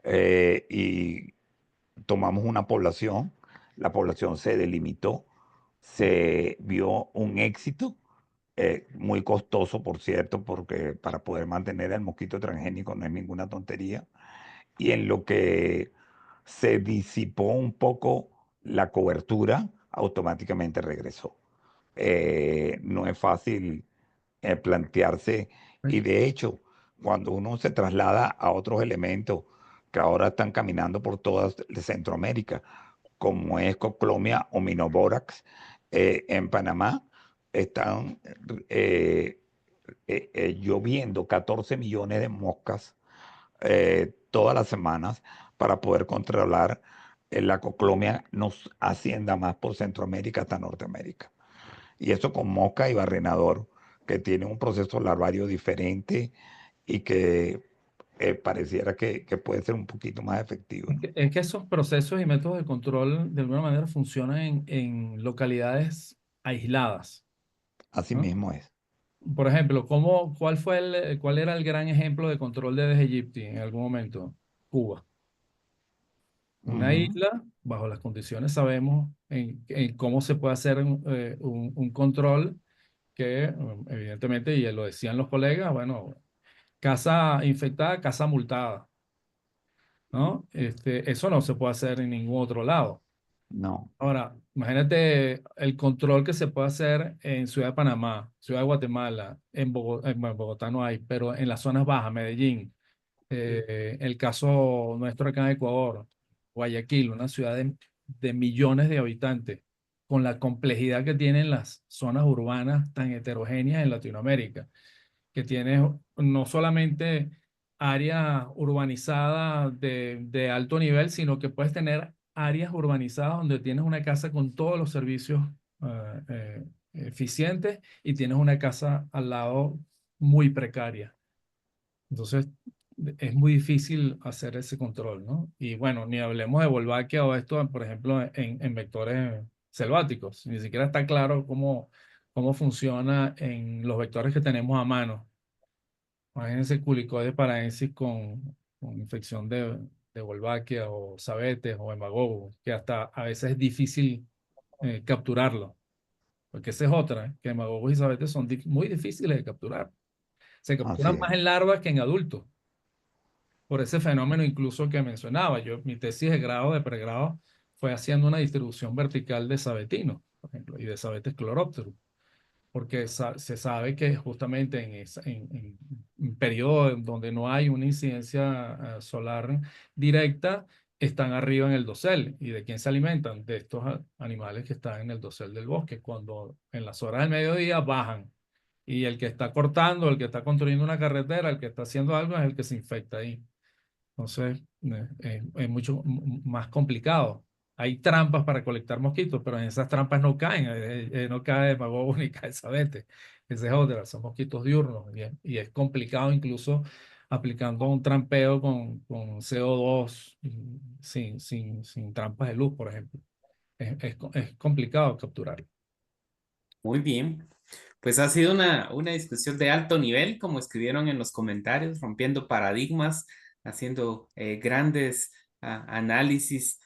y tomamos una población, la población se delimitó, se vio un éxito, muy costoso, por cierto, porque para poder mantener el mosquito transgénico no es ninguna tontería, y en lo que se disipó un poco la cobertura, automáticamente regresó. No es fácil plantearse y de hecho, cuando uno se traslada a otros elementos que ahora están caminando por toda Centroamérica, como es Coclomia o Minobórax, en Panamá están lloviendo 14 millones de moscas todas las semanas para poder controlar la coclomia nos ascienda más por Centroamérica hasta Norteamérica. Y eso con mosca y barrenador, que tiene un proceso larvario diferente y que pareciera que puede ser un poquito más efectivo, ¿no? Es que esos procesos y métodos de control de alguna manera funcionan en localidades aisladas, Así ¿no? mismo es. Por ejemplo, ¿cuál era el gran ejemplo de control de Aedes aegypti en algún momento? Cuba. Una Ujú. isla, bajo las condiciones sabemos en cómo se puede hacer un control que evidentemente, y lo decían los colegas, bueno, casa infectada, casa multada, ¿no? Eso no se puede hacer en ningún otro lado. No, Ahora, imagínate el control que se puede hacer en Ciudad de Panamá, Ciudad de Guatemala, en Bogotá no hay, pero en las zonas bajas, Medellín, el caso nuestro acá en Ecuador, Guayaquil, una ciudad de millones de habitantes, con la complejidad que tienen las zonas urbanas tan heterogéneas en Latinoamérica, que tiene no solamente áreas urbanizadas de alto nivel, sino que puedes tener áreas urbanizadas donde tienes una casa con todos los servicios eficientes y tienes una casa al lado muy precaria. Entonces, es muy difícil hacer ese control, ¿no? Y bueno, ni hablemos de Wolbachia o esto, por ejemplo, en vectores selváticos. Ni siquiera está claro cómo funciona en los vectores que tenemos a mano. Imagínense culicoides paraensis con infección Wolbachia o Sabetes o Emagogo, que hasta a veces es difícil capturarlo. Porque esa es otra, que Emagogo y Sabetes son muy difíciles de capturar. Se Así capturan más es. en larvas que en adultos, por ese fenómeno incluso que mencionaba. Mi tesis de grado, de pregrado, fue haciendo una distribución vertical de sabetinos, por ejemplo, y de Sabetes cloropterum, porque se sabe que justamente en un periodo en donde no hay una incidencia solar directa, están arriba en el dosel. ¿Y de quién se alimentan? De estos animales que están en el dosel del bosque, cuando en las horas del mediodía bajan. Y el que está cortando, el que está construyendo una carretera, el que está haciendo algo es el que se infecta ahí. Entonces, es mucho más complicado. Hay trampas para colectar mosquitos, pero en esas trampas no caen, no cae magogo ni cae sabete. Esa es otra, son mosquitos diurnos y es complicado incluso aplicando un trampeo con CO2 sin trampas de luz, por ejemplo. Es complicado capturar. Muy bien. Pues ha sido una discusión de alto nivel, como escribieron en los comentarios, rompiendo paradigmas, haciendo grandes análisis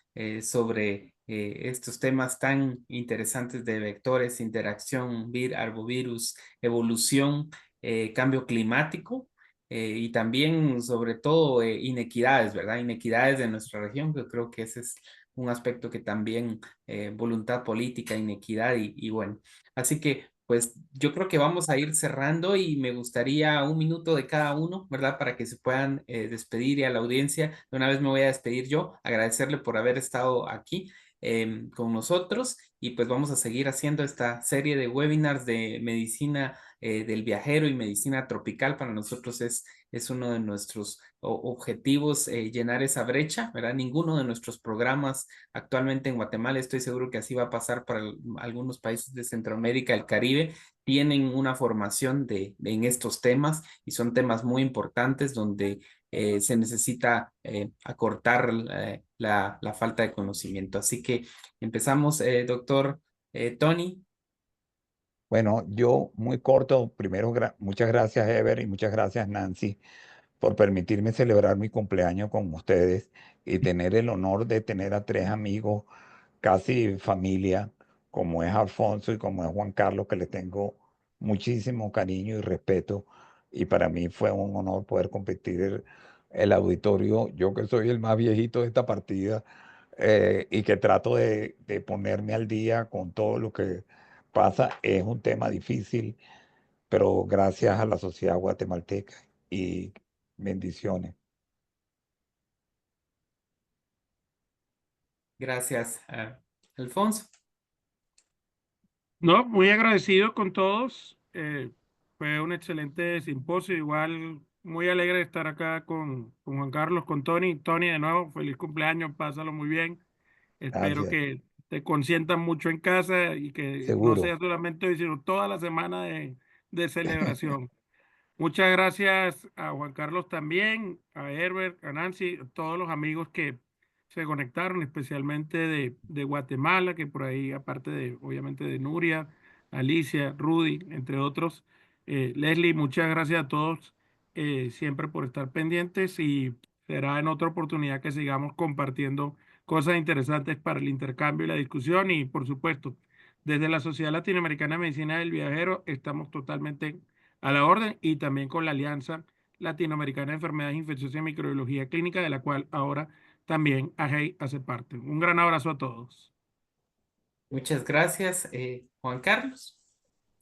sobre estos temas tan interesantes de vectores, interacción, arbovirus, evolución, cambio climático y también, sobre todo, inequidades, ¿verdad? Inequidades de nuestra región. Yo creo que ese es un aspecto que también, voluntad política, inequidad y bueno. Así que, pues yo creo que vamos a ir cerrando y me gustaría un minuto de cada uno, ¿verdad? Para que se puedan despedir y a la audiencia. De una vez me voy a despedir yo, agradecerle por haber estado aquí con nosotros y pues vamos a seguir haciendo esta serie de webinars de medicina del viajero y medicina tropical. Para nosotros es uno de nuestros objetivos llenar esa brecha, ¿verdad? Ninguno de nuestros programas actualmente en Guatemala, estoy seguro que así va a pasar para algunos países de Centroamérica, el Caribe, tienen una formación en estos temas y son temas muy importantes donde se necesita acortar la falta de conocimiento. Así que empezamos, doctor Tony. Bueno, yo muy corto, primero muchas gracias Ever y muchas gracias Nancy por permitirme celebrar mi cumpleaños con ustedes y tener el honor de tener a tres amigos, casi familia, como es Alfonso y como es Juan Carlos, que les tengo muchísimo cariño y respeto. Y para mí fue un honor poder compartir el auditorio, yo que soy el más viejito de esta partida, y que trato de ponerme al día con todo lo que pasa. Es un tema difícil, pero gracias a la sociedad guatemalteca y bendiciones. Gracias, Alfonso. No, muy agradecido con todos. Fue un excelente simposio. Igual muy alegre de estar acá con Juan Carlos, con Tony. Tony, de nuevo, feliz cumpleaños, pásalo muy bien. Espero Gracias, que te consientan mucho en casa y que no sea seguro. solamente hoy, sino toda la semana de celebración. Muchas gracias a Juan Carlos también, a Herbert, a Nancy, a todos los amigos que se conectaron, especialmente de Guatemala, que por ahí, aparte de, obviamente, de Nuria, Alicia, Rudy, entre otros. Leslie, muchas gracias a todos siempre por estar pendientes y será en otra oportunidad que sigamos compartiendo cosas interesantes para el intercambio y la discusión y, por supuesto, desde la Sociedad Latinoamericana de Medicina del Viajero estamos totalmente a la orden y también con la Alianza Latinoamericana de Enfermedades Infecciosas y Microbiología Clínica, de la cual ahora también AGEI hace parte. Un gran abrazo a todos. Muchas gracias, Juan Carlos.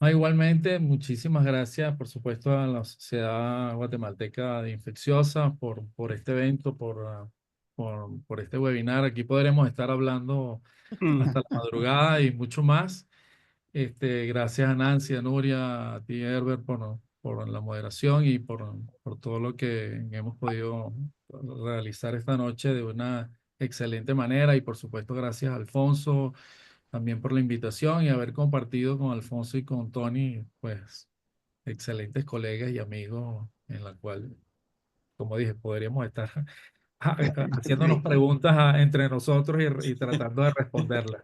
Igualmente, muchísimas gracias, por supuesto, a la Sociedad Guatemalteca de Infecciosa por este evento, por este webinar. Aquí podremos estar hablando hasta la madrugada y mucho más. Gracias a Nancy, a Nuria, a ti, Herbert, por la moderación y por todo lo que hemos podido realizar esta noche de una excelente manera. Y por supuesto, gracias a Alfonso también por la invitación y haber compartido con Alfonso y con Tony, pues, excelentes colegas y amigos en la cual, como dije, podríamos estar haciéndonos Sí, preguntas entre nosotros y tratando de responderlas.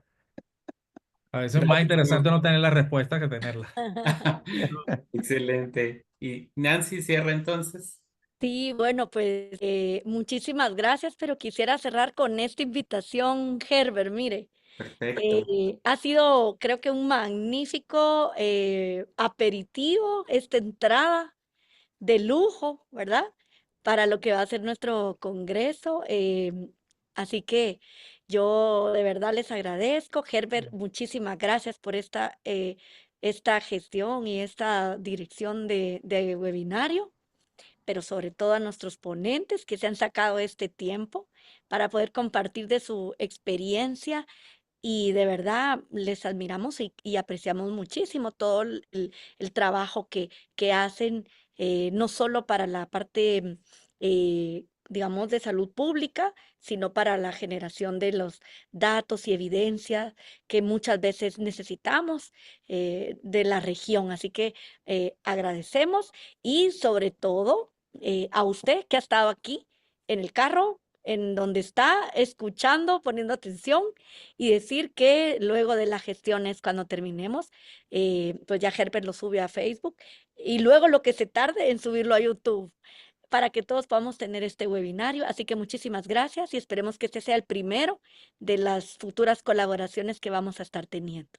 A veces es más Gracias. interesante no tener la respuesta que tenerla. Excelente. Y Nancy cierra entonces. Sí, bueno, pues muchísimas gracias, pero quisiera cerrar con esta invitación, Herbert. Mire, Perfecto. ha sido, creo que un magnífico aperitivo, esta entrada de lujo, ¿verdad? Para lo que va a ser nuestro congreso. Así que yo de verdad les agradezco. Herbert, muchísimas gracias por esta gestión y esta dirección de webinario, pero sobre todo a nuestros ponentes que se han sacado este tiempo para poder compartir de su experiencia y de verdad les admiramos y apreciamos muchísimo todo el trabajo que hacen, no solo para la parte, digamos, de salud pública, sino para la generación de los datos y evidencia que muchas veces necesitamos de la región. Así que agradecemos y sobre todo a usted que ha estado aquí en el carro, en donde está, escuchando, poniendo atención y decir que luego de las gestiones, cuando terminemos, pues ya Herbert lo sube a Facebook y luego lo que se tarde en subirlo a YouTube para que todos podamos tener este webinario. Así que muchísimas gracias y esperemos que este sea el primero de las futuras colaboraciones que vamos a estar teniendo.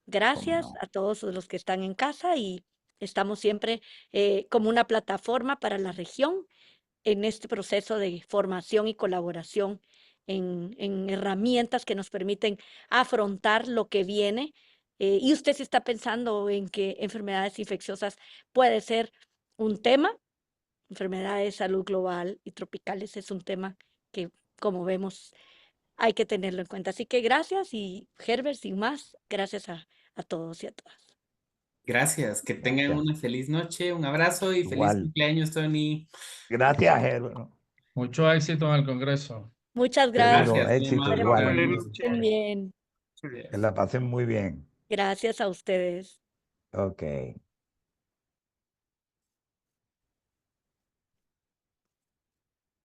Gracias no? a todos los que están en casa y estamos siempre como una plataforma para la región en este proceso de formación y colaboración en herramientas que nos permiten afrontar lo que viene. Y usted si está pensando en que enfermedades infecciosas puede ser un tema, enfermedades de salud global y tropicales es un tema que, como vemos, hay que tenerlo en cuenta. Así que gracias y Herbert, sin más, gracias a todos y a todas. Gracias, que tengan Gracias. una feliz noche, un abrazo y feliz Igual. cumpleaños, Tony. Gracias, Herbert. Mucho éxito en el Congreso. Muchas Seguro, gracias. Gracias, muy éxito, amable, Feliz igual. Tony. noche. Estén bien. Sí. Que la pasen muy bien. Gracias a ustedes. Ok.